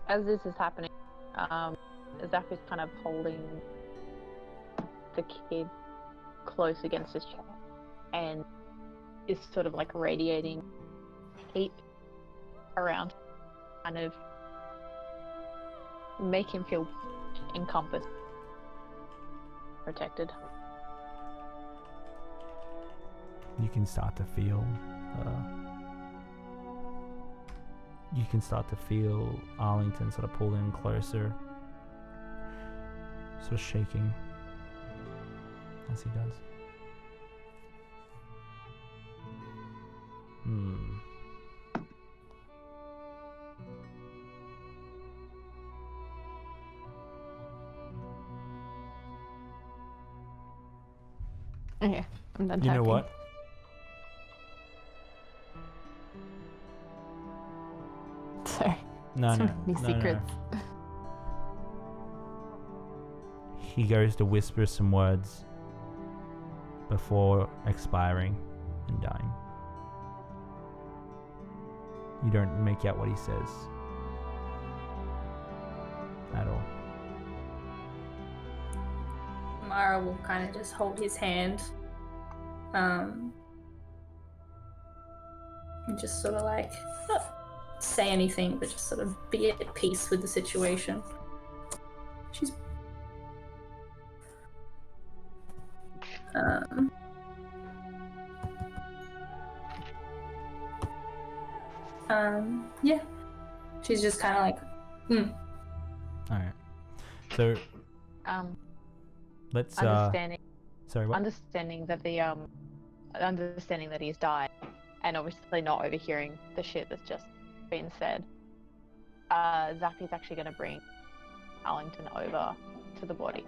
As this is happening, Zaf is kind of holding the kid close against his chest and is sort of like radiating heat around, kind of make him feel encompassed, protected.
You can start to feel. You can start to feel Arlington sort of pull in closer, sort of shaking as he does.
Okay, I'm done
You know
typing.
what?
Sorry.
No,
So
no,
many
no,
secrets.
no. He goes to whisper some words before expiring and dying. You don't make out what he says at all.
Mara will kind of just hold his hand, and just sort of like not say anything, but just sort of be at peace with the situation. She's yeah. She's just kind of like,
All right. So let's.
Understanding
Sorry, what?
understanding that understanding that he's died, and obviously not overhearing the shit that's just been said. Zafi's actually going to bring Arlington over to the body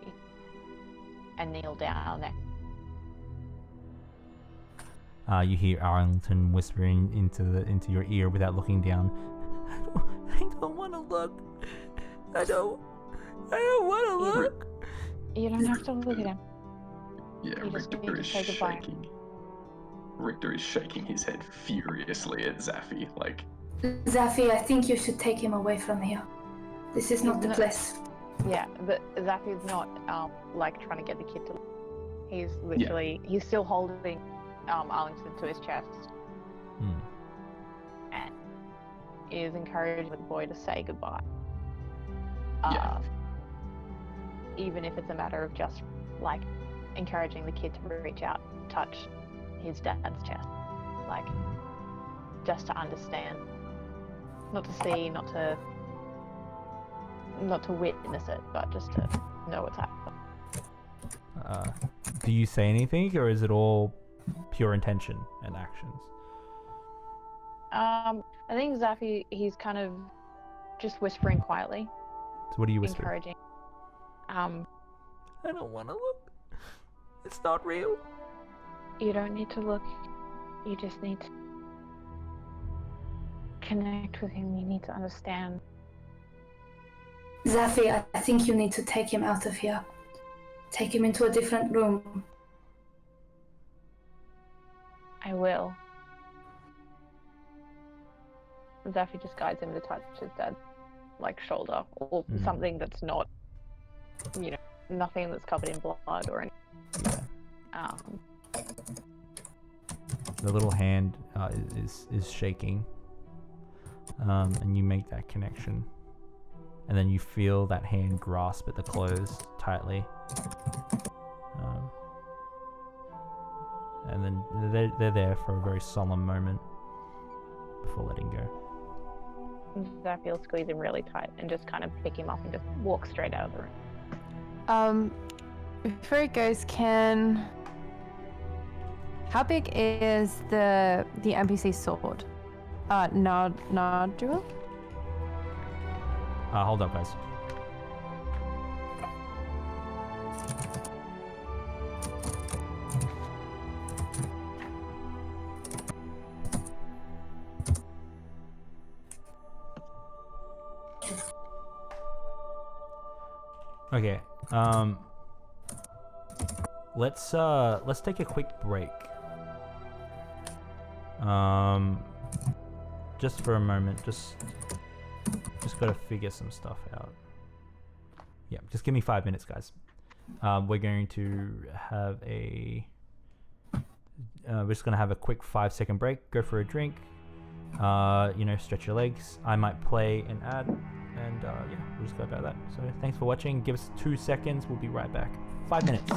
and kneel down next.
You hear Arlington whispering into your ear without looking down. I don't want to look. I don't want to look.
You don't have to look at him.
Yeah,
You just need
Richter
to
is
say goodbye.
shaking. Richter is shaking his head furiously at Zafi, like,
Zafi, I think you should take him away from here. This is not the place.
Yeah, but Zafi's not like trying to get the kid to. He's literally he's still holding Arlington to his chest and is encouraging the boy to say goodbye. Even if it's a matter of just like encouraging the kid to reach out, touch his dad's chest, like just to understand, not to see, not to witness it, but just to know what's happening.
Do you say anything, or is it all pure intention and actions?
I think Zafi, he's kind of just whispering quietly,
So what do you whisper?
encouraging.
I don't want to look. It's not real.
You don't need to look. You just need to connect with him. You need to understand.
Zafi, I think you need to take him out of here. Take him into a different room.
I will. Zafi just guides him to touch his dad's like shoulder or something that's not, nothing that's covered in blood or anything.
The little hand is shaking, and you make that connection, and then you feel that hand grasp at the clothes tightly, and then they're there for a very solemn moment before letting go.
Zafi will squeeze him really tight and just kind of pick him up and just walk straight out of the room.
Before it goes, how big is the NPC sword? Nardua?
Hold up, guys. Okay. Let's take a quick break. Just for a moment, just gotta figure some stuff out. Yeah, just give me 5 minutes, guys. We're going to have we're just gonna have a quick 5-second break. Go for a drink. Stretch your legs. I might play an ad, and we'll just go about that. So thanks for watching. Give us 2 seconds. We'll be right back. 5 minutes.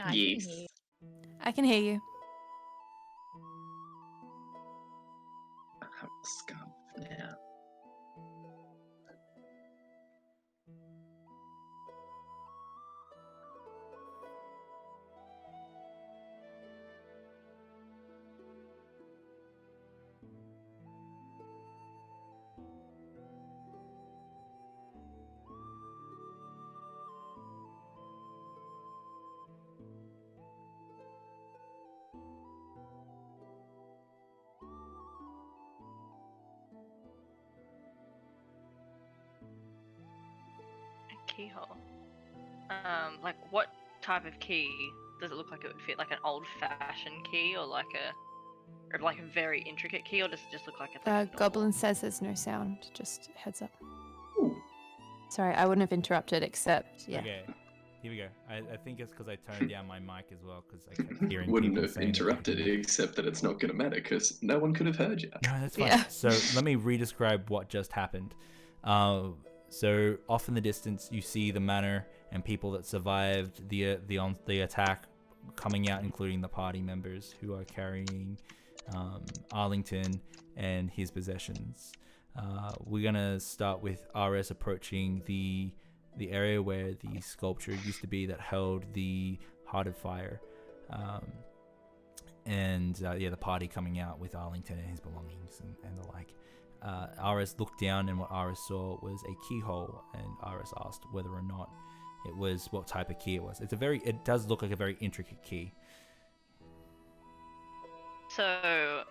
I can
Yes.
hear you.
I can hear you.
I have a scarf now.
A keyhole. Like what type of key does it look like it would fit? Like an old-fashioned key, or like a very intricate key, or does it just look like it's like a normal-
Goblin says there's no sound. Just heads up.
Ooh.
Sorry, I wouldn't have interrupted except, yeah.
Okay, here we go. I think it's because I turned down my mic as well because I kept hearing
Wouldn't
people
have
saying that they could
interrupted
hear me.
except that it's not going to matter because no one could have heard you.
No, that's fine.
Yeah.
So let me re-describe what just happened. So off in the distance, you see the manor and people that survived the attack coming out, including the party members who are carrying Arlington and his possessions. We're gonna start with RS approaching the area where the sculpture used to be that held the Heart of Fire, and the party coming out with Arlington and his belongings and the like. RS looked down, and what RS saw was a keyhole, and RS asked whether or not it was what type of key it was. It does look like a very intricate key.
So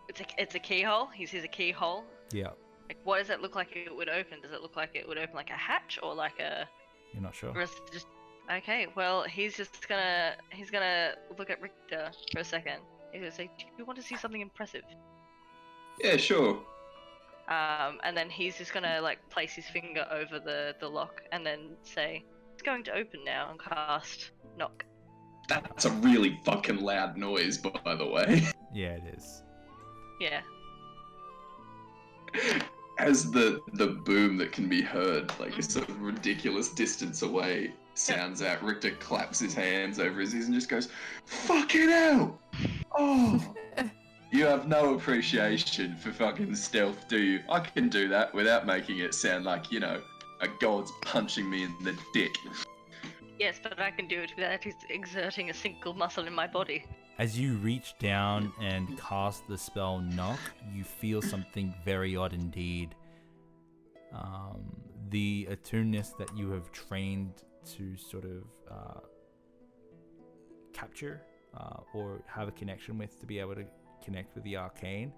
it's a keyhole. He sees a keyhole.
Yeah,
Like, what does it look like it would open? Does it look like it would open like a hatch, or like a?
you're not sure.
Or is it just okay? Well, he's gonna look at Richter for a second. He's gonna say, "Do you want to see something impressive?"
Yeah, sure.
And then he's just gonna like place his finger over the lock and then say, "It's going to open now," and cast knock.
That's a really fucking loud noise, by the way.
Yeah, it is.
Yeah.
As the boom that can be heard, like it's a ridiculous distance away, sounds out, Richter claps his hands over his ears and just goes, "Fucking hell! Oh, you have no appreciation for fucking stealth, do you? I can do that without making it sound like, you know, a god's punching me in the dick."
Yes, but I can do it without exerting a single muscle in my body.
As you reach down and cast the spell Knock, you feel something very odd indeed. The attuneness that you have trained to sort of capture or have a connection with, to be able to connect with the arcane,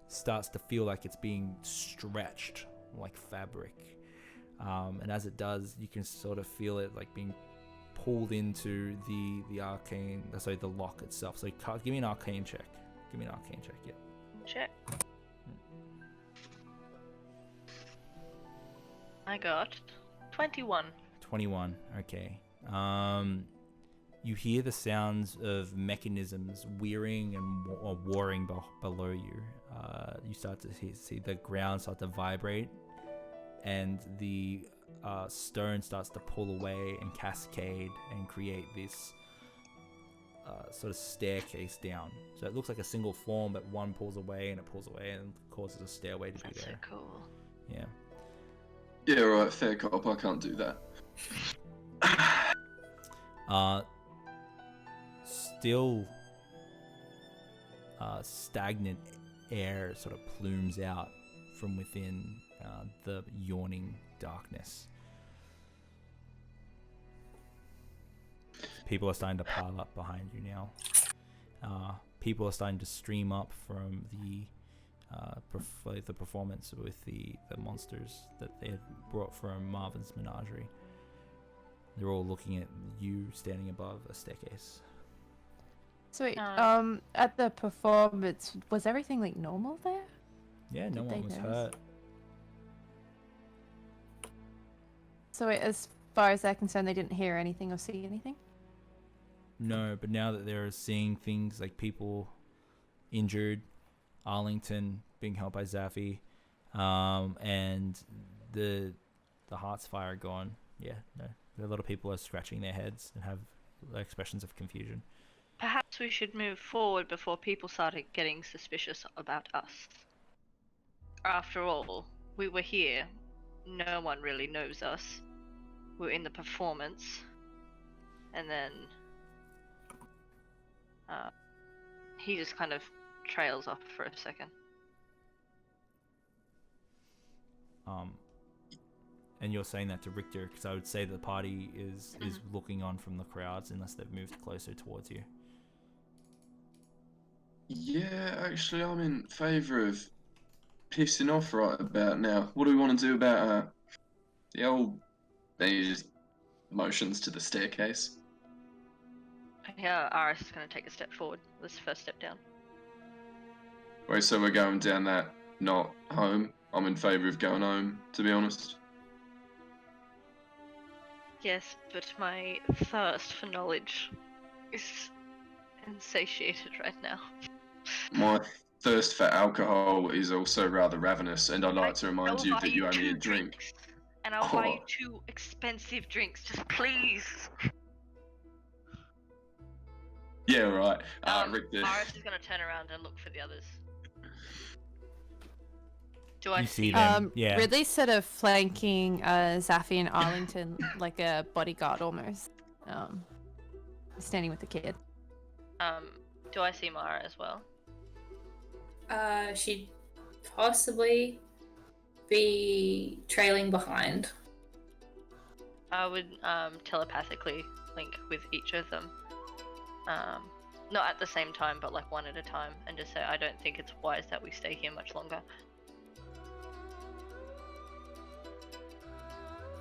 starts to feel like it's being stretched like fabric. And as it does, you can sort of feel it like being pulled into the arcane, sorry, the lock itself. So give me an arcane check. Yeah.
Check. I got 21.
21. Okay. You hear the sounds of mechanisms whirring and warring below you. You start to see the ground start to vibrate, and the stone starts to pull away and cascade and create this sort of staircase down. So it looks like a single form, but one pulls away and it pulls away and causes a stairway to be
That's so
there.
cool.
Yeah.
Yeah, right, fair cop, I can't do that.
Still stagnant air sort of plumes out from within the yawning darkness. People are starting to pile up behind you now. People are starting to stream up from the performance with the monsters that they had brought from Marvin's menagerie. They're all looking at you standing above a staircase.
So wait, at the performance, was everything like normal there?
Yeah, no
Did they
one was
notice?
hurt.
So wait, as far as they're concerned, they didn't hear anything or see anything?
No, but now that they're seeing things like people injured, Arlington being helped by Zaffi, and the Heart's Fire gone, yeah, no, A lot of people are scratching their heads and have expressions of confusion.
Perhaps we should move forward before people started getting suspicious about us. After all, we were here. No one really knows us. We're in the performance. And then he just kind of trails off for a second.
And you're saying that to Richter, because I would say the party is looking on from the crowds unless they've moved closer towards you.
Yeah, actually, I'm in favour of pissing off right about now. What do we want to do about the old... He just motions to the staircase.
Yeah, Aris is going to take a step forward. This first step down.
Wait, so we're going down that, not home? I'm in favour of going home, to be honest.
Yes, but my thirst for knowledge is insatiated right now.
My thirst for alcohol is also rather ravenous, and I'd like to remind you that you owe me a drink.
And I'll buy you 2 expensive drinks, just please.
Yeah, right. Richter.
Aris is going to turn around and look for the others. Do I
You
see
see them? Yeah.
Ridley's sort of flanking Zaffy and Arlington like a bodyguard almost. Standing with the kid.
Do I see Mara as well?
She'd possibly be trailing behind.
I would telepathically link with each of them. Not at the same time, but like one at a time, and just say I don't think it's wise that we stay here much longer.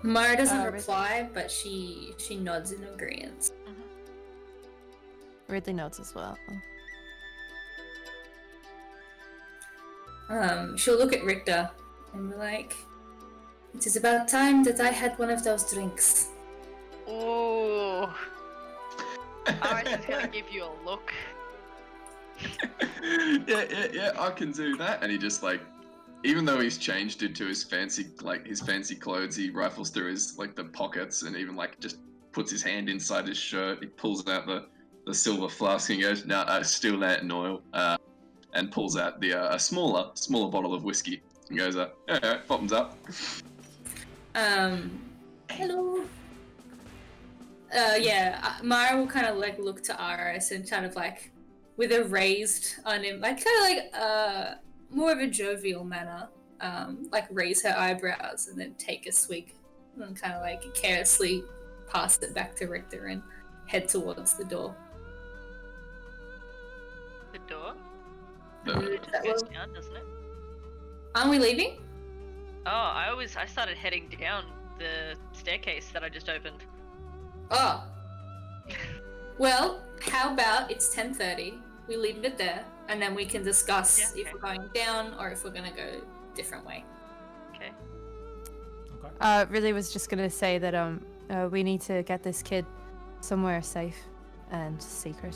Mara doesn't reply, but she nods in agreement.
Ridley nods as well.
She'll look at Richter and be like, "It is about time that I had one of those drinks."
Ooh. Aris is gonna give you a look.
yeah, I can do that. And he just like, even though he's changed into his fancy clothes, he rifles through his like the pockets and even like just puts his hand inside his shirt. He pulls out the silver flask and goes, "No, still Lantern oil," and pulls out the a smaller bottle of whiskey and goes, "Yeah, bottoms up."
Hello. Mara will kind of like look to Aris and kind of like with a raised on him, like kind of like more of a jovial manner, like raise her eyebrows and then take a swig and kind of like carelessly pass it back to Richter and head towards the door.
The door?
The-
It just goes down, doesn't it?
Aren't we leaving?
Oh, I started heading down the staircase that I just opened.
Oh. Well, how about it's 10:30, we leave it there, and then we can discuss if we're going down or if we're going to go a different way.
Okay.
Really was just gonna say that we need to get this kid somewhere safe and secret,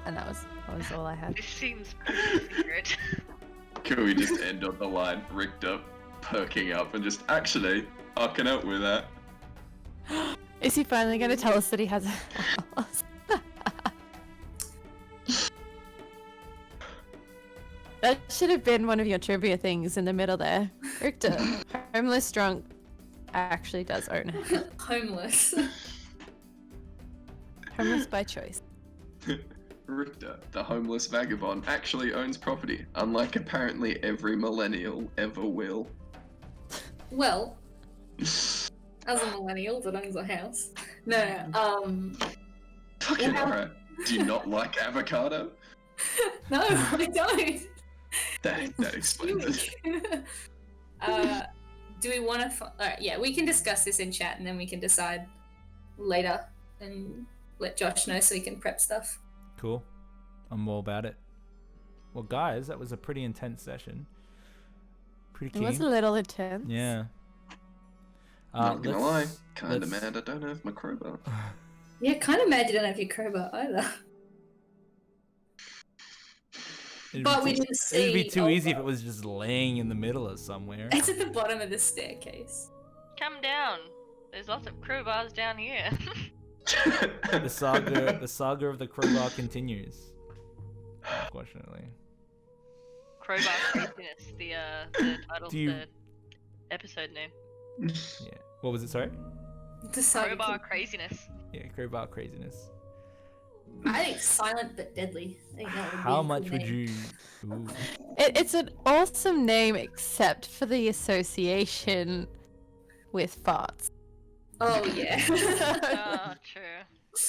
and that was all I had.
This seems pretty secret.
Can we just end on the line, Richter perking up and just, actually, I can help with that.
Is he finally gonna tell us that he has a house? That should have been one of your trivia things in the middle there. Richter, homeless drunk, actually does own a house.
Homeless.
Homeless by choice.
Richter, the homeless vagabond, actually owns property, unlike apparently every millennial ever will.
Well, as a millennial that owns a house. No,
Fucking alright. Do you not like avocado?
No, I don't.
That explains it.
Do we want to... Alright, yeah, we can discuss this in chat and then we can decide later and let Josh know so he can prep stuff.
Cool. I'm all about it. Well, guys, that was a pretty intense session. Pretty keen.
It was a little intense.
Yeah.
Not gonna lie, kinda mad I don't have my crowbar.
Yeah, kind of mad you don't have your crowbar either. But we didn't see...
It'd be too easy if it was just laying in the middle of somewhere.
It's at the bottom of the staircase.
Come down. There's lots of crowbars down here.
The saga of the crowbar continues. Unfortunately.
Crowbar craziness, the title, the episode name.
Yeah. What was it? Sorry.
The saga
Crowbar craziness.
Yeah, crowbar craziness.
I think silent but deadly. I think that would be
How
a
much
cool
would
name.
you? Ooh.
It's an awesome name, except for the association with farts.
Oh yeah.
Oh, true.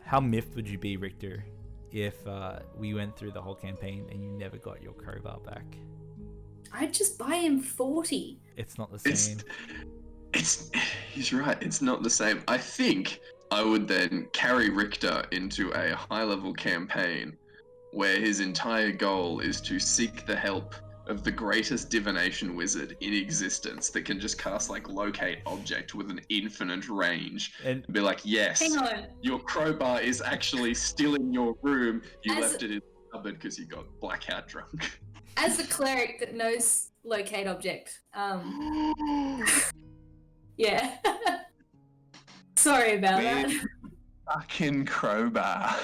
How miffed would you be, Richter, if we went through the whole campaign and you never got your crowbar back?
I'd just buy him 40.
It's not the same.
He's right, it's not the same. I think I would then carry Richter into a high-level campaign where his entire goal is to seek the help of the greatest divination wizard in existence that can just cast like locate object with an infinite range
And
and be like, yes,
Hang on.
your crowbar is actually still in your room. You left it in the cupboard because you got blackout drunk.
As the cleric that knows locate object, yeah. Sorry about that.
Fucking crowbar.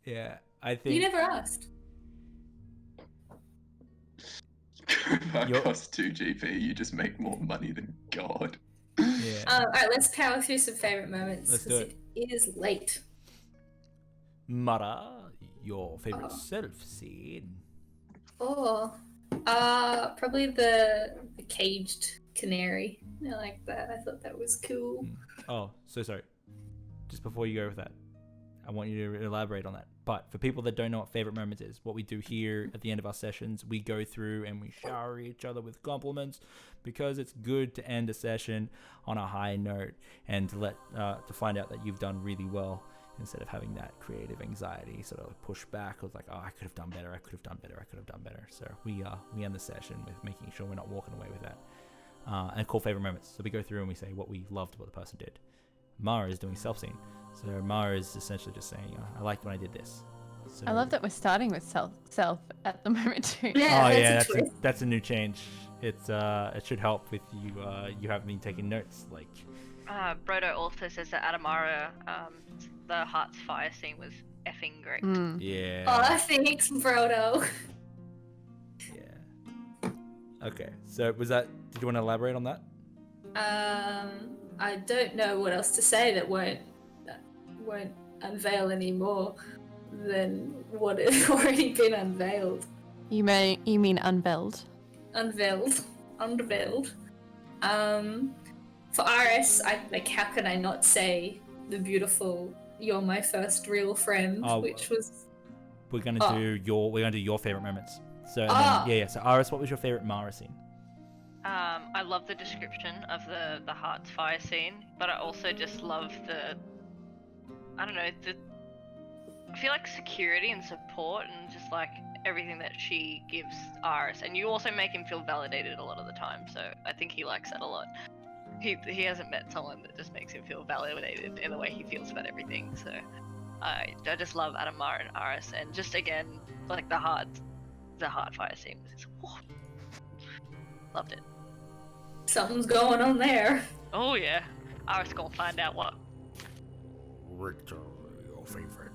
yeah, I think
You never asked.
Crowbar
You're-
costs 2 GP. You just make more money than God.
yeah.
Alright, let's power through some favorite moments.
Let's
'cause
do it.
It is late.
Mara, your favorite self scene.
Oh, probably the caged canary. I like that. I thought that was cool.
Oh, so sorry. Just before you go with that, I want you to elaborate on that. But for people that don't know what favorite moments is, what we do here at the end of our sessions, we go through and we shower each other with compliments because it's good to end a session on a high note and to find out that you've done really well instead of having that creative anxiety sort of push back. It was like, oh, I could have done better. I could have done better. I could have done better. So we end the session with making sure we're not walking away with that. And call favorite moments. So we go through and we say what we loved what the person did. Mara is doing self-scene. So Mara is essentially just saying, I liked when I did this. So,
I love that we're starting with self at the moment too.
Yeah,
Oh
that's
yeah,
a
that's
twist.
that's a new change. It's it should help with you. You haven't been taking notes. Like,
Brodo also says that Adamara, the Heart's Fire scene was effing great.
yeah.
Oh, thanks, Brodo.
Yeah. Okay. So was that? Did you want to elaborate on that?
I don't know what else to say that won't unveil any more than what has already been unveiled.
You mean unveiled?
Unveiled. For Iris, how can I not say the beautiful "You're my first real friend,"
Oh,
which was
We're gonna do your favorite moments. So and
Ah.
then, yeah. So Iris, what was your favorite Mara scene?
I love the description of the Heart's Fire scene, but I also just love I feel like security and support and just like everything that she gives Iris. And you also make him feel validated a lot of the time, so I think he likes that a lot. He hasn't met someone that just makes him feel validated in the way he feels about everything, so I just love Adamara and Iris, and just again, like the Heart Fire scene was just, loved it.
something's going on there.
Oh yeah, Iris gonna find out what.
Richter, your favorite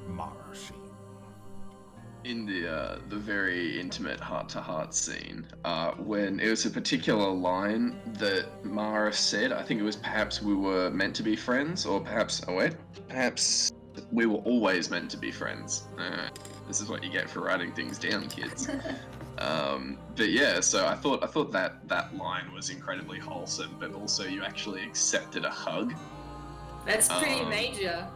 Mara scene.
In the very intimate heart-to-heart scene, when it was a particular line that Mara said, I think it was perhaps we were meant to be friends, or perhaps we were always meant to be friends. This is what you get for writing things down, kids. But yeah, so I thought that line was incredibly wholesome, but also you actually accepted a hug.
That's pretty major.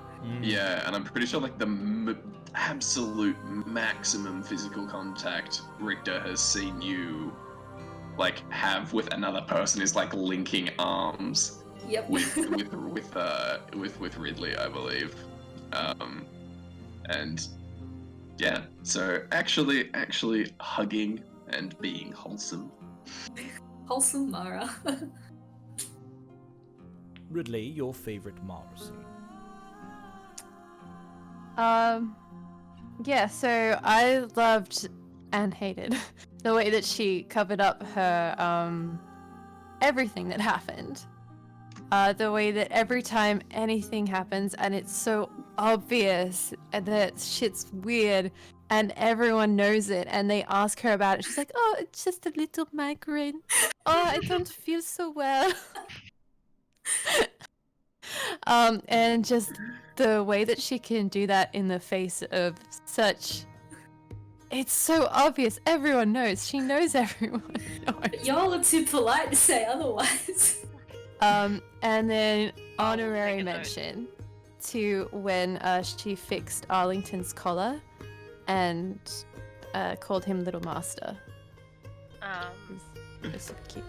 Yeah, and I'm pretty sure like the absolute maximum physical contact Richter has seen you like have with another person is like linking arms
Yep.
with Ridley, I believe. And yeah, so actually hugging and being wholesome.
Wholesome Mara.
Ridley, your favorite Mara scene.
Yeah, so I loved and hated the way that she covered up her everything that happened. the way that every time anything happens and it's so obvious that shit's weird and everyone knows it and they ask her about it, she's like, oh, it's just a little migraine. Oh, I don't feel so well. And just the way that she can do that in the face of such... It's so obvious. Everyone knows. She knows everyone knows.
But y'all are too polite to say otherwise.
And then
I'll
honorary
take a note.
mention to when she fixed Arlington's collar and called him Little Master. It was super cute.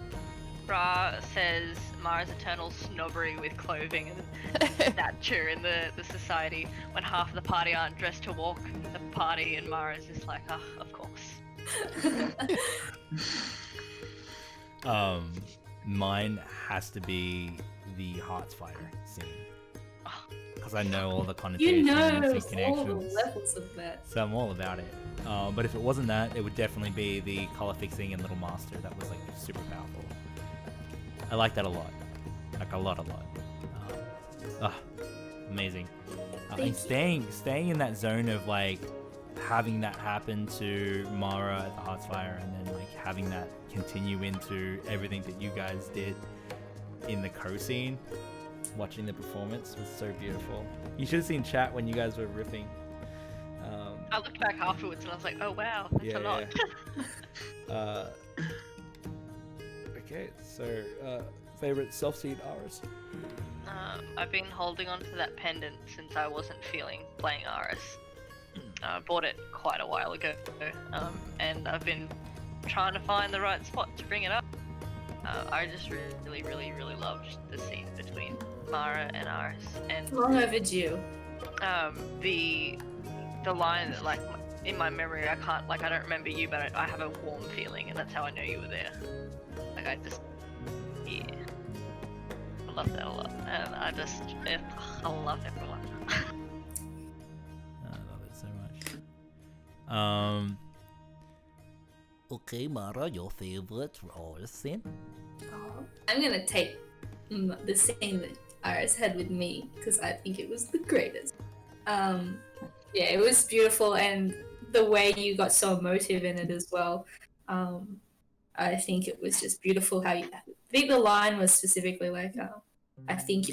Ra says Mara's eternal snobbery with clothing and stature in the society when half of the party aren't dressed to walk the party, and Mara's just like, oh, of course.
Mine has to be the Hearts Fire scene. Because I know all the connotations
You know
and
all the
connections.
levels of that.
So I'm all about it. But if it wasn't that, it would definitely be the color fixing and Little Master. That was like super powerful. I like that a lot. Like a lot. Amazing. And staying in that zone of like having that happen to Mara at the Hearts Fire, and then like having that continue into everything that you guys did in the crow scene. Watching the performance was so beautiful. You should have seen chat when you guys were riffing.
I looked back afterwards and I was like, oh wow, that's a lot.
Yeah. Okay, so favorite self-seed Aris?
I've been holding on to that pendant since I wasn't feeling playing Aris. I bought it quite a while ago, and I've been trying to find the right spot to bring it up. I just really loved the scene between Mara and Aris, and
Long overdue.
the line that, like, in my memory, I don't remember you, but I have a warm feeling, and that's how I know you were there. Like, I love that a lot, and I love everyone.
I love it so much. Okay, Mara, your favorite Aris scene?
I'm gonna take the scene that Iris had with me because I think it was the greatest. Yeah, it was beautiful, and the way you got so emotive in it as well. I think it was just beautiful how I think the line was specifically like, I think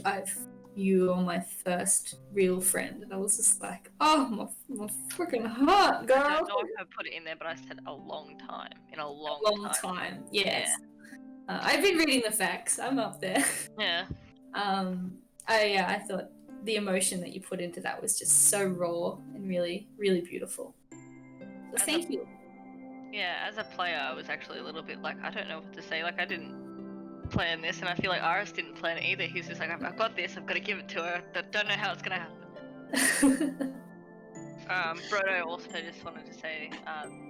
you are my first real friend, and I was just like, oh, my freaking heart, girl.
I don't know if I put it in there, but I said a long time. In a long
time. Yes. I've been reading the facts. I'm up there.
Yeah.
I thought the emotion that you put into that was just so raw and really, really beautiful. So thank you.
Yeah, as a player, I was actually a little bit like, I don't know what to say. Like, I didn't plan this, and I feel like Aris didn't plan it either. He's just like, I've got this, I've got to give it to her. Don't know how it's gonna happen. Brodo also just wanted to say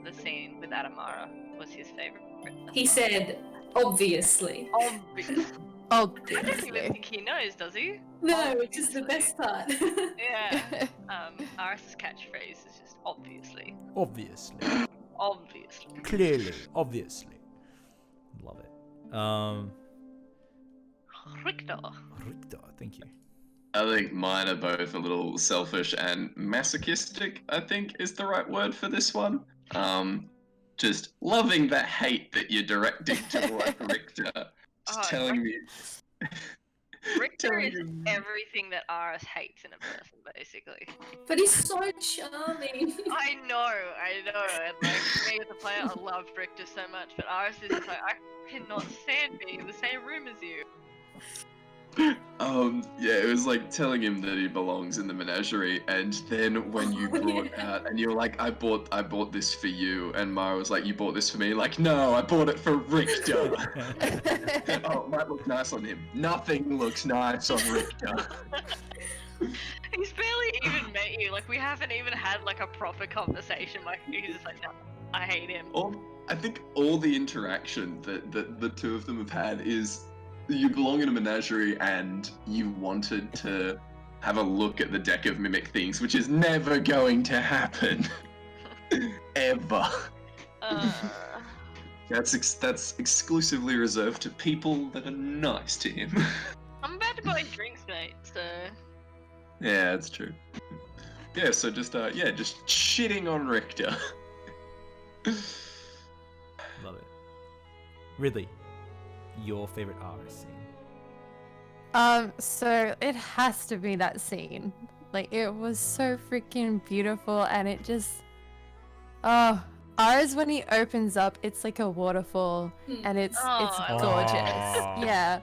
the scene with Adamara was his favorite.
He said, obviously.
Obviously. I don't even
Obviously.
think he knows, does he?
No, which is the best part.
Yeah. Aris's catchphrase is just obviously.
Obviously.
Obviously.
Clearly. Obviously. Love it.
Richter.
Richter, thank you.
I think mine are both a little selfish and masochistic, I think is the right word for this one. Just loving the hate that you're directing towards Richter. Just telling me...
Richter is everything that Aris hates in a person, basically.
But he's so charming.
I know, and like, me as a player, I love Richter so much, but Aris is just like, I cannot stand being in the same room as you.
Yeah, it was like telling him that he belongs in the menagerie, and then when you brought out, and you're like, I bought this for you, and Mara was like, you bought this for me? Like, no, I bought it for Richter. Oh, it might look nice on him. Nothing looks nice on Richter.
He's barely even met you, like, we haven't even had like a proper conversation, like, he's just like, no, I hate him.
I think all the interaction that the two of them have had is, you belong in a menagerie and you wanted to have a look at the deck of mimic things, which is never going to happen. Ever. That's exclusively reserved to people that are nice to him.
I'm about to buy drinks, mate. So
Yeah, it's true. Yeah, so just just shitting on Richter.
Love it. Ridley, your favorite Aris scene?
So it has to be that scene. Like, it was so freaking beautiful, and it just, ours when he opens up, it's like a waterfall, and it's
I
gorgeous.
love it.
Yeah.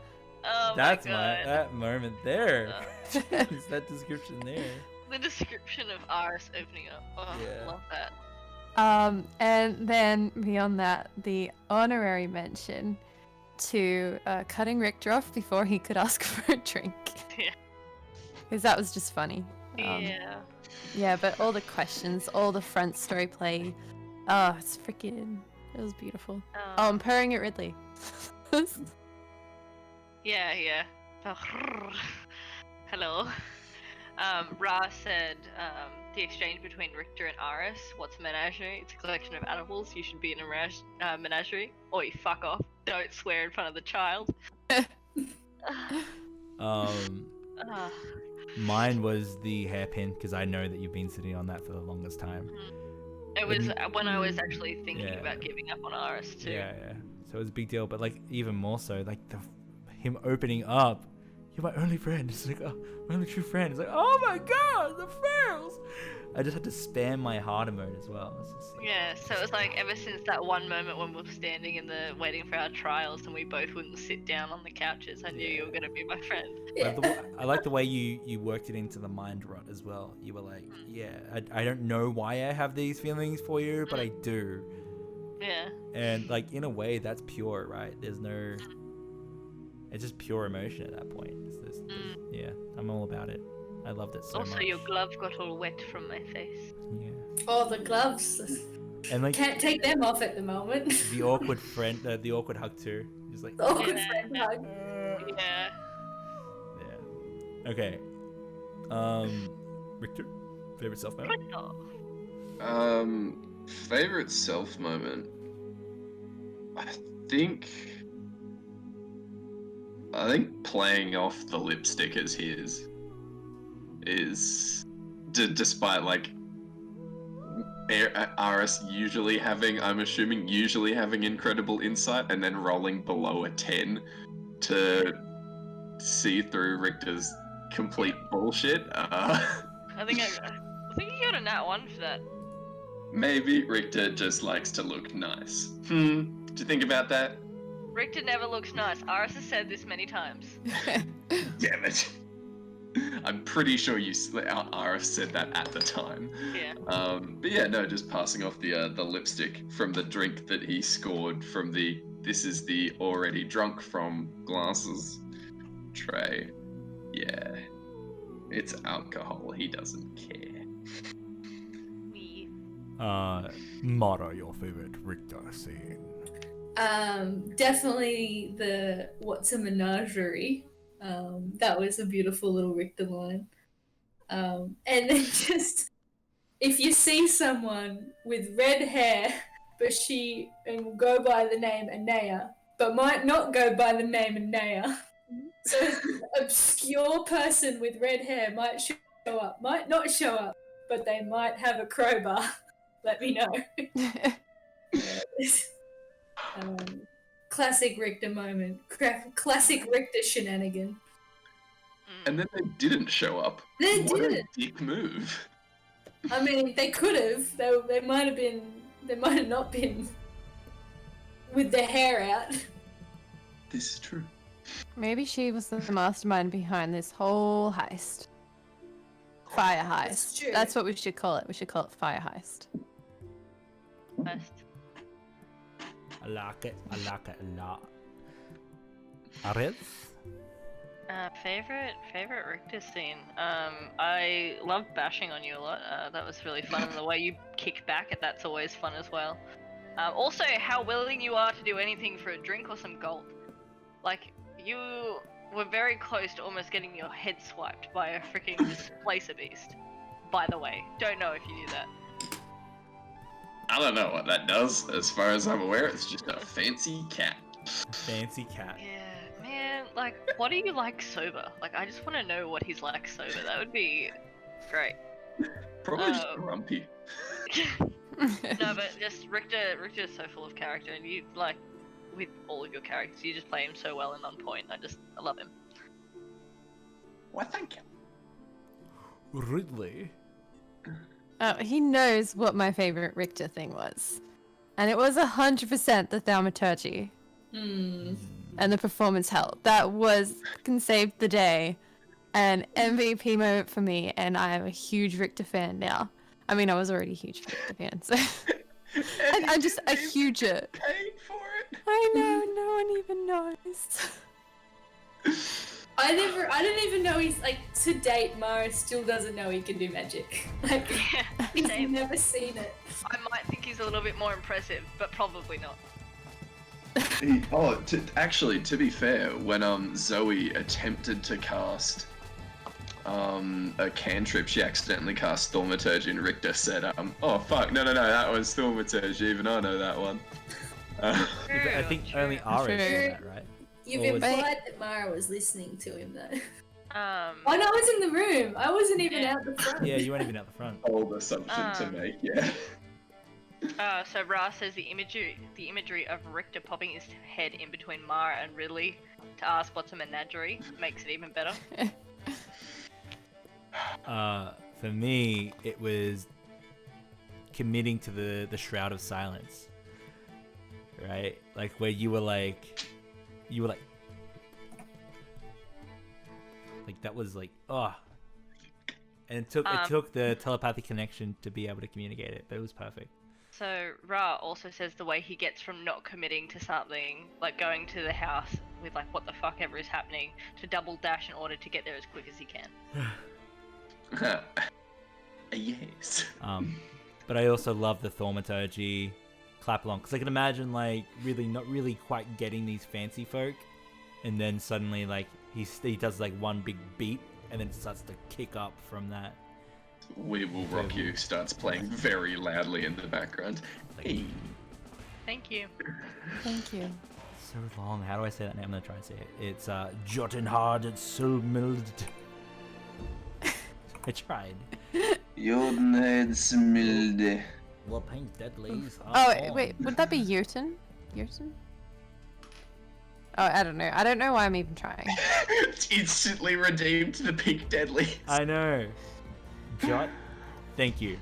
Oh
That's
my god.
that moment there. Is that description there?
The description of Aris opening up. Oh,
Yeah.
love that.
And then beyond that, the honorary mention to cutting Richter off before he could ask for a drink.
Yeah.
Because that was just funny.
Yeah.
Yeah, but all the questions, all the front story play, oh, it's freaking, it was beautiful. Oh, I'm purring at Ridley.
Yeah. Hello. Ra said, the exchange between Richter and Aris, what's menagerie? It's a collection of animals. You should be in a menagerie, or you fuck off. Don't swear in front of the child.
Mine was the hairpin, because I know that you've been sitting on that for the longest time.
It was when I was actually thinking
Yeah.
about giving up on Aris too.
Yeah. So it was a big deal, but like even more so, like him opening up, you're my only friend. It's like, oh, my only true friend. It's like, oh my god, the fails. I just had to spam my hard emote as well. It's just,
Yeah, so it was like ever since that one moment when we were standing in the waiting for our trials and we both wouldn't sit down on the couches, I knew you were gonna be my friend.
I like the way you worked it into the mind rot as well. You were like, yeah, I don't know why I have these feelings for you, but I do.
Yeah.
And like in a way, that's pure, right? There's no, it's just pure emotion at that point. Yeah, I'm all about it. I loved it so much.
Also, your glove got all wet from my face.
Yeah.
Oh, the gloves.
And like
Can't take them off at the moment.
the awkward friend, the awkward hug too. Just like,
Awkward
Yeah.
friend hug.
Yeah.
yeah. Okay. Richter, favorite self moment?
Favorite self moment. I think playing off the lipstick as his is, despite like Aris usually having incredible insight and then rolling below a 10 to see through Richter's complete bullshit.
I think you got a nat 1 for that.
Maybe Richter just likes to look nice. Did you think about that?
Richter never looks nice. Aris has said this many times.
Damn it. I'm pretty sure Aris said that at the time.
Yeah.
But yeah, no, just passing off the lipstick from the drink that he scored from this is the already drunk from glasses tray. Yeah. It's alcohol. He doesn't care.
Me.
Mara, your favorite Richter scene?
Definitely the what's a menagerie. That was a beautiful little Richter line. And then just if you see someone with red hair, but and will go by the name Anea, but might not go by the name Anea. So an obscure person with red hair might show up, might not show up, but they might have a crowbar. Let me know. Classic Richter moment. Classic Richter shenanigan.
And then they didn't show up.
They
What
didn't.
a dick move.
I mean, they could have. They might have been. They might have not been with their hair out.
This is true.
Maybe she was the mastermind behind this whole heist. Fire heist.
That's true.
That's what we should call it. We should call it fire heist.
First.
I like it a lot. Ariel?
Favorite Richter scene. I love bashing on you a lot. That was really fun, and the way you kick back at that's always fun as well. Also, how willing you are to do anything for a drink or some gold. Like, you were very close to almost getting your head swiped by a freaking displacer beast. By the way, don't know if you knew that.
I don't know what that does. As far as I'm aware, it's just a fancy cat.
Fancy cat.
Yeah, man, Like, what do you like sober? Like, I just want to know what he's like sober. That would be great.
Probably just grumpy.
No, but just Richter is so full of character, and you like with all of your characters, you just play him so well and on point. I love him.
Why, thank you.
Ridley.
Oh, he knows what my favorite Richter thing was. And it was 100% the thaumaturgy. And the performance held. That can save the day. An MVP moment for me, and I am a huge Richter fan now. I mean, I was already a huge Richter fan, so... I'm just a huge...
Paid for it.
I know, no one even knows.
I didn't even know he's like, to date, Mara still doesn't know he can do magic. Like, he's
Same.
never seen it.
I might think he's a little bit more impressive, but probably not.
To be fair, when Zoe attempted to cast a cantrip, she accidentally cast Thaumaturgy, and Richter said, oh fuck, no, that was Thaumaturgy, even I know that one.
I think only Ari
True.
said that, right?
You've
Or was-
implied that Mara was listening to him though.
Um,
Oh no, I was in the room. I wasn't even out the front.
Yeah, you weren't even out the front.
Old assumption to make, yeah.
so Ra says the imagery of Richter popping his head in between Mara and Ridley to ask what's a menagerie makes it even better.
For me, it was committing to the Shroud of Silence, right? Like where you were like that was like, oh, and it took the telepathic connection to be able to communicate it, but it was perfect.
So Ra also says the way he gets from not committing to something, like going to the house with like what the fuck ever is happening, to double dash in order to get there as quick as he can.
Yes.
But I also love the thaumaturgy clap along, because I can imagine like not really quite getting these fancy folk, and then suddenly like he does like one big beat and then it starts to kick up from that.
We Will Rock You starts playing very loudly in the background. Hey.
Thank you.
Thank you.
So long. How do I say that name? I'm gonna try and say it. It's Jottin Hard and Sulmild. I tried.
Jordenhedsmilde.
Well, Pink Deadlies.
Oh, wait, would that be Jotun? Jotun? Oh, I don't know. I don't know why I'm even trying.
Instantly redeemed the Pink Deadly.
I know. Jot, thank you.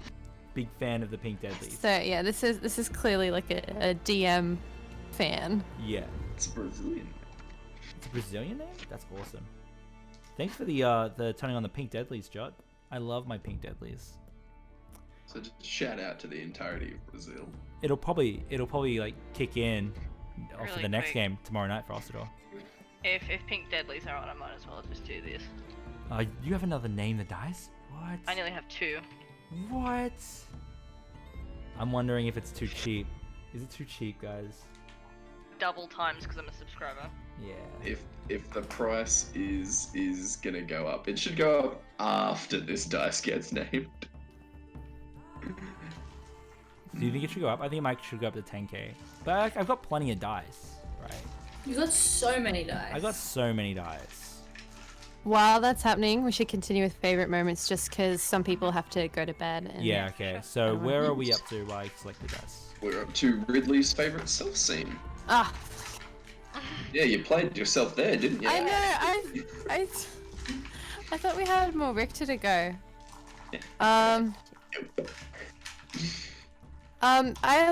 Big fan of the Pink Deadlies.
So yeah, this is clearly like a DM fan.
Yeah.
It's Brazilian.
It's a Brazilian name? That's awesome. Thanks for the turning on the Pink Deadlies, Jot. I love my Pink Deadlies.
So just shout out to the entirety of Brazil.
It'll probably like kick in for
Really
the next
quick.
game tomorrow night for Ostador.
If Pink Deadlies are on, I might as well just do this.
You have another name that dies? What?
I nearly have 2.
What? I'm wondering if it's too cheap. Is it too cheap, guys?
Double times because I'm a subscriber.
Yeah.
If the price is gonna go up, it should go up after this dice gets named.
Do you think it should go up? I think it might should go up to 10k. But I've got plenty of dice, right?
You got so many dice.
I got so many dice.
While that's happening, we should continue with favorite moments just because some people have to go to bed. And
Yeah, okay. So where are we up to while I select the dice?
We're up to Ridley's favorite self scene.
Ah,
Yeah, you played yourself there, didn't you?
I know. I thought we had more Richter to go. I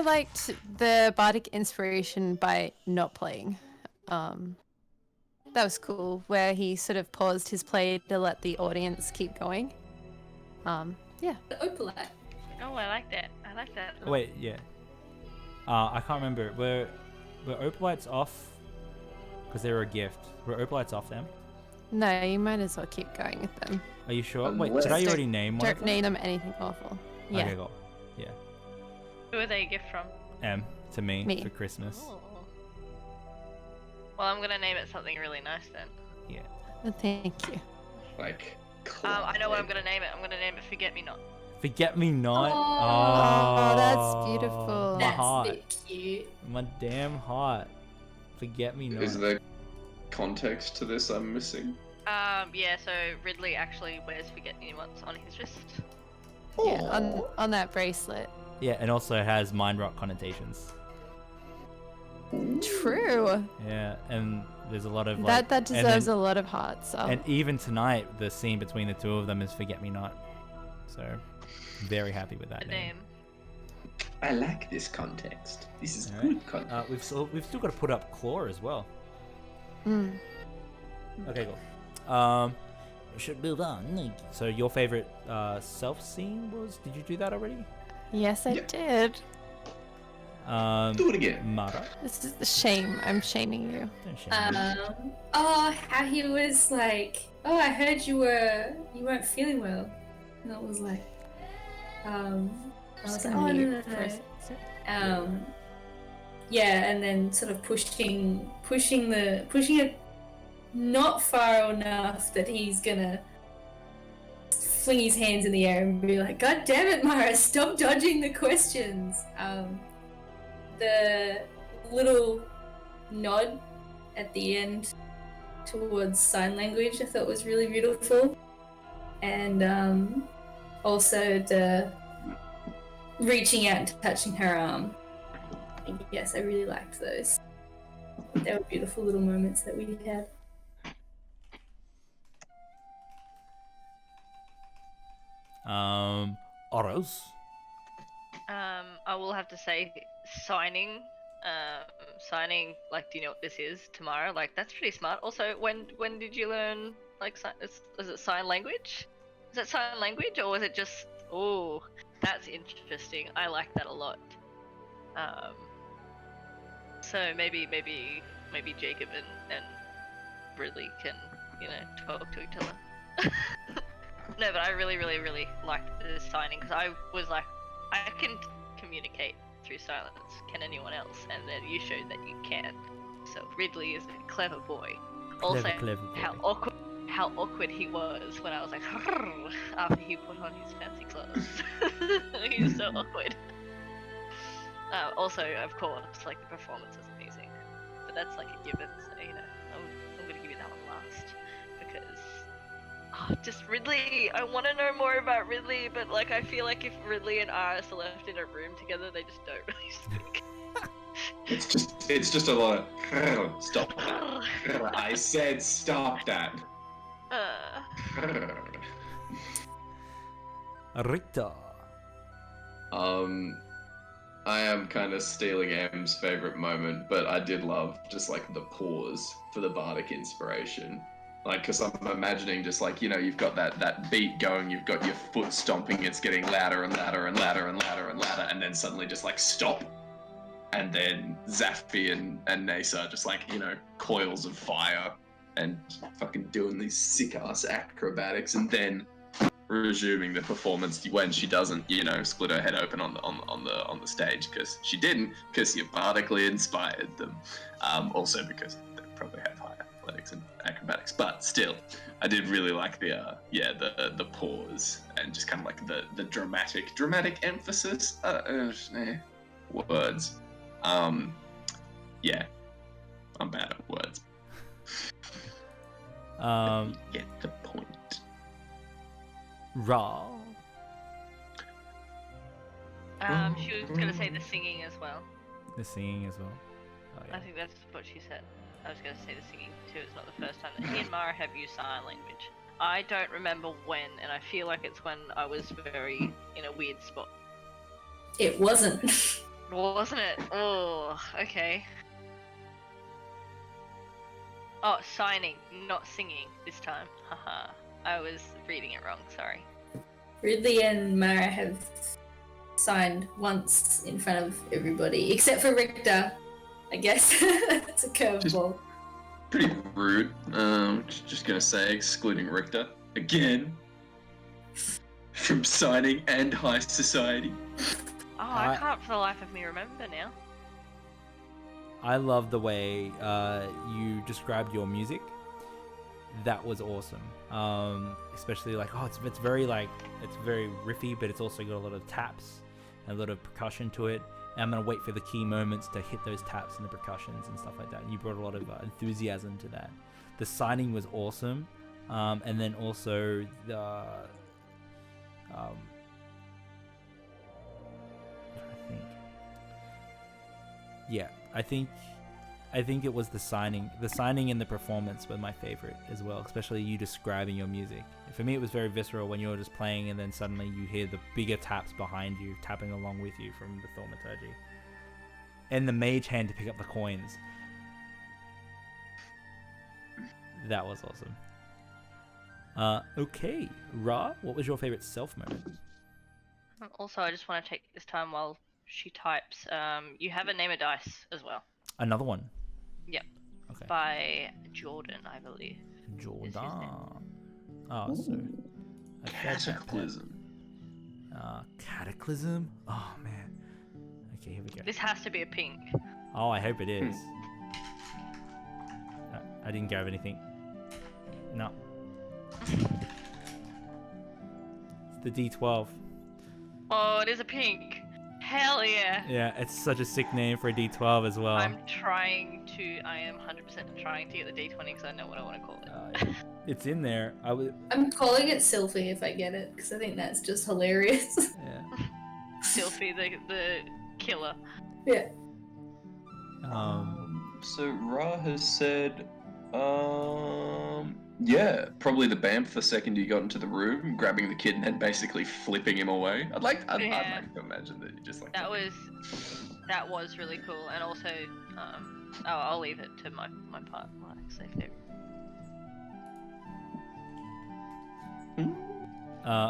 liked the bardic inspiration by not playing. That was cool, where he sort of paused his play to let the audience keep going. Yeah.
The opalite.
Oh, I like that. I like that.
Oh, wait, yeah. I can't remember. Were opalites off? Because they were a gift. Were opalites off them?
No, you might as well keep going with them.
Are you sure? Wait,
Unless-
did I already name one of
Don't
them?
name them anything awful. Yeah.
Okay, cool. Yeah.
Who are they a gift from?
To me,
Me.
for Christmas.
Oh. Well, I'm gonna name it something really nice then.
Yeah.
Well, thank you.
Like,
I know what I'm gonna name it. I'm gonna name it Forget Me Not.
Forget Me Not.
Oh, that's beautiful.
My
That's
heart.
a bit cute.
My damn heart. Forget Me Not.
Is the context to this I'm missing?
Yeah, so Ridley actually wears forget-me-nots on his wrist.
Yeah, on that bracelet.
Yeah, and also has mind rot connotations.
True.
Yeah, and there's a lot of like,
That deserves a lot of hearts. So.
And even tonight, the scene between the two of them is Forget Me Not. So, very happy with that
The
name.
name.
I like this context. This is
All
good
right.
context.
We've still got to put up Claw as well.
Mm.
Okay, cool. We should move on. So your favorite self scene was? Did you do that already?
Yes, I did.
Do it again.
Mara.
This is the shame. I'm shaming you.
Don't shame me.
How he was like, oh, I heard you weren't feeling well, and I was like, I was like, oh no. Yeah, and then sort of pushing it not far enough that he's gonna fling his hands in the air and be like, God damn it, Mara, stop dodging the questions. The little nod at the end towards sign language I thought was really beautiful. And also the reaching out and touching her arm. Yes, I really liked those. They were beautiful little moments that we had.
Oros.
I will have to say, signing, like, do you know what this is tomorrow? Like, that's pretty smart. Also, when did you learn, like, is it sign language? Is it sign language, or was it just, oh, that's interesting. I like that a lot. So maybe Jacob and Ridley can, talk to each other. No, but I really liked the signing, because I was like, I can communicate through silence. Can anyone else? And then you showed that you can. So Ridley is a clever boy. Also,
Clever boy.
how awkward he was when I was like, after he put on his fancy clothes. He was so awkward. Also, of course, like, the performance is amazing. But that's like a given, so, I'm gonna give you that one last. Because, just Ridley, I want to know more about Ridley, but, like, I feel like if Ridley and Iris are left in a room together, they just don't really speak.
It's just a lot of stop. I said stop that.
Rita.
I am kind of stealing M's favorite moment, but I did love just like the pause for the bardic inspiration. Like, because I'm imagining just like, you've got that beat going, you've got your foot stomping, it's getting louder and louder and louder and louder and louder, and then suddenly just like stop. And then Zaffi and Nasa just like, coils of fire and fucking doing these sick ass acrobatics, and then resuming the performance when she doesn't, split her head open on the stage, because she didn't, because you bardically inspired them. Also because they probably have higher athletics and acrobatics, but still, I did really like the pause and just kind of like the dramatic emphasis. Words. Yeah, I'm bad at words. Get the point.
Ra.
She was gonna say the singing as well.
The singing as well. Oh, yeah.
I think that's what she said. I was gonna say the singing too. It's not the first time that he and Mara have used sign language. I don't remember when, and I feel like it's when I was very in a weird spot.
It wasn't.
Wasn't it? Oh, okay. Oh, signing, not singing this time. Haha. I was reading it wrong, sorry.
Ridley and Mara have signed once in front of everybody, except for Richter, I guess. That's a curveball.
Pretty rude. Just gonna say, excluding Richter again from signing and high society.
Oh, I can't for the life of me remember now.
I love the way you described your music. That was awesome. Especially like, it's very riffy, but it's also got a lot of taps and a lot of percussion to it. and I'm gonna wait for the key moments to hit those taps and the percussions and stuff like that. And you brought a lot of enthusiasm to that. The signing was awesome, and then also the I think, yeah, I think it was the signing and the performance were my favorite as well, especially you describing your music. For me, it was very visceral when you were just playing and then suddenly you hear the bigger taps behind you tapping along with you from the thaumaturgy, and the mage hand to pick up the coins. That was awesome. Okay, Ra, what was your favorite self moment?
Also, I just want to take this time while she types. You have a name a dice as well.
Another one.
Yep.
Okay.
By Jordan, I believe.
Jordan.
Is his name.
Oh, so
Cataclysm.
Cataclysm. Oh man. Okay, here we go.
This has to be a pink.
Oh, I hope it is. I didn't grab anything. No. It's the D12.
Oh, it is a pink. Hell yeah.
Yeah, it's such a sick name for a D12 as well.
I am 100% trying to get the D20 because I know what I want to call it.
Yeah. It's in there.
I'm calling it Sylphie if I get it, because I think that's just hilarious.
Yeah.
Sylphie, the killer.
Yeah.
So Ra has said, yeah, probably the Bamf the second you got into the room, grabbing the kid and then basically flipping him away. I'd like to imagine that you just like
that was really cool, and also I'll leave it to my part. My safe favorite.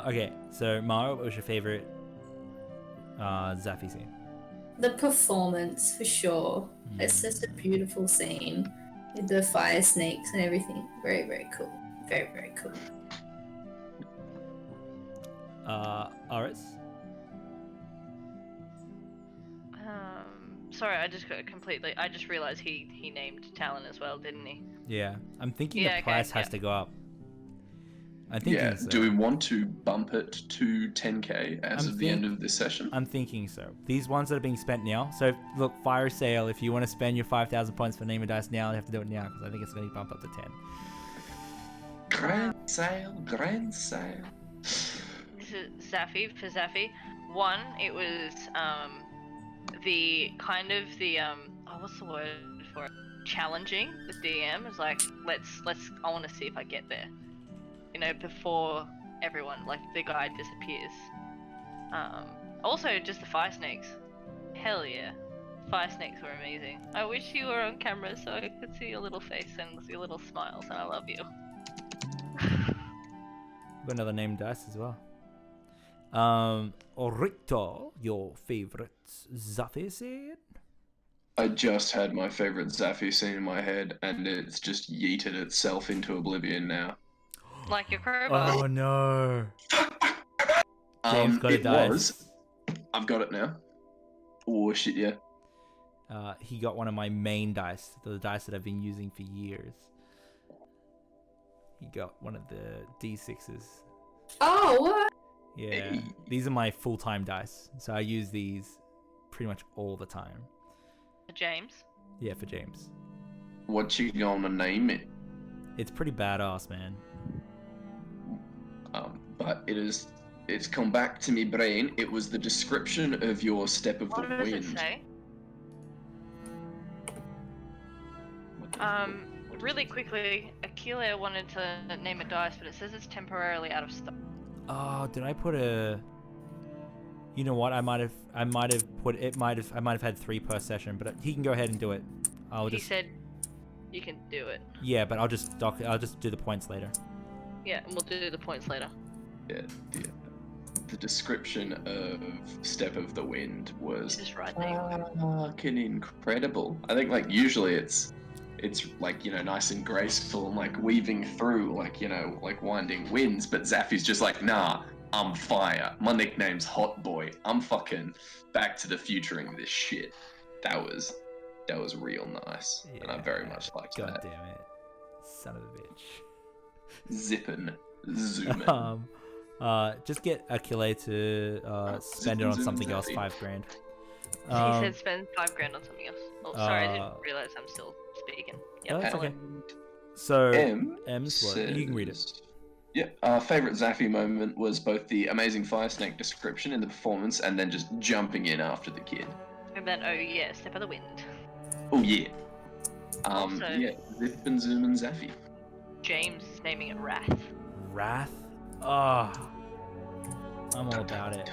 Okay, so Mara, what was your favorite Zaffi scene?
The performance, for sure. It's such a beautiful scene with the fire snakes and everything. Very, very cool. Very, very cool.
Aris?
Sorry, I just realized he named Talon as well, didn't he?
Yeah, I'm thinking the price has to go up. I think.
Yeah.
So.
Do we want to bump it to 10k as of the end of this session?
I'm thinking so. These ones that are being spent now. So look, fire sale. If you want to spend your 5,000 points for name of dice now, you have to do it now because I think it's going to bump up to 10.
Grand sale.
This is Zaffi for Zaffi. One, it was the kind of the what's the word for it? Challenging the DM. It's like let's I want to see if I get there. You know, before everyone, like the guy disappears. Also, just the fire snakes. Hell yeah. Fire snakes were amazing. I wish you were on camera so I could see your little face and your little smiles, and I love you.
Got another named dice as well. Oricto, your favorite Zaffi scene?
I just had my favorite Zaffi scene in my head, and it's just yeeted itself into oblivion now.
Like your crowbar.
Oh no. James got a dice.
I've got it now. Oh shit, yeah.
He got one of my main dice, the dice that I've been using for years. He got one of the D6s.
Oh, what?
Yeah,
Hey.
These are my full-time dice, so I use these pretty much all the time.
James.
Yeah, for James.
What you gonna name it?
It's pretty badass, man.
But it's come back to me brain. It was the description of your step of
What
the
does
wind.
it say? Really quickly, Akila wanted to name a dice, but it says it's temporarily out of stock.
Oh, did I put a? You know what? I might have put it. I might have had 3 per session, but he can go ahead and do it.
He said you can do it.
Yeah, but I'll just do the points later.
Yeah, and we'll do the points later.
Yeah, the description of Step of the Wind was
Just right there.
fucking incredible. I think like usually it's like, you know, nice and graceful and like weaving through like, you know, like winding winds, but Zaffi's just like, nah, I'm fire. My nickname's Hot Boy. I'm fucking Back to the Futuring this shit. That was real nice. And I very much liked
God
that.
damn it. Son of a bitch.
Zippin', zoomin'.
Just get Akile to spend it on something else,
Zoom,
5 grand.
He said spend $5,000 on something else. Oh, sorry, I didn't realize I'm still speaking.
Oh, that's
hello.
okay. So
M's
what? You can read it.
Yeah, favorite Zaffy moment was both the amazing fire snake description in the performance and then just jumping in after the kid.
And then, oh yeah, Step of the Wind.
Oh yeah.
Also-
yeah, Zip and Zoom and Zaffy.
James is naming it Wrath.
Wrath? Oh, I'm all about it.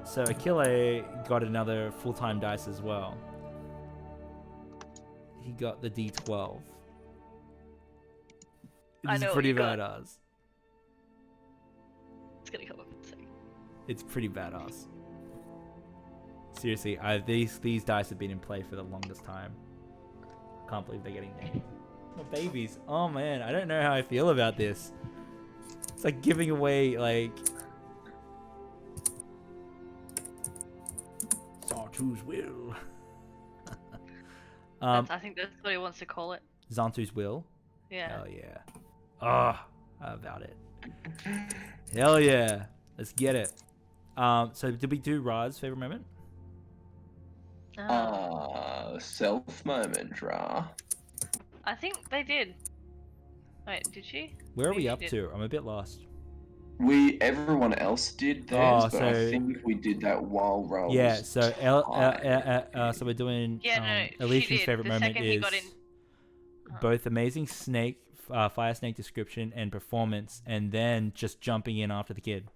So Achille got another full-time dice as well. He got the D12.
I
It's
know what
pretty
you got.
badass.
It's gonna come up in a second.
It's pretty badass. Seriously, these dice have been in play for the longest time. Can't believe they're getting named. Oh, babies. Oh man, I don't know how I feel about this. It's like giving away like Zartu's will.
I think that's what he wants to call it.
Zantu's will.
Yeah.
Hell yeah. Oh, how about it? Hell yeah. Let's get it. So did we do Ra's favorite moment?
Self moment, Ra.
I think they did. Wait, did she?
Where are we
Maybe
up
did.
to? I'm a bit lost.
Everyone else did theirs, but I
so-
think we did that while Ra was
Yeah, so so we're doing
Yeah, no, she
Alicia's
did.
favorite
The
moment
second he
is
got in-
both amazing fire snake description and performance, and then just jumping in after the kid.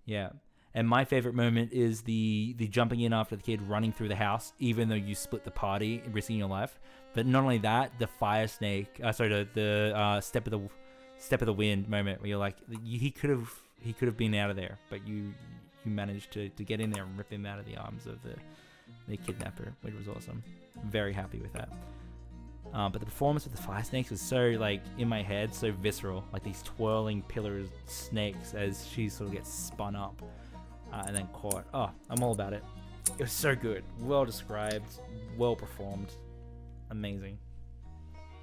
Yeah. And my favorite moment is the jumping in after the kid, running through the house, even though you split the party, risking your life. But not only that, the fire snake, the step of the wind moment, where you're like, he could have been out of there, but you managed to get in there and rip him out of the arms of the kidnapper, which was awesome. Very happy with that. But the performance of the fire snakes was so like in my head, so visceral, like these twirling pillar snakes as she sort of gets spun up and then caught. Oh, I'm all about it. It was so good, well described, well performed, amazing.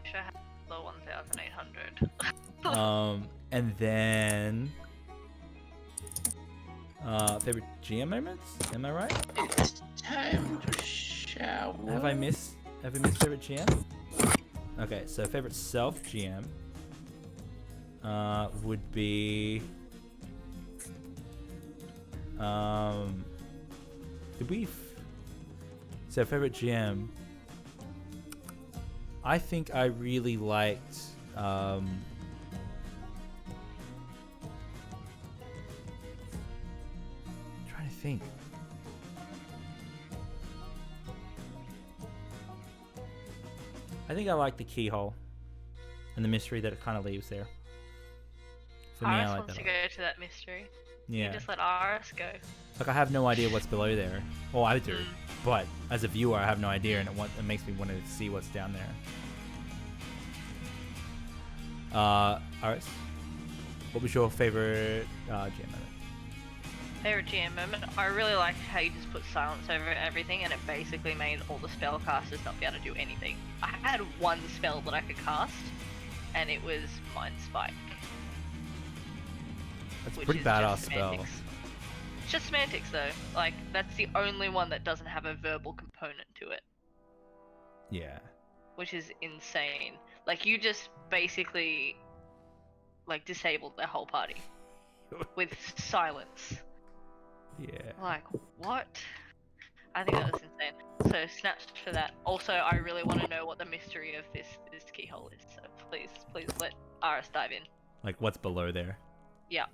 Should have the 1,800.
And then favorite GM moments? Am I right?
It's time to shower.
Have I missed favorite GM? Okay, so favorite self GM would be so favorite GM, I think I really liked trying to think. I think I like the keyhole and the mystery that it kind of leaves there. For me, I
Aris
like
wants
that.
to go to that mystery.
Yeah.
You just let Aris go.
Like I have no idea what's below there. Well, I do, but as a viewer, I have no idea, and it makes me want to see what's down there. Aris, what was your favorite GM moment?
Favorite GM moment? I really liked how you just put silence over everything, and it basically made all the spellcasters not be able to do anything. I had one spell that I could cast, and it was Mind Spike.
That's a
which
pretty
is
badass
just
spell.
semantics. It's just semantics though. Like, that's the only one that doesn't have a verbal component to it,
Yeah.
which is insane. Like, you just basically, like, disabled their whole party with silence.
Yeah.
Like, what? I think that was insane. So, snaps for that. Also, I really want to know what the mystery of this keyhole is, so please let Aris dive in.
Like what's below there?
Yeah.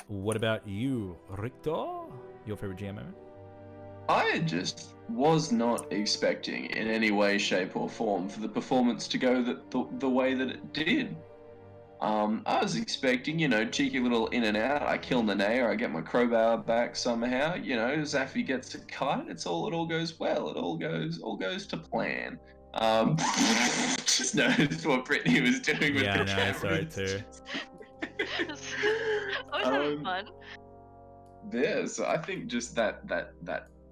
What about you, Richter? Your favorite GM moment?
I just was not expecting in any way, shape, or form for the performance to go the way that it did. I was expecting, cheeky little in and out. I kill Nanea, I get my crowbar back somehow. Zaffy gets a cut. It all goes well. It all goes to plan. Just noticed what Brittany was doing with
Yeah,
the
I know, I saw it
cameras.
I was having fun.
Yeah, so I think just that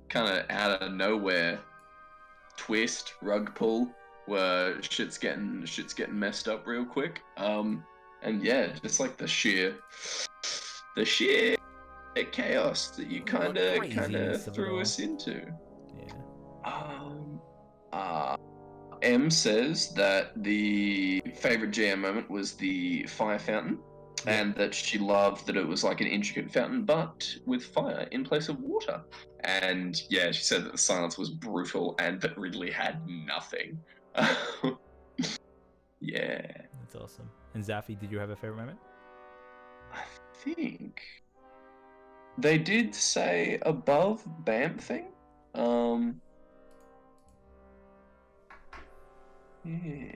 kind of out of nowhere twist rug pull where shit's getting messed up real quick. And yeah, just like the sheer chaos that you kind of threw us into.
Yeah.
M says that the favorite GM moment was the fire fountain, and that she loved that it was like an intricate fountain, but with fire in place of water. And yeah, she said that the silence was brutal and that Ridley had nothing. Yeah.
That's awesome. And Zaffi, did you have a favorite moment?
I think they did say above BAM thing. Yeah.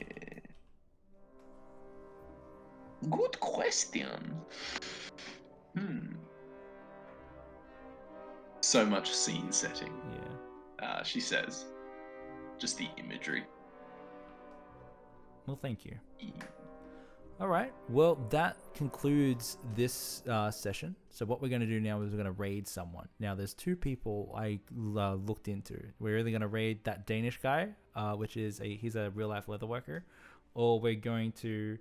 Good question. So much scene setting.
Yeah.
She says. Just the imagery.
Well, thank you. All right. Well, that concludes this session. So what we're going to do now is we're going to raid someone. Now, there's two people I looked into. We're either going to raid that Danish guy, which is he's a real life leather worker, or we're going to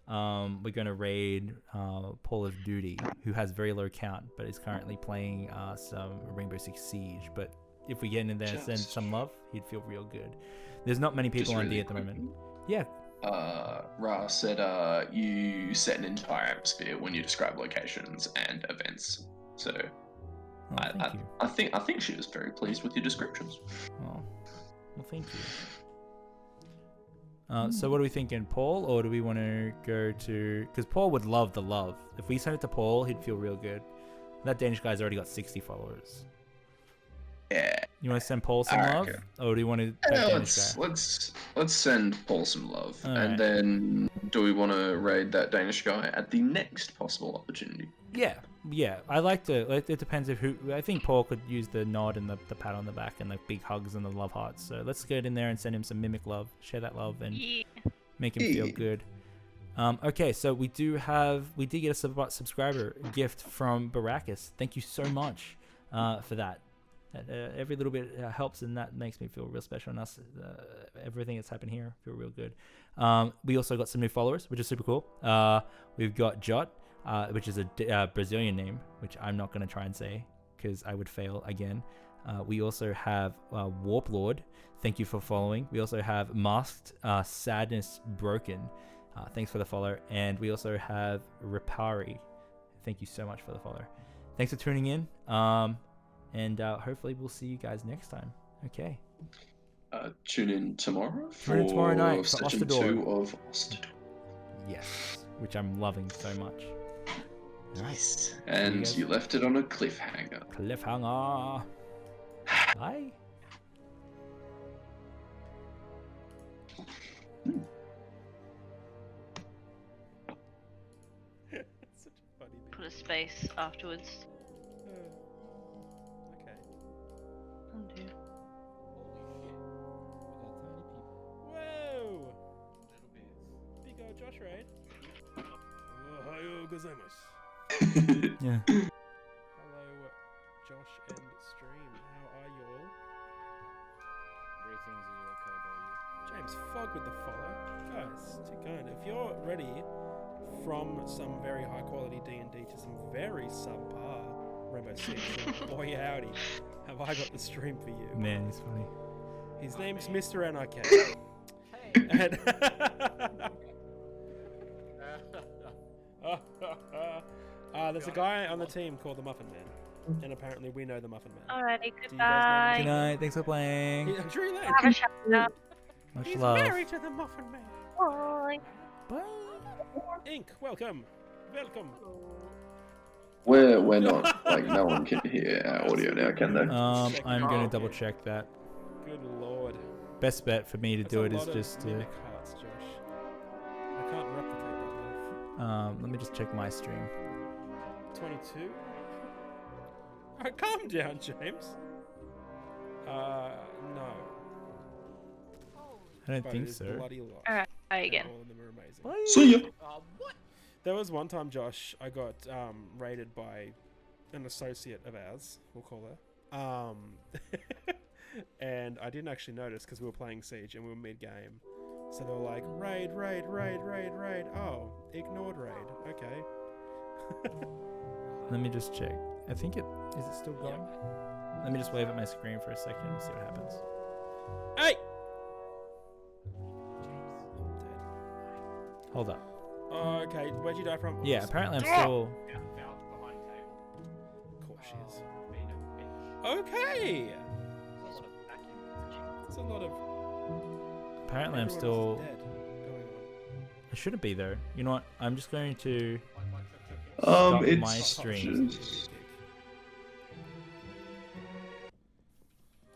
raid Paul of Duty, who has very low count, but is currently playing some Rainbow Six Siege. But if we get in there and send some love, he'd feel real good. There's not many people on D at the moment. Yeah.
Ra said you set an entire atmosphere when you describe locations and events. So I think she was very pleased with your descriptions.
Well, thank you. So what are we thinking, Paul, or do we want to go to... Because Paul would love the love. If we send it to Paul, he'd feel real good. That Danish guy's already got 60 followers.
Yeah.
You want to send Paul some love, or do you want to?
Let's send Paul some love,
and
then do we want to raid that Danish guy at the next possible opportunity?
Yeah. I like to. It depends who. I think Paul could use the nod and the pat on the back and the big hugs and the love hearts. So let's get in there and send him some mimic love, share that love, and make him feel good. Okay, so we did get a subscriber gift from Baracus. Thank you so much for that. Every little bit helps, and that makes me feel real special. And us, everything that's happened here, feel real good. We also got some new followers, which is super cool. We've got Jot, which is a Brazilian name, which I'm not going to try and say because I would fail again. We also have Warp Lord. Thank you for following. We also have Masked Sadness Broken. Thanks for the follow. And we also have Ripari. Thank you so much for the follow. Thanks for tuning in. And hopefully we'll see you guys next time. Okay.
Tune in tomorrow
tomorrow night for
session 2 of Ostador.
Yes, which I'm loving so much.
Nice. And you left it on a cliffhanger.
Bye.
Such a funny thing.
Put a space afterwards.
Okay. Whoa! Big old Josh raid. Ohayou gozaimasu.
Yeah.
Hello, Josh and stream. How are you all?
Greetings, you
James Fogg with the follow. Guys, too kind. If you're ready from some very high quality D&D to some very subpar Rainbow Six, then boy howdy, have I got the stream for you.
Man, he's funny.
His name's Mr. NRK.
Hey!
And there's a guy on the team called the Muffin Man, and apparently we know the Muffin Man.
Alrighty,
Do you guys
goodbye.
Good night. Thanks for playing.
I'm sure he
Have a
likes.
shout out.
Much
He's
love.
married to the Muffin Man.
Bye.
Bye.
Ink, welcome. Welcome.
We're not, like, no one can hear our audio now, can they?
I'm gonna double check that.
Good lord.
Best bet for me to
That's
do
a
it is
lot of
just to.
mimic hearts, Josh. I can't replicate that love.
Let me just check my stream.
22? Alright, calm down, James. No.
I don't
But
think
it is
so.
bloody lot.
Alright, bye
And
again.
all of them are amazing.
Bye.
See ya!
What?
There was one time, Josh, I got raided by an associate of ours, we'll call her. And I didn't actually notice because we were playing Siege and we were mid-game. So they were like, raid, raid, raid, raid, raid. Oh, ignored raid. Okay.
Let me just check. I think it is. It still going? Let me just wave at my screen for a second and see what happens.
Hey!
Hold up.
Oh, okay. Where'd you die from?
Yeah, apparently I'm still.
Of course she is. Okay! There's a lot of...
Apparently I'm
everyone
still.
else is dead going on.
I shouldn't be though. You know what? I'm just going to stop
it's
my stream.